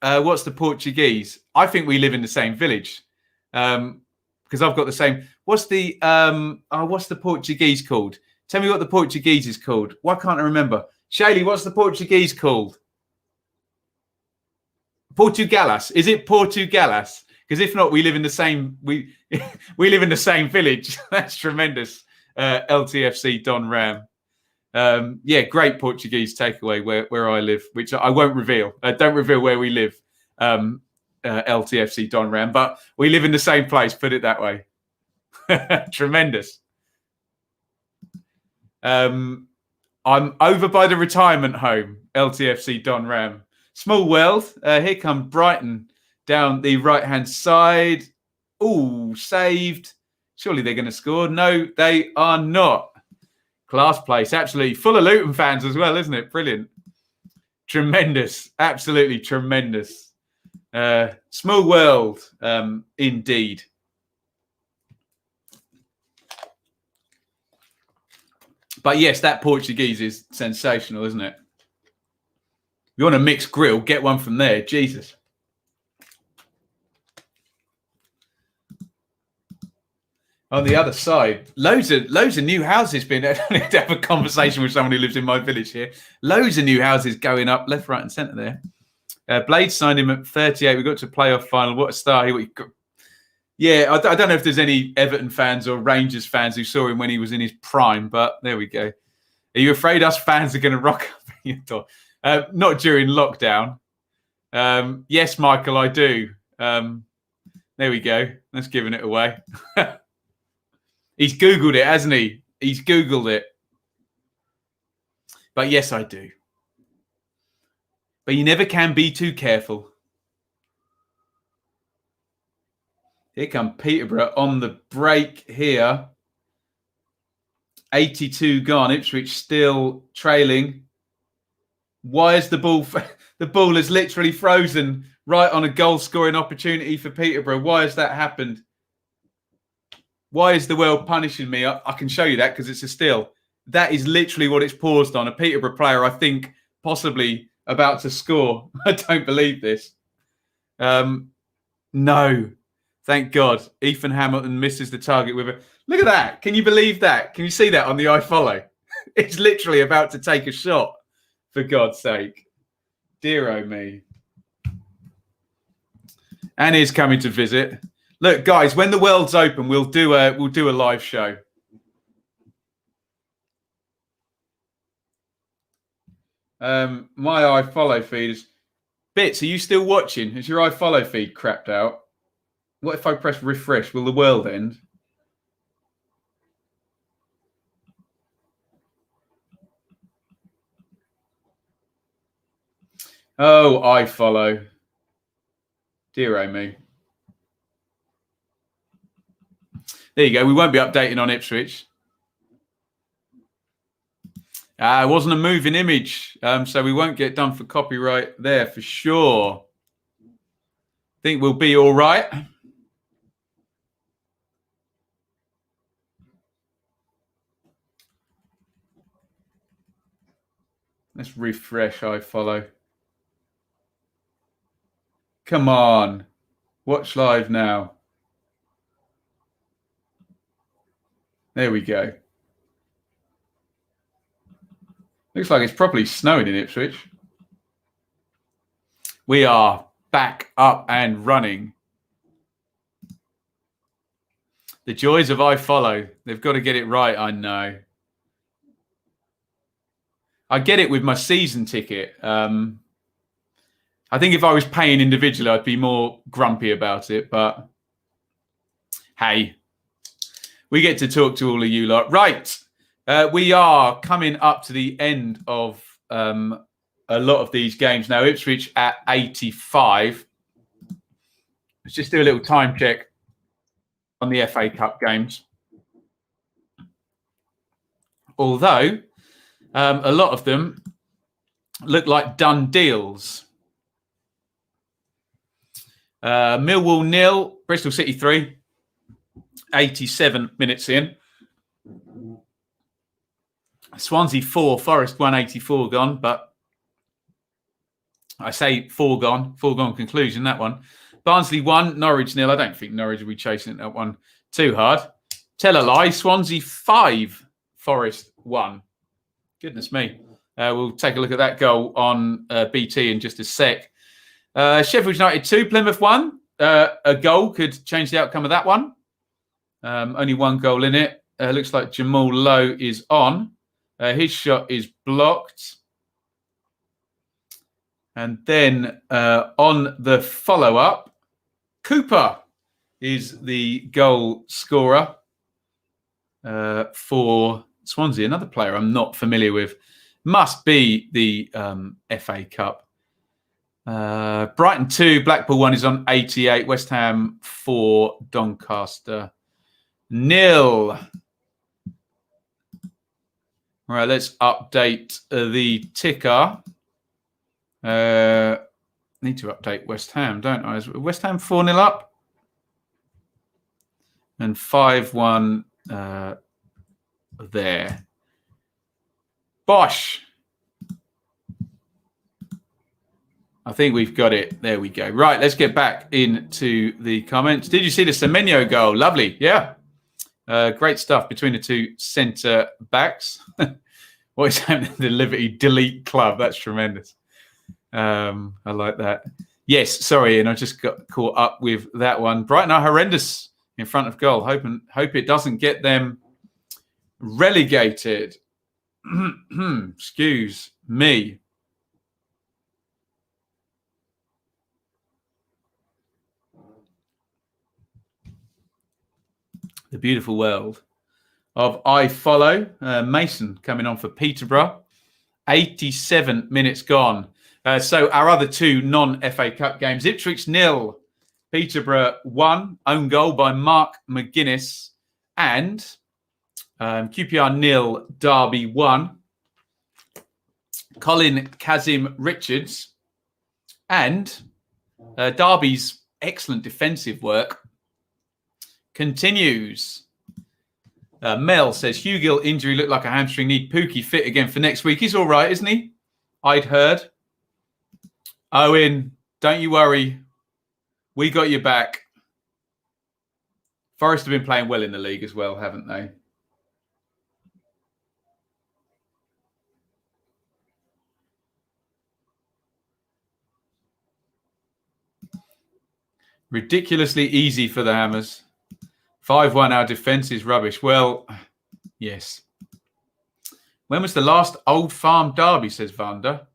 what's the Portuguese? I think we live in the same village because I've got the same. What's the Portuguese called? Tell me what the Portuguese is called. Why can't I remember? Shaylee, what's the Portuguese called? Portugalas. Is it Portugalas? Because if not, we live in the same. We live in the same village. That's tremendous. LTFC Don Ram. Yeah, great Portuguese takeaway where I live, which I won't reveal. Don't reveal where we live, LTFC Don Ram, but we live in the same place, put it that way. Tremendous. I'm over by the retirement home, LTFC Don Ram. Small world. Here come Brighton down the right-hand side. Oh, saved. Surely they're going to score. No, they are not. Class place, absolutely. Full of Luton fans as well, isn't it? Brilliant. Tremendous. Absolutely tremendous. Small world, indeed. But yes, that Portuguese is sensational, isn't it? If you want a mixed grill, get one from there. Jesus. On the other side, loads of new houses being. I need to have a conversation with someone who lives in my village here. Loads of new houses going up left, right, and centre there. Blade signed him at 38. We got to playoff final. What a star! Yeah, I don't know if there's any Everton fans or Rangers fans who saw him when he was in his prime, but there we go. Are you afraid us fans are going to rock up at your door? Not during lockdown. Yes, Michael, I do. There we go. That's giving it away. He's Googled it, hasn't he? He's Googled it. But yes, I do. But you never can be too careful. Here come Peterborough on the break here. 82 gone. Ipswich still trailing. Why is the ball... The ball is literally frozen right on a goal-scoring opportunity for Peterborough. Why has that happened? Why is the world punishing me? I can show you that because it's a still. That is literally what it's paused on. A Peterborough player, I think, possibly about to score. I don't believe this. No. Thank God. Ethan Hamilton misses the target with a... Look at that. Can you believe that? Can you see that on the iFollow? It's literally about to take a shot, for God's sake. Dear oh me. And he's coming to visit. Look, guys, when the world's open, we'll do a live show. My iFollow feed is... Bits, are you still watching? Is your iFollow feed crapped out? What if I press refresh? Will the world end? Oh, iFollow. Dear oh me. There you go. We won't be updating on Ipswich. It wasn't a moving image, so we won't get done for copyright there for sure. Think we'll be all right. Let's refresh iFollow. Come on. Watch live now. There we go. Looks like it's properly snowing in Ipswich. We are back up and running. The joys of iFollow. They've got to get it right, I know. I get it with my season ticket. I think if I was paying individually, I'd be more grumpy about it. But hey, we get to talk to all of you lot. Right. We are coming up to the end of a lot of these games now. Ipswich at 85. Let's just do a little time check on the FA Cup games. Although a lot of them look like done deals. Millwall 0, Bristol City 3, 87 minutes in. Swansea 4, Forest 184 gone, but I say foregone conclusion, that one. Barnsley 1, Norwich 0. I don't think Norwich will be chasing that one too hard. Tell a lie, Swansea 5, Forest 1. Goodness me. We'll take a look at that goal on BT in just a sec. Sheffield United 2, Plymouth 1. A goal could change the outcome of that one. Only one goal in it. Looks like Jamal Lowe is on. His shot is blocked. And then on the follow-up, Cooper is the goal scorer for Swansea. Another player I'm not familiar with. Must be the FA Cup. Brighton 2, Blackpool 1 is on 88. West Ham 4, Doncaster 0. All right, let's update the ticker. Need to update West Ham, don't I? Is West Ham 4-0 up? And 5-1 there. Bosh. I think we've got it. There we go. Right, let's get back into the comments. Did you see the Semenyo goal? Lovely. Yeah. Great stuff between the two centre backs. What is happening to the Liberty Delete Club? That's tremendous. I like that. Yes, sorry, and I just got caught up with that one. Brighton are horrendous in front of goal. Hope it doesn't get them relegated. Excuse me. The beautiful world of iFollow. Mason coming on for Peterborough. 87 minutes gone. So our other two non-FA Cup games, Ipswich 0, Peterborough 1, own goal by Mark McGuinness, and QPR 0, Derby 1, Colin Kazim Richards, and Derby's excellent defensive work continues. Mel says, Hugill injury looked like a hamstring, need Pookie fit again for next week. He's all right, isn't he? I'd heard. Owen, don't you worry. We got your back. Forest have been playing well in the league as well, haven't they? Ridiculously easy for the Hammers. 5-1, our defence is rubbish. Well, yes. When was the last Old Farm derby, says Vanda?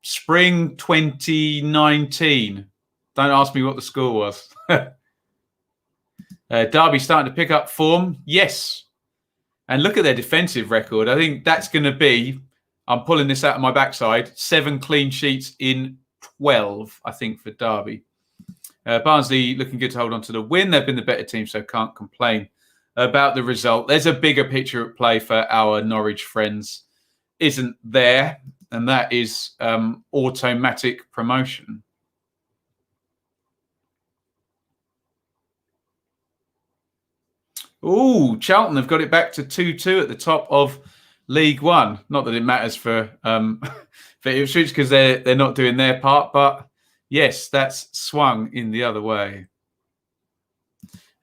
Spring 2019. Don't ask me what the score was. Derby starting to pick up form. Yes. And look at their defensive record. I think that's going to be, I'm pulling this out of my backside, 7 clean sheets in 12, I think, for Derby. Barnsley looking good to hold on to the win. They've been the better team, so can't complain about the result. There's a bigger picture at play for our Norwich friends, isn't there? And that is automatic promotion. Oh, Charlton have got it back to 2-2 at the top of League One. Not that it matters for Ipswich because they're not doing their part, but yes, that's swung in the other way.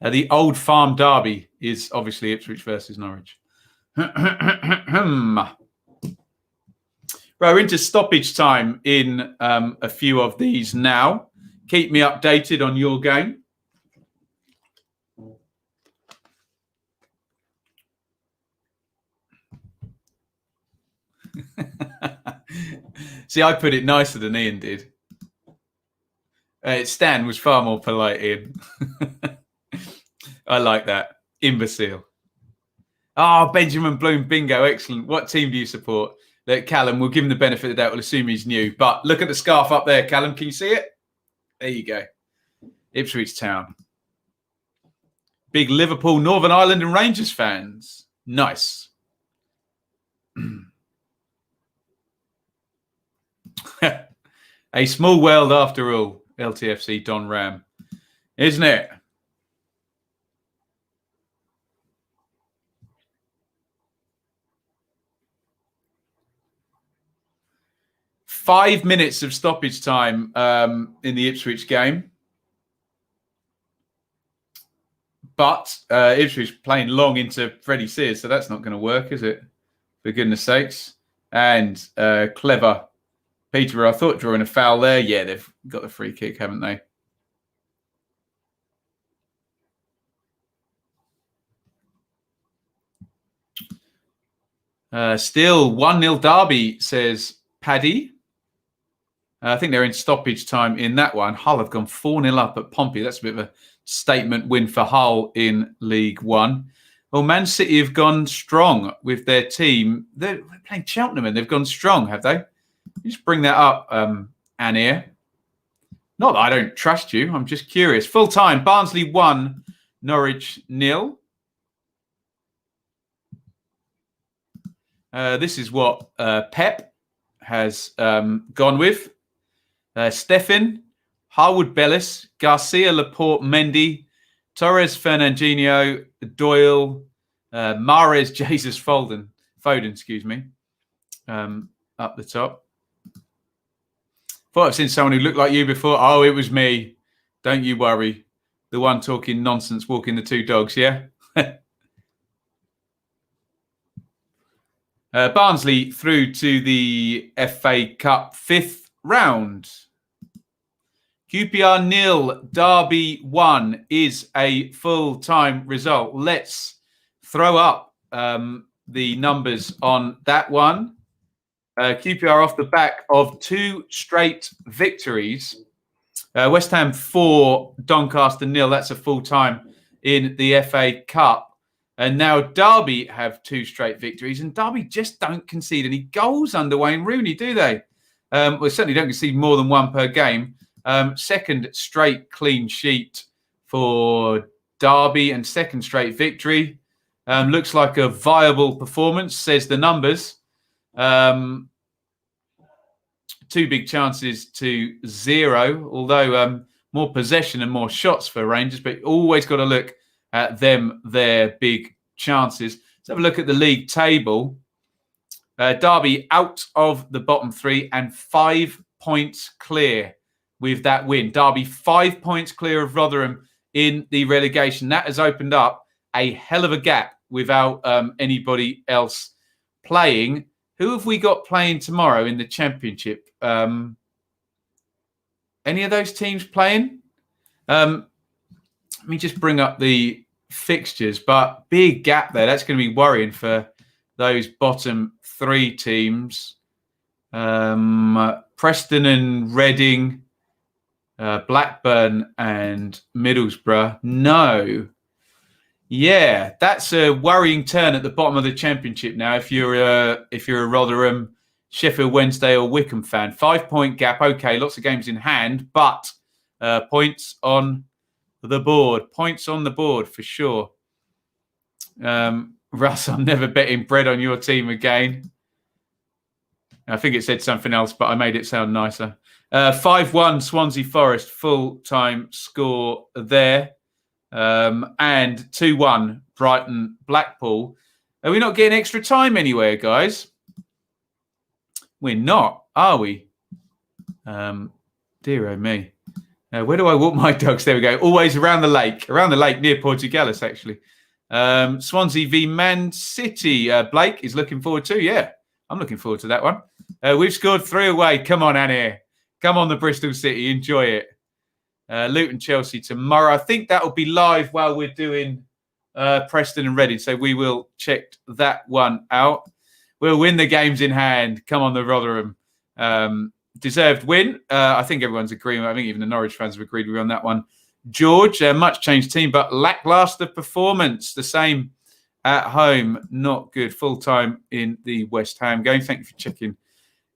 The Old Farm derby is obviously Ipswich versus Norwich. Right, we're into stoppage time in a few of these now. Keep me updated on your game. See, I put it nicer than Iain did. Stan was far more polite, Iain. I like that. Imbecile. Oh, Benjamin Bloom, bingo, excellent. What team do you support? Callum, we'll give him the benefit of the doubt. We'll assume he's new. But look at the scarf up there, Callum. Can you see it? There you go. Ipswich Town. Big Liverpool, Northern Ireland and Rangers fans. Nice. A small world after all, LTFC Don Ram. Isn't it? Five minutes of stoppage time in the Ipswich game. But Ipswich playing long into Freddie Sears, so that's not going to work, is it? For goodness sakes. And clever Peterborough, I thought, drawing a foul there. Yeah, they've got the free kick, haven't they? Still 1-0 Derby, says Paddy. I think they're in stoppage time in that one. Hull have gone 4-0 up at Pompey. That's a bit of a statement win for Hull in League One. Well, Man City have gone strong with their team. They're playing Cheltenham and they've gone strong, have they? Just bring that up, Anir. Not that I don't trust you. I'm just curious. Full time, Barnsley 1, Norwich 0. This is what Pep has gone with. Stefan, Harwood Bellis, Garcia, Laporte, Mendy, Torres, Fernandinho, Doyle, Mahrez, Jesus, Foden, excuse me, up the top. Thought I've seen someone who looked like you before. Oh, it was me. Don't you worry. The one talking nonsense, walking the two dogs, yeah? Barnsley through to the FA Cup 5th round. QPR 0, Derby 1 is a full-time result. Let's throw up the numbers on that one. QPR off the back of 2 straight victories. West Ham 4, Doncaster 0. That's a full-time in the FA Cup. And now Derby have 2 straight victories, and Derby just don't concede any goals under Wayne Rooney, do they? Well, certainly don't concede more than 1 per game. Second straight clean sheet for Derby and second straight victory. Looks like a viable performance, says the numbers. 2 big chances to 0, although more possession and more shots for Rangers, but always got to look at their big chances. Let's have a look at the league table. Derby out of the bottom 3 and 5 points clear with that win. Derby 5 points clear of Rotherham in the relegation. That has opened up a hell of a gap without anybody else playing. Who have we got playing tomorrow in the Championship? Any of those teams playing? Let me just bring up the fixtures, but big gap there. That's going to be worrying for those bottom 3 teams. Preston and Reading, Blackburn and Middlesbrough. No. Yeah, that's a worrying turn at the bottom of the Championship now. If you're a Rotherham, Sheffield Wednesday or Wickham fan, 5-point gap. Okay, lots of games in hand, but points on the board. Points on the board for sure. Russ, I'm never betting bread on your team again. I think it said something else, but I made it sound nicer. 5-1 Swansea Forest, full-time score there. And 2-1 Brighton Blackpool. Are we not getting extra time anywhere, guys? We're not, are we? Dear oh me. Where do I walk my dogs? There we go. Always around the lake near Portugalis, actually. Swansea v Man City. Blake is looking forward to. Yeah, I'm looking forward to that one. We've scored 3 away. Come on, Annie. Come on, the Bristol City. Enjoy it. Luton Chelsea tomorrow. I think that will be live while we're doing Preston and Reading. So we will check that one out. We'll win the games in hand. Come on, the Rotherham. Deserved win. I think everyone's agreeing. I think even the Norwich fans have agreed with me on that one. George, much changed team, but lackluster performance. The same at home. Not good. Full time in the West Ham game. Thank you for checking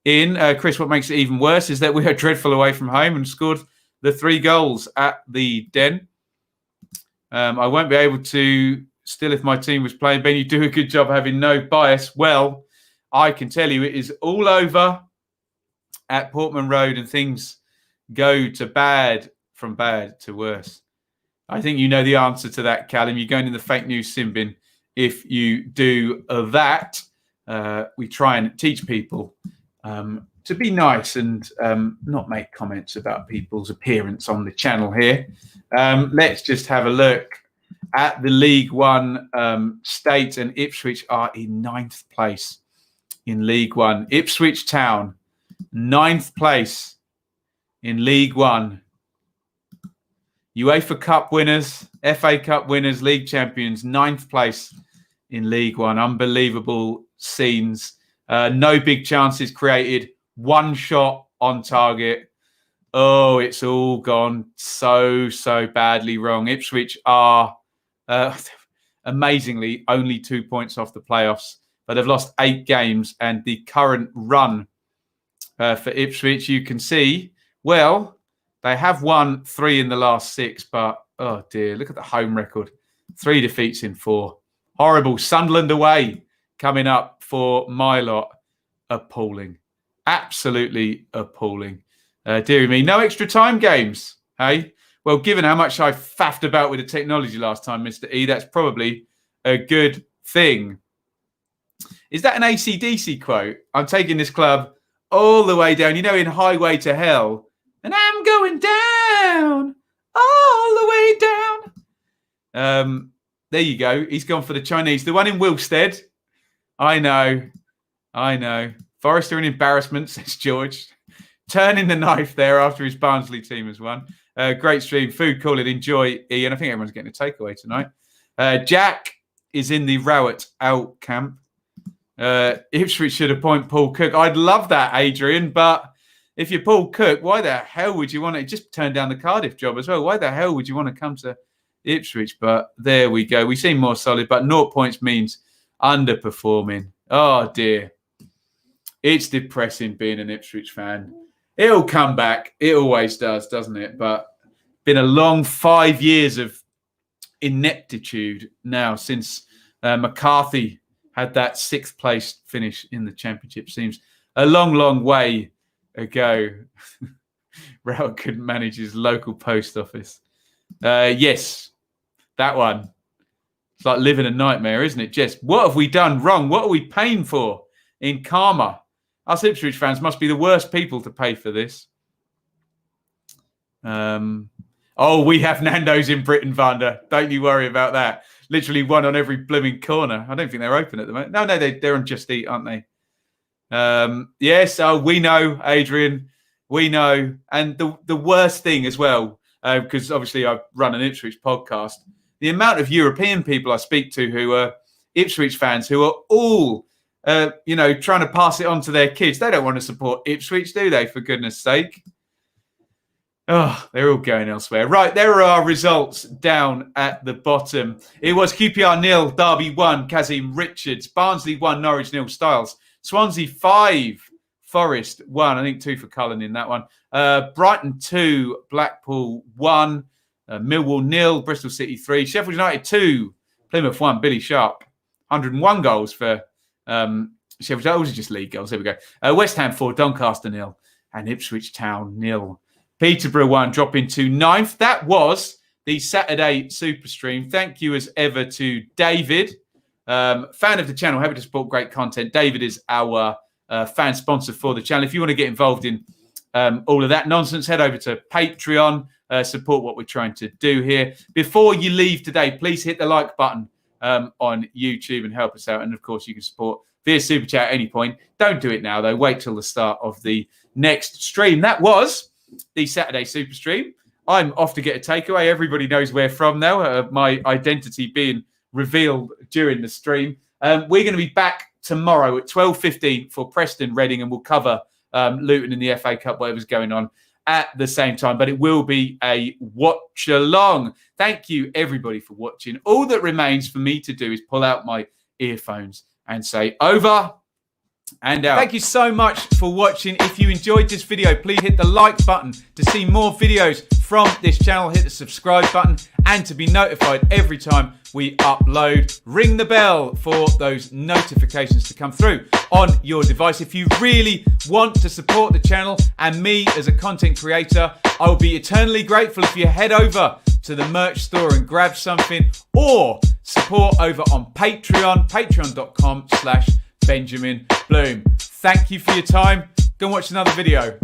in. Chris, what makes it even worse is that we are dreadful away from home and scored the 3 goals at the Den. I won't be able to still if my team was playing. Ben, you do a good job having no bias. Well, I can tell you it is all over at Portman Road and things go from bad to worse. I think you know the answer to that, Callum. You're going in the fake news sin bin if you do that. We try and teach people to be nice and not make comments about people's appearance on the channel here. Let's just have a look at the League One state, and Ipswich are in 9th place in League One. Ipswich Town, 9th place in League One. UEFA Cup winners, FA Cup winners, League champions, 9th place in League One. Unbelievable scenes. No big chances created. 1 shot on target. Oh, it's all gone so badly wrong. Ipswich are amazingly only 2 points off the playoffs, but they've lost 8 games. And the current run for Ipswich, you can see, well, they have won 3 in the last 6, but oh dear, look at the home record. 3 defeats in 4. Horrible. Sunderland away coming up for my lot. Appalling. Absolutely appalling. Dear me, no extra time games, hey? Well, given how much I faffed about with the technology last time, Mr. E, that's probably a good thing. Is that an AC/DC quote? I'm taking this club all the way down, in Highway to Hell, and I'm going down, all the way down. There you go. He's gone for the Chinese. The one in Wilstead. I know. Forrester an embarrassment, says George. Turning the knife there after his Barnsley team has won. Great stream. Food, call it. Enjoy, Iain. I think everyone's getting a takeaway tonight. Jack is in the Rowett out camp. Ipswich should appoint Paul Cook. I'd love that, Adrian, but if you're Paul Cook, why the hell would you want to just turn down the Cardiff job as well? Why the hell would you want to come to Ipswich, but there we go. We seem more solid, but 0 points means underperforming. Oh, dear. It's depressing being an Ipswich fan. It'll come back. It always does, doesn't it? But been a long 5 years of ineptitude now since McCarthy had that 6th place finish in the Championship. Seems a long, long way ago. Raoul couldn't manage his local post office. Yes, that one. It's like living a nightmare, isn't it, Jess? What have we done wrong? What are we paying for in karma? Us Ipswich fans must be the worst people to pay for this. We have Nando's in Britain, Vanda. Don't you worry about that. Literally one on every blooming corner. I don't think they're open at the moment. No, they're on Just Eat, aren't they? Yes, we know, Adrian. We know. And the worst thing as well, because obviously I run an Ipswich podcast, the amount of European people I speak to who are Ipswich fans who are all, trying to pass it on to their kids. They don't want to support Ipswich, do they, for goodness sake? Oh, they're all going elsewhere. Right, there are our results down at the bottom. It was QPR 0, Derby 1, Kazim Richards. Barnsley 1, Norwich 0, Styles. Swansea 5, Forest 1. I think 2 for Cullen in that one. Brighton 2, Blackpool 1. Millwall 0, Bristol City 3. Sheffield United 2, Plymouth 1. Billy Sharp. 101 goals for Sheffield United. Those are just league goals. There we go. West Ham 4, Doncaster 0. And Ipswich Town 0. Peterborough 1, dropping to 9th. That was the Saturday Super Stream. Thank you as ever to David, fan of the channel, happy to support great content. David is our fan sponsor for the channel. If you want to get involved in all of that nonsense, head over to Patreon, support what we're trying to do here. Before you leave today, please hit the like button on YouTube and help us out. And of course, you can support via Super Chat at any point. Don't do it now, though. Wait till the start of the next stream. That was the Saturday Super Stream. I'm off to get a takeaway. Everybody knows where from now. My identity being revealed during the stream. We're going to be back tomorrow at 12:15 for Preston Reading, and we'll cover Luton in the FA Cup, whatever's going on at the same time. But it will be a watch along. Thank you, everybody, for watching. All that remains for me to do is pull out my earphones and say over and out. Thank you so much for watching. If you enjoyed this video, please hit the like button to see more videos from this channel. Hit the subscribe button and to be notified every time we upload. Ring the bell for those notifications to come through on your device. If you really want to support the channel and me as a content creator, I will be eternally grateful if you head over to the merch store and grab something, or support over on Patreon, patreon.com/Benjamin Bloom. Thank you for your time. Go and watch another video.